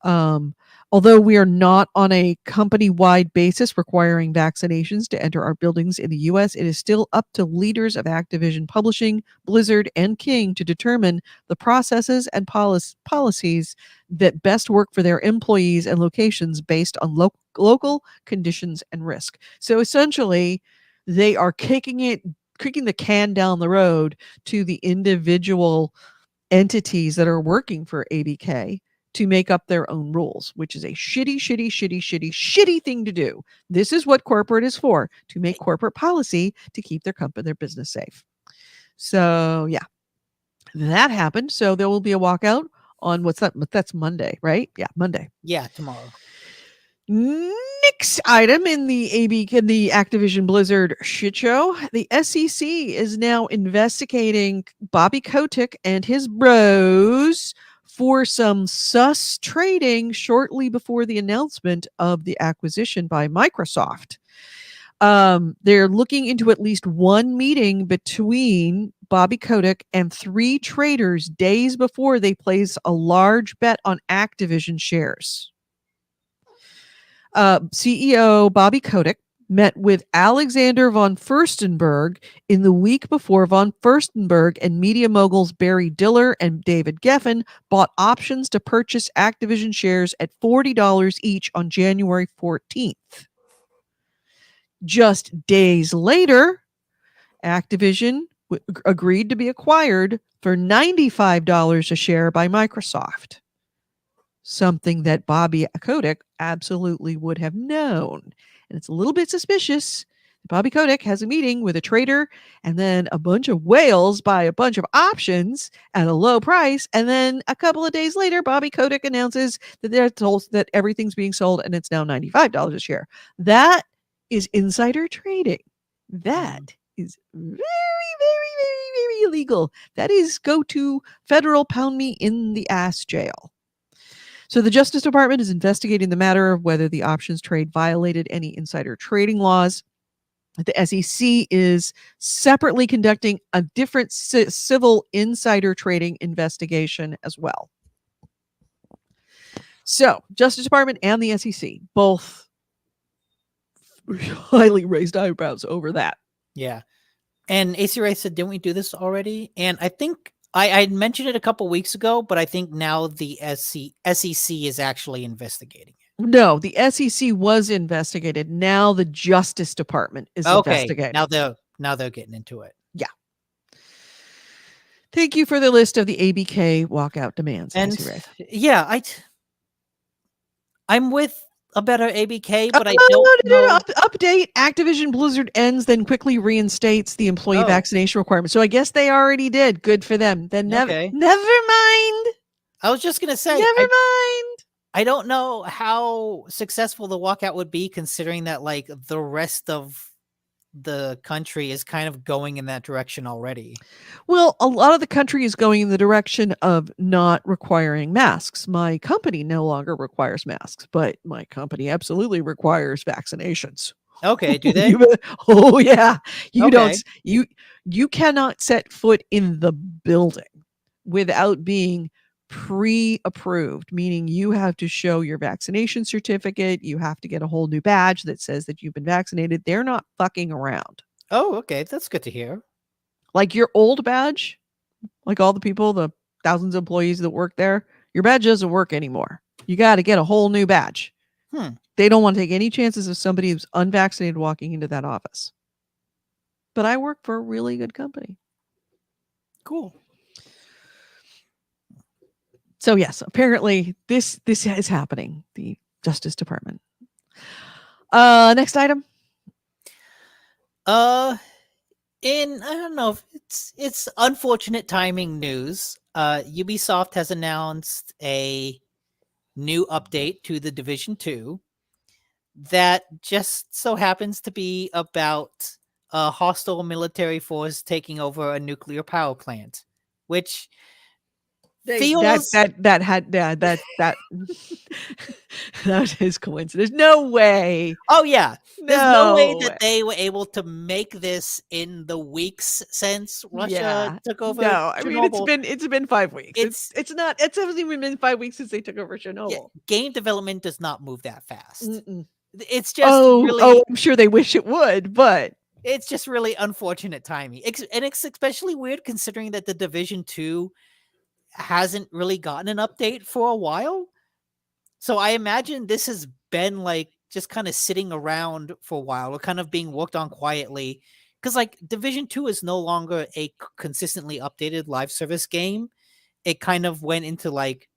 Um, Although we are not on a company-wide basis requiring vaccinations to enter our buildings in the U.S., it is still up to leaders of Activision Publishing, Blizzard, and King to determine the processes and policies that best work for their employees and locations based on local conditions and risk. So essentially, they are kicking the can down the road to the individual entities that are working for ABK to make up their own rules, which is a shitty thing to do. This is what corporate is for, to make corporate policy to keep their business safe. So yeah, that happened. So there will be a walkout on that's Monday, right? Yeah, Monday. Yeah, tomorrow. Next item in the Activision Blizzard shit show, the SEC is now investigating Bobby Kotick and his bros for some sus trading shortly before the announcement of the acquisition by Microsoft. They're looking into at least one meeting between Bobby Kotick and 3 traders days before they place a large bet on Activision shares. CEO Bobby Kotick met with Alexander von Furstenberg in the week before von Furstenberg and media moguls Barry Diller and David Geffen bought options to purchase Activision shares at $40 each on January 14th. Just days later, Activision agreed to be acquired for $95 a share by Microsoft. something that Bobby Kotick absolutely would have known. And it's a little bit suspicious. Bobby Kotick has a meeting with a trader, and then a bunch of whales buy a bunch of options at a low price. And then a couple of days later, Bobby Kotick announces that they're told that everything's being sold and it's now $95 a share. That is insider trading. That is very, very, very, very illegal. That is go to federal pound me in the ass jail. So the Justice Department is investigating the matter of whether the options trade violated any insider trading laws. The SEC is separately conducting a different civil insider trading investigation as well. So, Justice Department and the SEC both highly raised eyebrows over that. Yeah. And AC Ray said, didn't we do this already? And I think I mentioned it a couple weeks ago, but I think now the SEC is actually investigating it. No, the SEC was investigated. Now the Justice Department is investigating. Now they're getting into it. Yeah. Thank you for the list of the ABK walkout demands. And yeah, I'm with a better ABK, but I don't know. Update: Activision Blizzard ends, then quickly reinstates the employee vaccination requirement. So I guess they already did. Good for them. Then never mind. I was just gonna say, never mind. I don't know how successful the walkout would be, considering that like the rest of the country is kind of going in that direction already. Well, a lot of the country is going in the direction of not requiring masks. My company no longer requires masks, but my company absolutely requires vaccinations. Okay, do they? Oh yeah. You cannot set foot in the building without being pre-approved, meaning you have to show your vaccination certificate. You have to get a whole new badge that says that you've been vaccinated. They're not fucking around. Oh, okay. That's good to hear. Like your old badge, like all the people, the thousands of employees that work there, your badge doesn't work anymore. You got to get a whole new badge. They don't want to take any chances of somebody who's unvaccinated walking into that office. But I work for a really good company. Cool. So yes, apparently this is happening. The Justice Department. Next item. I don't know if it's unfortunate timing news. Ubisoft has announced a new update to the Division 2 that just so happens to be about a hostile military force taking over a nuclear power plant, which feels that was his coincidence. No way. Oh yeah. There's no way that they were able to make this in the weeks since Russia took over. No, I Chernobyl. mean it's been 5 weeks. It hasn't even been 5 weeks since they took over Chernobyl. Yeah, game development does not move that fast. Mm-mm. It's just really. I'm sure they wish it would, but it's just really unfortunate timing. And it's especially weird considering that the Division 2 hasn't really gotten an update for a while. So I imagine this has been like just kind of sitting around for a while or kind of being worked on quietly. Because like Division 2 is no longer a consistently updated live service game. It kind of went into like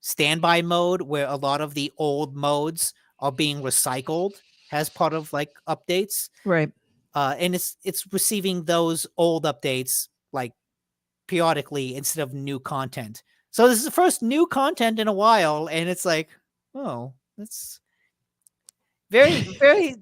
standby mode where a lot of the old modes are being recycled as part of like updates. Right. And it's receiving those old updates like periodically instead of new content. So this is the first new content in a while, and it's like, oh, that's very, very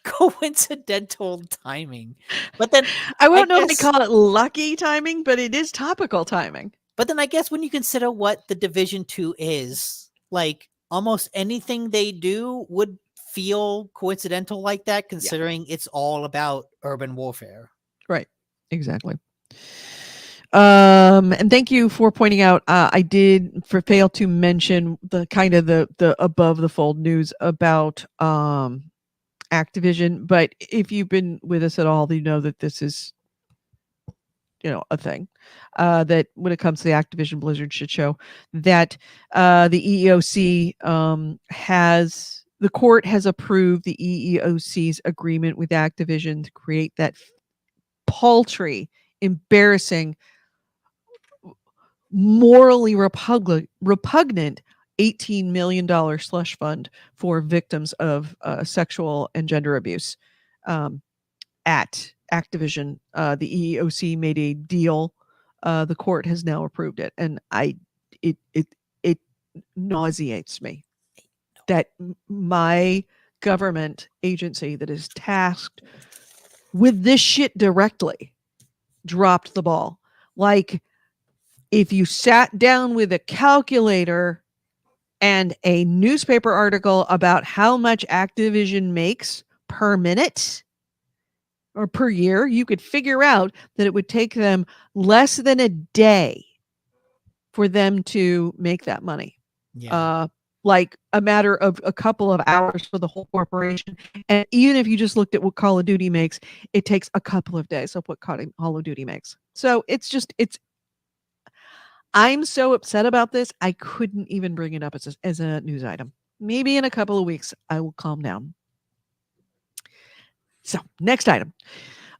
coincidental timing. But then I won't know if they call it lucky timing, but it is topical timing. But then I guess when you consider what the Division 2 is, like almost anything they do would feel coincidental like that, considering it's all about urban warfare. Right. Exactly. And thank you for pointing out. I did fail to mention the kind of the above the fold news about Activision, but if you've been with us at all, you know that this is a thing. That when it comes to the Activision Blizzard shit show, that the EEOC the court has approved the EEOC's agreement with Activision to create that paltry, embarrassing, morally repugnant $18 million slush fund for victims of sexual and gender abuse at Activision. The EEOC made a deal. The court has now approved it, and it nauseates me that my government agency that is tasked with this shit directly dropped the ball. Like, if you sat down with a calculator and a newspaper article about how much Activision makes per minute or per year, you could figure out that it would take them less than a day for them to make that money. Yeah. Like a matter of a couple of hours for the whole corporation. And even if you just looked at what Call of Duty makes, it takes a couple of days of what Call of Duty makes. So I'm so upset about this, I couldn't even bring it up as a news item. Maybe in a couple of weeks, I will calm down. So, next item.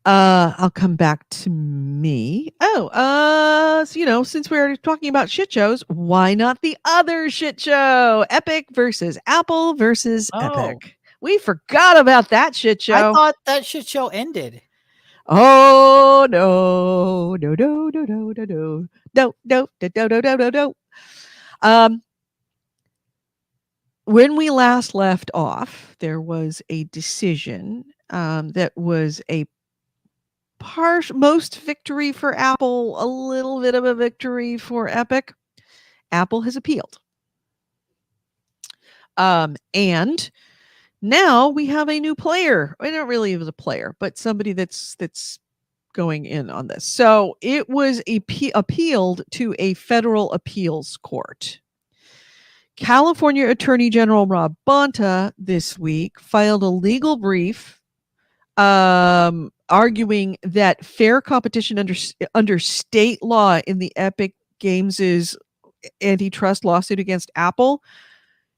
I'll come back to me. So, since we're talking about shit shows, why not the other shit show? Epic versus Apple versus Epic. We forgot about that shit show. I thought that shit show ended. Oh no. No. When we last left off, there was a decision that was a most victory for Apple, a little bit of a victory for Epic. Apple has appealed. And now we have a new player. I don't really have a player, but somebody that's going in on this. So it was appealed to a federal appeals court. California Attorney General Rob Bonta this week filed a legal brief arguing that fair competition under state law in the Epic Games' antitrust lawsuit against Apple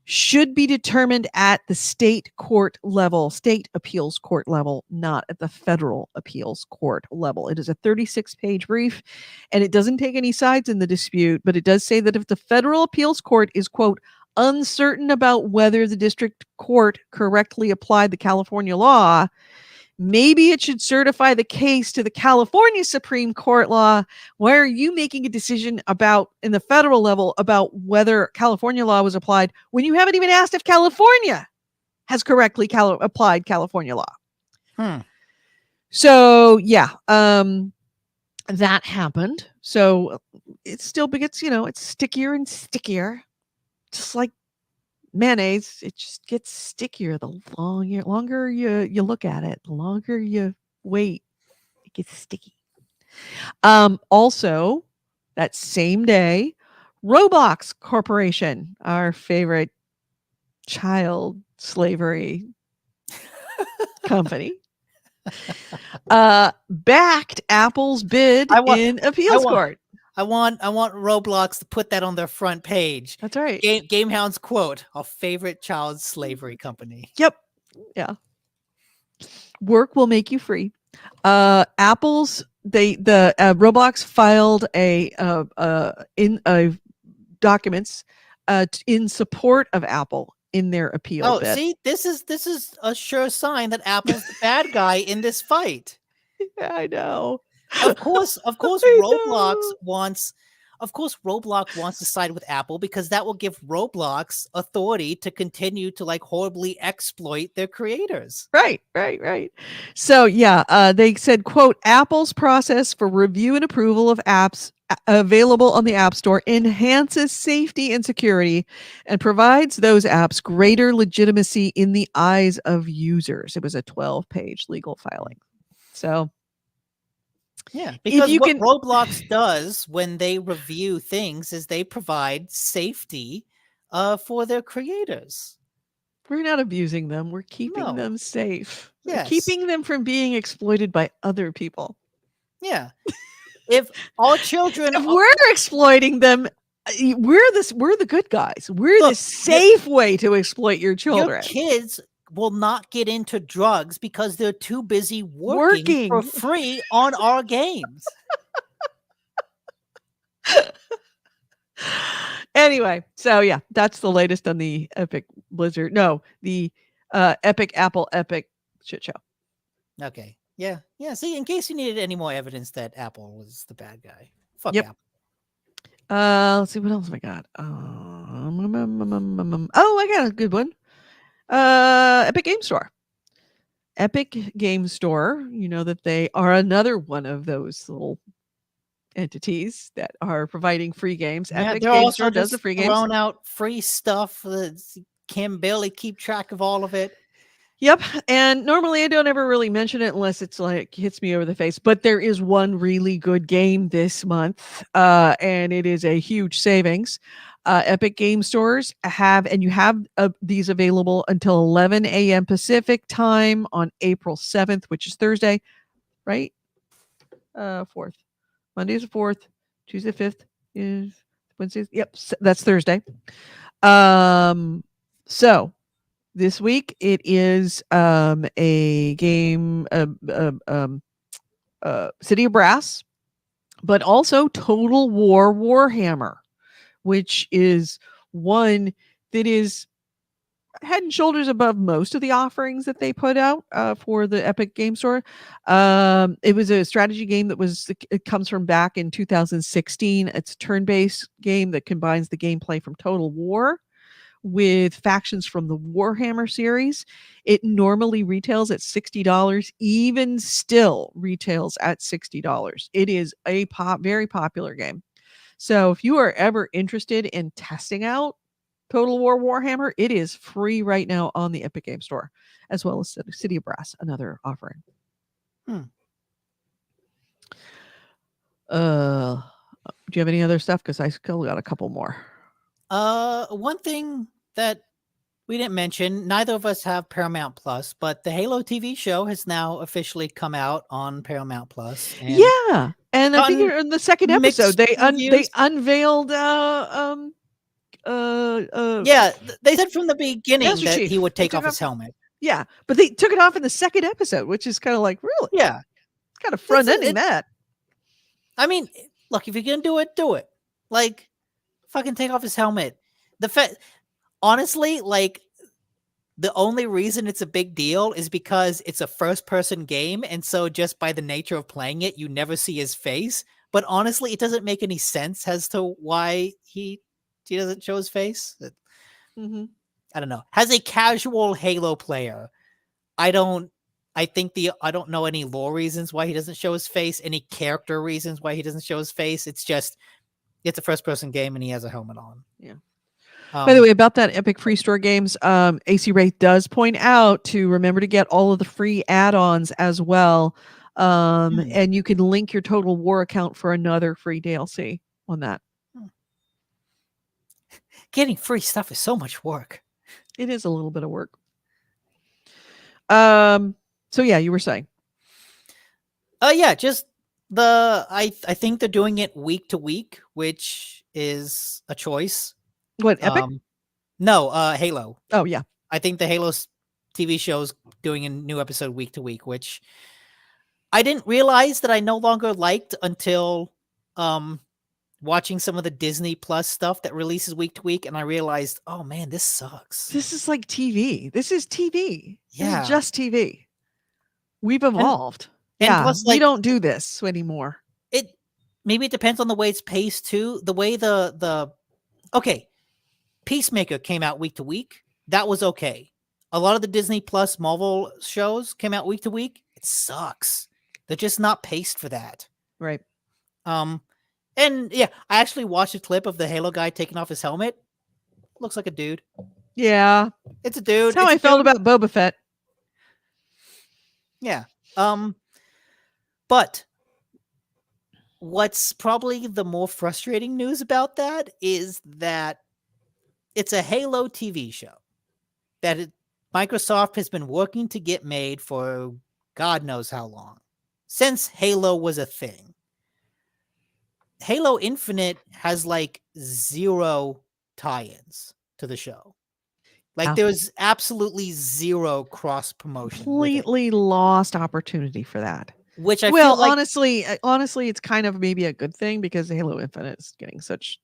should be determined at the state appeals court level, not at the federal appeals court level. It is a 36-page brief, and it doesn't take any sides in the dispute, but it does say that if the federal appeals court is, quote, uncertain about whether the district court correctly applied the California law, maybe it should certify the case to the California Supreme Court law. Why are you making a decision in the federal level about whether California law was applied when you haven't even asked if California has correctly applied California law? So, yeah, that happened. So it still gets, it's stickier and stickier, just like mayonnaise. It just gets stickier the longer you look at it, the longer you wait, it gets sticky. Also, that same day, Roblox Corporation, our favorite child slavery company, backed Apple's bid in appeals court. I want Roblox to put that on their front page. That's right. GameHounds quote, our favorite child slavery company. Yep. Yeah. Work will make you free. Roblox filed documents in support of Apple in their appeal bid. See, this is a sure sign that Apple's the bad guy in this fight. Yeah, I know. Of course, Roblox wants to side with Apple because that will give Roblox authority to continue to horribly exploit their creators. Right. So yeah, they said, quote, Apple's process for review and approval of apps available on the App Store enhances safety and security and provides those apps greater legitimacy in the eyes of users. It was a 12-page legal filing. So yeah, because Roblox does when they review things is they provide safety for their creators. We're not abusing them. We're keeping them safe. Yes. We're keeping them from being exploited by other people. Yeah. If all children if we're exploiting them, we're the good guys. We're the safe way to exploit your children. Your kids will not get into drugs because they're too busy working for free on our games. Anyway, so yeah, that's the latest on the Epic Blizzard. No, the Epic Apple Epic shit show. Okay. Yeah. Yeah. See, in case you needed any more evidence that Apple was the bad guy. Fuck Yep. Apple. Let's see what else have I got. Oh, I got a good one. Epic Game Store. Epic Game Store. You know that they are another one of those little entities that are providing free games. Yeah, Epic they're Game also Store does the just free games. throwing out free stuff that can barely keep track of all of it. Yep. And normally I don't ever really mention it unless it's like hits me over the face. But there is one really good game this month, and it is a huge savings. Epic Game Stores have, and you have these available until 11 a.m. Pacific time on April 7th, which is Thursday, right? 4th. Monday's the 4th. Tuesday 5th is Wednesday. Yep, that's Thursday. So this week it is a game, City of Brass, but also Total War Warhammer, which is one that is head and shoulders above most of the offerings that they put out for the Epic Game Store. It was a strategy game that it comes from back in 2016. It's a turn-based game that combines the gameplay from Total War with factions from the Warhammer series. It normally retails at $60, even still retails at $60. It is a very popular game. So if you are ever interested in testing out Total War Warhammer, it is free right now on the Epic Game Store, as well as City of Brass, another offering. Do you have any other stuff? Because I still got a couple more. One thing that we didn't mention, neither of us have Paramount Plus, but the Halo TV show has now officially come out on Paramount Plus. And yeah, and I think in the second episode they unveiled yeah, they said from the beginning Master that Chief. he would They take took off his helmet. Yeah, but they took it off in the second episode, which is kind of like, really? Yeah. It's kind of front-ending that. I mean, look, if you're going to do it, do it. Like, fucking take off his helmet. Honestly, like, the only reason it's a big deal is because it's a first-person game, and so just by the nature of playing it, you never see his face. But honestly, it doesn't make any sense as to why he doesn't show his face. Mm-hmm. I don't know. As a casual Halo player, I don't know any lore reasons why he doesn't show his face, any character reasons why he doesn't show his face. It's just, it's a first-person game, and he has a helmet on. Yeah. By the way, about that Epic Free Store games, AC Wraith does point out to remember to get all of the free add-ons as well. And you can link your Total War account for another free DLC on that. Getting free stuff is so much work. It is a little bit of work. So yeah, you were saying. Yeah, just I think they're doing it week to week, which is a choice. What, Epic? No, Halo. Oh yeah. I think the Halo TV show's doing a new episode week to week, which I didn't realize that I no longer liked until watching some of the Disney Plus stuff that releases week to week, and I realized, oh man, this sucks. This is like TV. This is TV. Yeah. This is just TV. We've evolved. And plus, we don't do this anymore. Maybe it depends on the way it's paced too. The way okay, Peacemaker came out week to week. That was okay. A lot of the Disney Plus Marvel shows came out week to week. It sucks. They're just not paced for that. Right. And yeah, I actually watched a clip of the Halo guy taking off his helmet. Looks like a dude. Yeah. It's a dude. That's how I felt about Boba Fett. Yeah. But what's probably the more frustrating news about that is that it's a Halo TV show that Microsoft has been working to get made for God knows how long, since Halo was a thing. Halo Infinite has like 0 tie-ins to the show. Like there's absolutely 0 cross promotion. Completely lost opportunity for that. Which I feel like, honestly, it's kind of maybe a good thing because Halo Infinite is getting such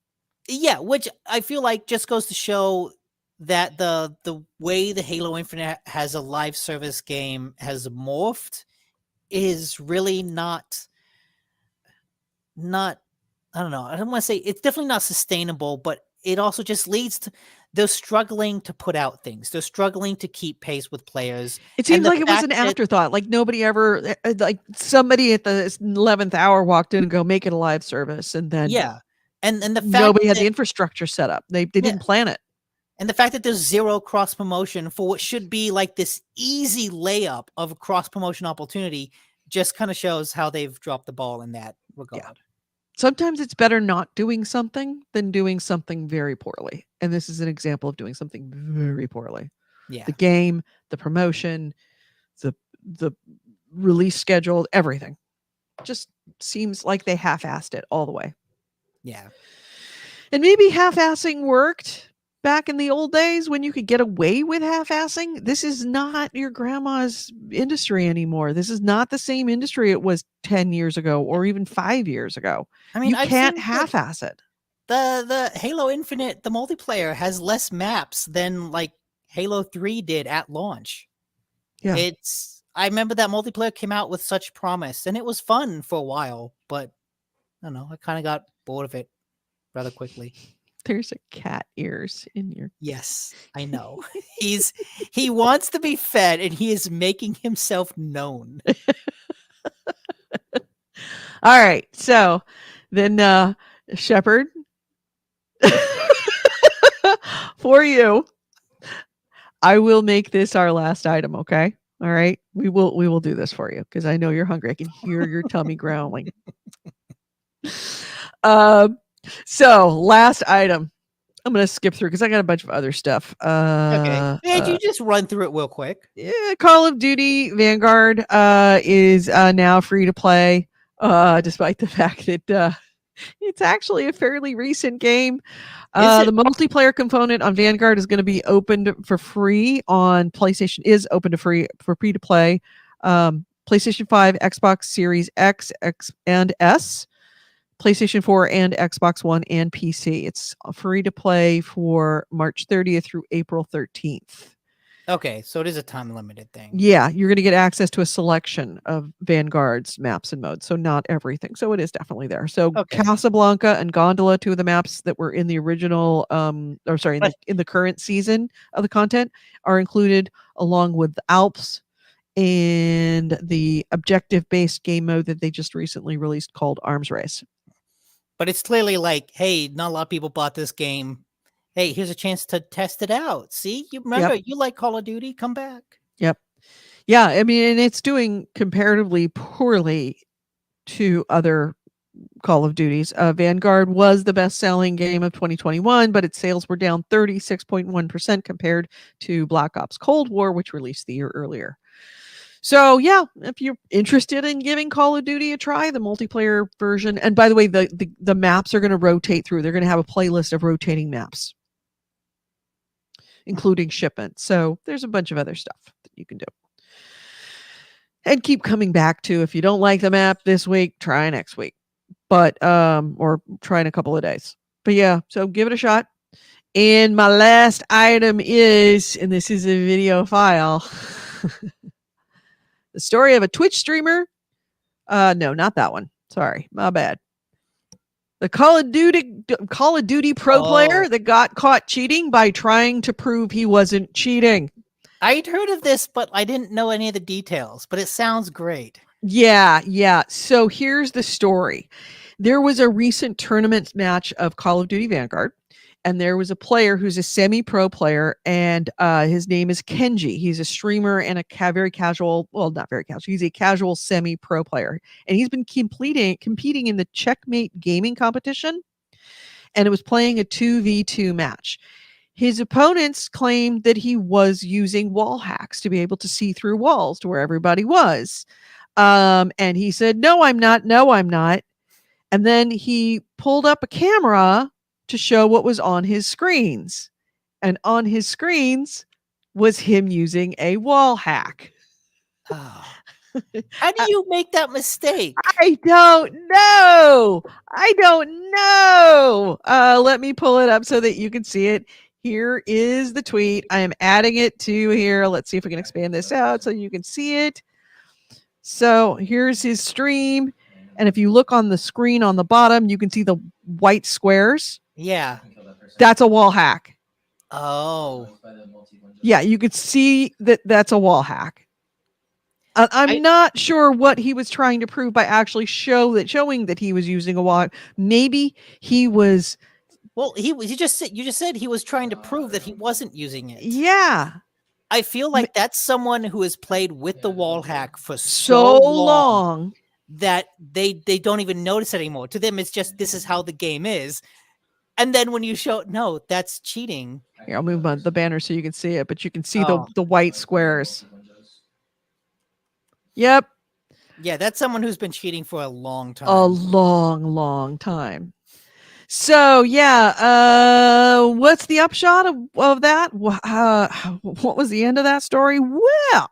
Yeah, which I feel like just goes to show that the way the Halo Infinite has a live service game has morphed is really not I don't know. I don't want to say it's definitely not sustainable, but it also just leads to they're struggling to put out things. They're struggling to keep pace with players. It And seems the like it was fact an that afterthought. Like nobody ever, like somebody at the 11th hour walked in and go make it a live service, and then yeah. And the fact nobody had the that infrastructure set up. They yeah, didn't plan it. and the fact that there's zero cross promotion for what should be like this easy layup of cross promotion opportunity just kind of shows how they've dropped the ball in that regard. Sometimes it's better not doing something than doing something very poorly. And this is an example of doing something very poorly. Yeah. The game, the promotion, the release schedule, everything. Just seems like they half-assed it all the way. Yeah. And maybe half-assing worked back in the old days when you could get away with half-assing. This is not your grandma's industry anymore. This is not the same industry it was 10 years ago or even 5 years ago. I mean, You I've can't seen half-ass it. the Halo Infinite, the multiplayer has less maps than like Halo 3 did at launch. Yeah. I remember that multiplayer came out with such promise and it was fun for a while, but I don't know, I kind of got bored of it rather quickly. There's a cat ears in your Yes, I know. He wants to be fed and he is making himself known. All right. So then Shepard for you, I will make this our last item, okay? All right. We will do this for you because I know you're hungry. I can hear your tummy growling. So last item. I'm gonna skip through because I got a bunch of other stuff. Okay. Did you just run through it real quick? Yeah, Call of Duty Vanguard is now free to play, despite the fact that it's actually a fairly recent game. Is it? The multiplayer component on Vanguard is going to be opened for free on PlayStation. Is open to free to play. PlayStation 5, Xbox Series X, and S, PlayStation 4 and Xbox One and PC. It's free to play for March 30th through April 13th. Okay, so it is a time limited thing. Yeah, you're going to get access to a selection of Vanguard's maps and modes, so not everything. So it is definitely there. So Okay. Casablanca and Gondola, two of the maps that were in the original, or sorry, in the current season of the content, are included along with the Alps and the objective-based game mode that they just recently released called Arms Race. But it's clearly like, hey, not a lot of people bought this game. Hey, here's a chance to test it out. See, you remember you like Call of Duty? Come back. Yep. Yeah, I mean, and it's doing comparatively poorly to other Call of Duties. Vanguard was the best-selling game of 2021, but its sales were down 36.1% compared to Black Ops Cold War, which released the year earlier. So yeah, if you're interested in giving Call of Duty a try, the multiplayer version, and by the way, the maps are going to rotate through. They're going to have a playlist of rotating maps, including shipment. So there's a bunch of other stuff that you can do. And keep coming back to, if you don't like the map this week, try next week. But or try in a couple of days. But yeah, so give it a shot. And my last item is, and this is a video file. The story of a Twitch streamer. No, not that one. Sorry, my bad. The Call of Duty pro player that got caught cheating by trying to prove he wasn't cheating. I'd heard of this, but I didn't know any of the details, but it sounds great. Yeah. So here's the story. There was a recent tournament match of Call of Duty Vanguard, and there was a player who's a semi-pro player, and his name is Kenji. He's a streamer and a very casual, well, not very casual. He's a casual semi-pro player, and he's been competing in the Checkmate gaming competition, and it was playing a 2v2 match. His opponents claimed that he was using wall hacks to be able to see through walls to where everybody was. And he said, no, I'm not. And then he pulled up a camera to show what was on his screens. And on his screens was him using a wall hack. Oh. How do you make that mistake? I don't know. I don't know. Let me pull it up so that you can see it. Here is the tweet. I am adding it to here. Let's see if we can expand this out so you can see it. So here's his stream. And if you look on the screen on the bottom, you can see the white squares. Yeah. That's a wall hack. Oh. Yeah, you could see that that's a wall hack. I'm not sure what he was trying to prove by actually showing that he was using a wall. Maybe he was. Well, you just said he was trying to prove that he wasn't using it. Yeah. I feel like that's someone who has played with the wall hack for So long that they don't even notice it anymore. To them, it's just this is how the game is. And then when you show no, that's cheating. Here, I'll move the banner so you can see it, but you can see Oh. the white squares. Yep. Yeah, that's someone who's been cheating for a long time. A long time. So what's the upshot of that? What was the end of that story? Well,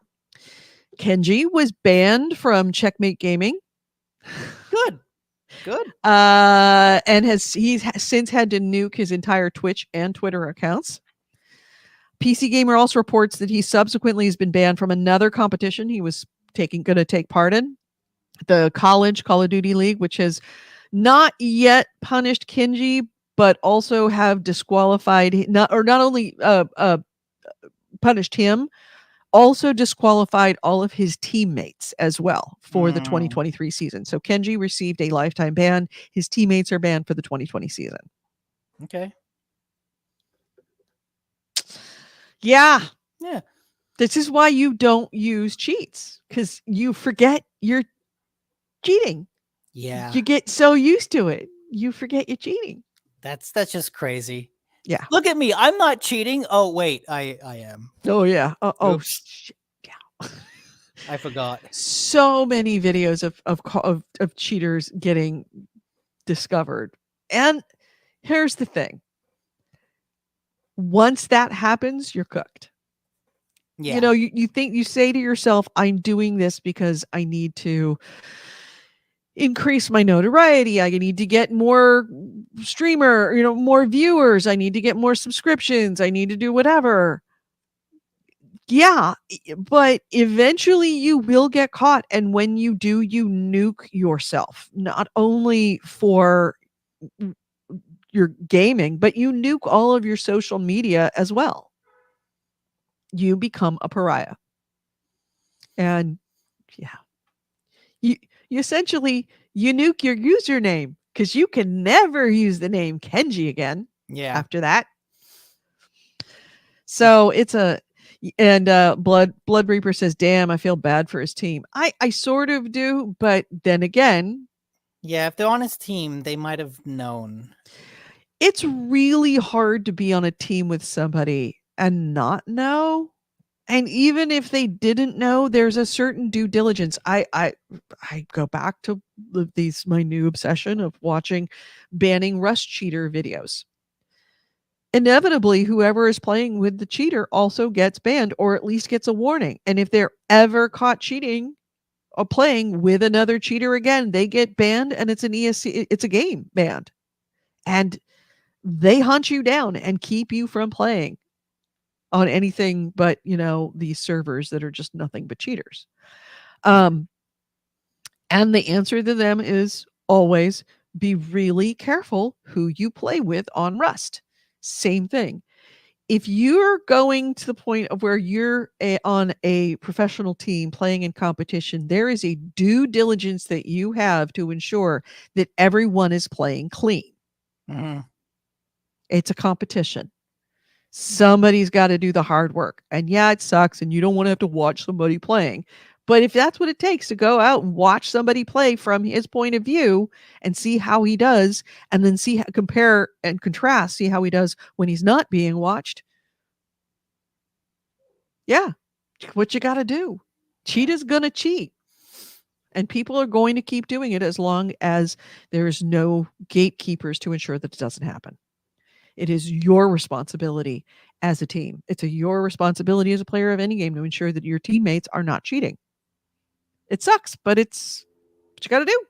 Kenji was banned from Checkmate Gaming. Good. And he's since had to nuke his entire Twitch and Twitter accounts. PC Gamer also reports that he subsequently has been banned from another competition he was going to take part in, the college Call of Duty League, which has not yet punished Kenji, but also have disqualified not only punished him, also disqualified all of his teammates as well for the 2023 season. So Kenji received a lifetime ban. His teammates are banned for the 2020 season. Okay. Yeah. Yeah. This is why you don't use cheats, because you forget you're cheating. Yeah. You get so used to it, you forget you're cheating. That's just crazy. Yeah. Look at me. I'm not cheating. Oh, wait. I am. Oh, yeah. Shit. Yeah. I forgot. So many videos of cheaters getting discovered. And here's the thing. Once that happens, you're cooked. Yeah. You know, you say to yourself, I'm doing this because I need to increase my notoriety. I need to get more more viewers. I need to get more subscriptions. I need to do whatever. Yeah, but eventually you will get caught. And when you do, you nuke yourself, not only for your gaming, but you nuke all of your social media as well. You become a pariah. And yeah, you essentially you nuke your username because you can never use the name Kenji again. Yeah. After that. So it's Blood Reaper says, damn, I feel bad for his team. I sort of do, but then again. Yeah, if they're on his team, they might have known. It's really hard to be on a team with somebody and not know. And even if they didn't know, there's a certain due diligence. I go back to my new obsession of watching banning Rust cheater videos. Inevitably, whoever is playing with the cheater also gets banned, or at least gets a warning. And if they're ever caught cheating or playing with another cheater again, they get banned, and it's an ESC, it's a game banned. And they hunt you down and keep you from playing on anything but, these servers that are just nothing but cheaters. And the answer to them is always be really careful who you play with on Rust. Same thing. If you're going to the point of where you're on a professional team playing in competition, there is a due diligence that you have to ensure that everyone is playing clean. Mm-hmm. It's a competition. Somebody's got to do the hard work. And yeah, it sucks, and you don't want to have to watch somebody playing. But if that's what it takes to go out and watch somebody play from his point of view and see how he does, and then compare and contrast, see how he does when he's not being watched. Yeah, what you got to do. Cheat is going to cheat. And people are going to keep doing it as long as there's no gatekeepers to ensure that it doesn't happen. It is your responsibility as a team. It's your responsibility as a player of any game to ensure that your teammates are not cheating. It sucks, but it's what you got to do.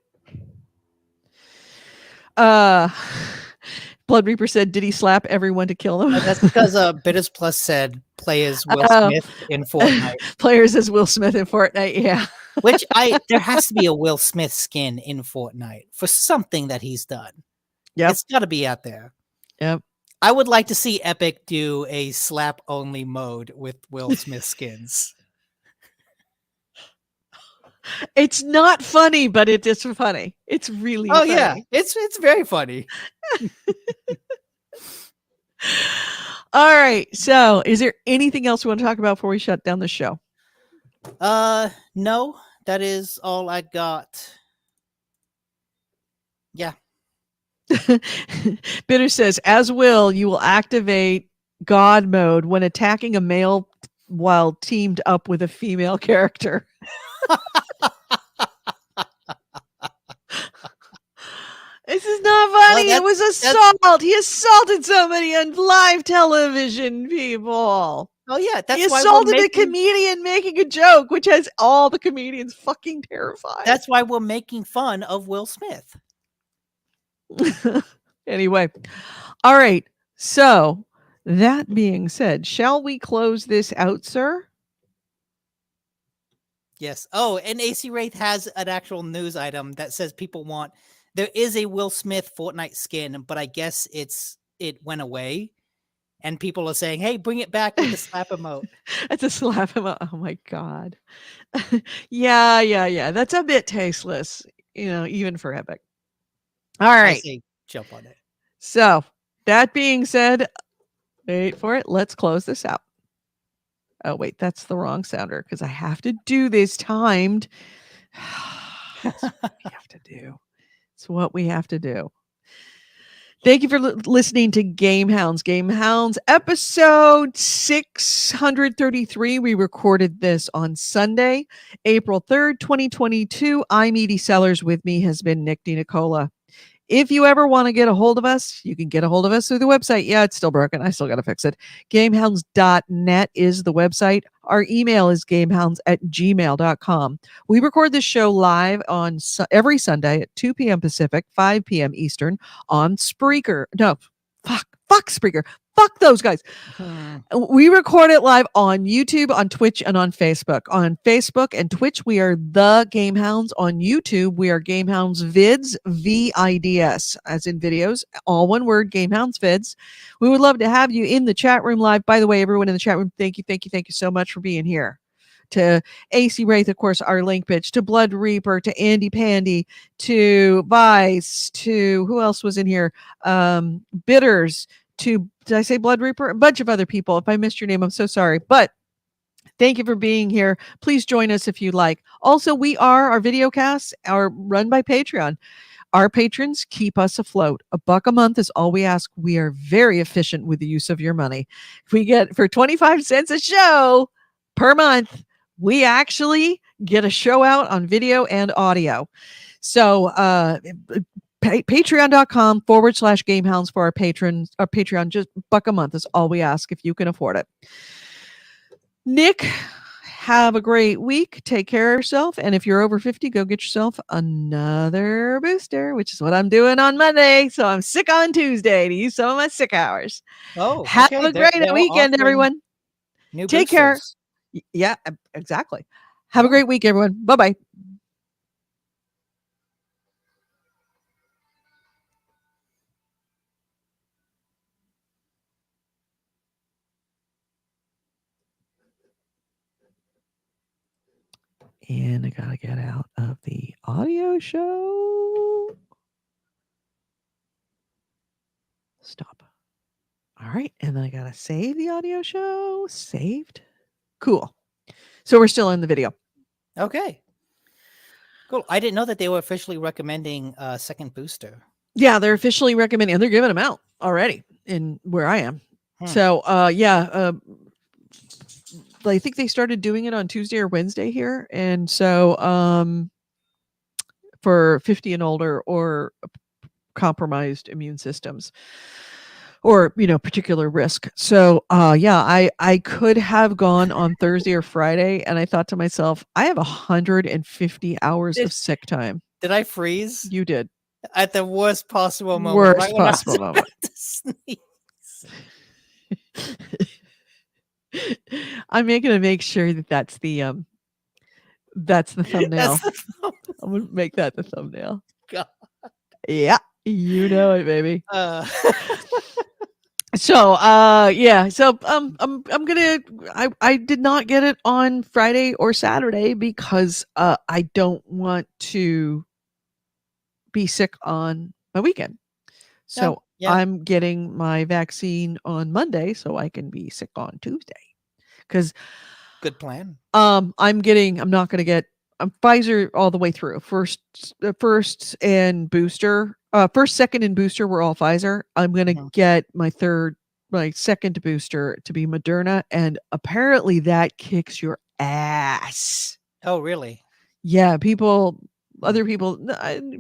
Blood Reaper said, "Did he slap everyone to kill them?" That's because Bitters Plus said play as Will Smith in Fortnite. Players as Will Smith in Fortnite. Yeah. Which there has to be a Will Smith skin in Fortnite for something that he's done. Yep. It's got to be out there. Yep. I would like to see Epic do a slap only mode with Will Smith skins. It's not funny, but it is funny. It's really funny. Yeah, it's very funny. All right. So, is there anything else we want to talk about before we shut down the show? No, that is all I got. Yeah. Bitter says, as Will, you will activate God mode when attacking a male while teamed up with a female character. This is not funny. It was assault. He assaulted somebody on live television, people. Oh, yeah. That's he assaulted a comedian making a joke, which has all the comedians fucking terrified. That's why we're making fun of Will Smith. Anyway. All right. So, that being said, shall we close this out, sir? Yes. Oh, and AC Wraith has an actual news item that says people want... There is a Will Smith Fortnite skin, but I guess it went away. And people are saying, hey, bring it back with a slap emote. That's a slap emote. Oh, my God. Yeah. That's a bit tasteless, even for Epic. All right. I say jump on it. So, that being said, wait for it. Let's close this out. Oh, wait, that's the wrong sounder because I have to do this timed. That's what we have to do. It's what we have to do. Thank you for listening to GameHounds. GameHounds episode 633. We recorded this on Sunday, April 3rd, 2022. I'm Edie Sellers. With me has been Nick DiNicola. If you ever want to get a hold of us, you can get a hold of us through the website. Yeah, it's still broken. I still got to fix it. Gamehounds.net is the website. Our email is gamehounds@gmail.com. We record this show live on every Sunday at 2 p.m. Pacific, 5 p.m. Eastern on Spreaker. No, fuck Spreaker. Fuck those guys. We record it live on YouTube, on Twitch, and on Facebook. On Facebook and Twitch, we are the GameHounds. On YouTube, we are GameHounds Vids, VIDS, as in videos, all one word, GameHounds Vids. We would love to have you in the chat room live. By the way, everyone in the chat room, thank you so much for being here. To AC Wraith, of course, our link bitch, to Blood Reaper, to Andy Pandy, to Vice, to who else was in here? Bitters, to, did I say Blood Reaper? A bunch of other people. If I missed your name, I'm so sorry. But thank you for being here. Please join us if you'd like. Also, our video casts are run by Patreon. Our patrons keep us afloat. $1 a month is all we ask. We are very efficient with the use of your money. We get for 25 cents a show per month. We actually get a show out on video and audio. So, patreon.com/GameHounds for our patrons. Our Patreon, just $1 a month is all we ask if you can afford it. Nick, have a great week. Take care of yourself. And if you're over 50, go get yourself another booster, which is what I'm doing on Monday. So I'm sick on Tuesday to use some of my sick hours. Oh, have a great weekend, everyone. Take care. Yeah, exactly. Have a great week, everyone. Bye-bye. And I gotta get out of the audio show. Stop. All right. And then I gotta save the audio show. Saved. Cool. So we're still in the video. Okay. Cool. I didn't know that they were officially recommending a second booster. Yeah, they're officially recommending, and they're giving them out already in where I am. So, I think they started doing it on Tuesday or Wednesday here. And so, for 50 and older or compromised immune systems, or particular risk. So yeah, I could have gone on Thursday or Friday, and I thought to myself, I have 150 hours Did, of sick time. did I freeze You did. at the worst possible moment? Worst Right when I was possible moment. about to sneeze. I'm making to make sure that that's the thumbnail. That's the I'm gonna make that the thumbnail. God. Yeah, you know it, baby. Uh, So yeah, so I'm gonna I did not get it on Friday or Saturday because I don't want to be sick on my weekend. So yeah. I'm getting my vaccine on Monday so I can be sick on Tuesday. Cuz Good plan. I'm not going to get Pfizer all the way through. First and booster, first, second and booster were all Pfizer. I'm going to Mhm. get my second booster to be Moderna, and apparently that kicks your ass. Oh, really? Yeah, other people,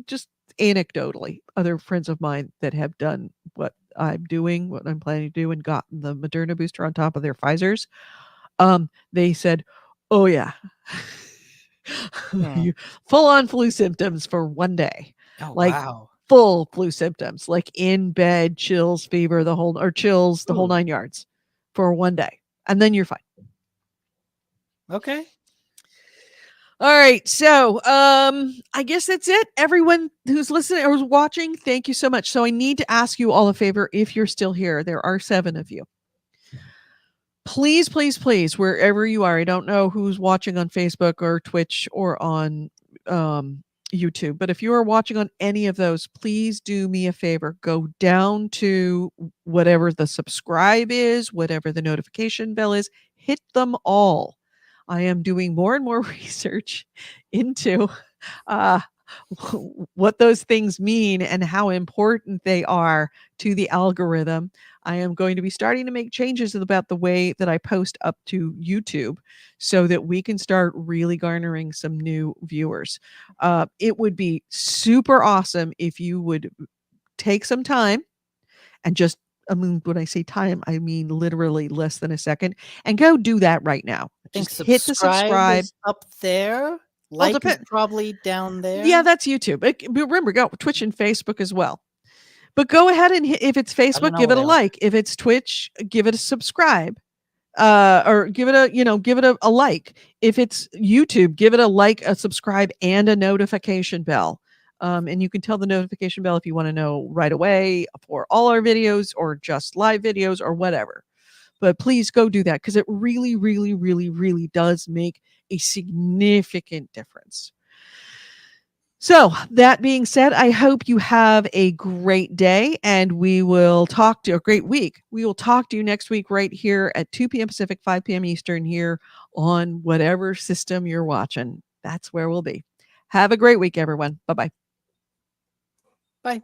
just anecdotally, other friends of mine that have done what I'm doing, what I'm planning to do, and gotten the Moderna booster on top of their Pfizers. They said, "Oh yeah, Hmm. you full on flu symptoms for one day, Oh, like wow. full flu symptoms, like in bed, chills, fever, chills, the whole Ooh, 9 yards for one day, and then you're fine." okay. All right, so I guess that's it. Everyone who's listening or who's watching, thank you so much. So I need to ask you all a favor if you're still here. There are 7 of you. Please, please, please, wherever you are, I don't know who's watching on Facebook or Twitch or on YouTube, but if you are watching on any of those, please do me a favor. Go down to whatever the subscribe is, whatever the notification bell is, hit them all. I am doing more and more research into uh, what those things mean and how important they are to the algorithm. I am going to be starting to make changes about the way that I post up to YouTube so that we can start really garnering some new viewers. It would be super awesome if you would take some time and just, I mean, when I say time, I mean literally less than a second, and go do that right now. I think Just hit the subscribe subscribe. is up there. All Like is depend. probably down there. Yeah, that's YouTube. But remember, go Twitch and Facebook as well. But go ahead and if it's I don't Facebook, know give where it a they are. like. If it's Twitch, give it a subscribe. Or give it a like. If it's YouTube, give it a like, a subscribe, and a notification bell. And you can tell the notification bell if you want to know right away for all our videos or just live videos or whatever. But please go do that because it really, really, really, really does make a significant difference. So, that being said, I hope you have a great day and we will talk to a great week. We will talk to you next week right here at 2 p.m. Pacific, 5 p.m. Eastern here on whatever system you're watching. That's where we'll be. Have a great week, everyone. Bye bye. Bye.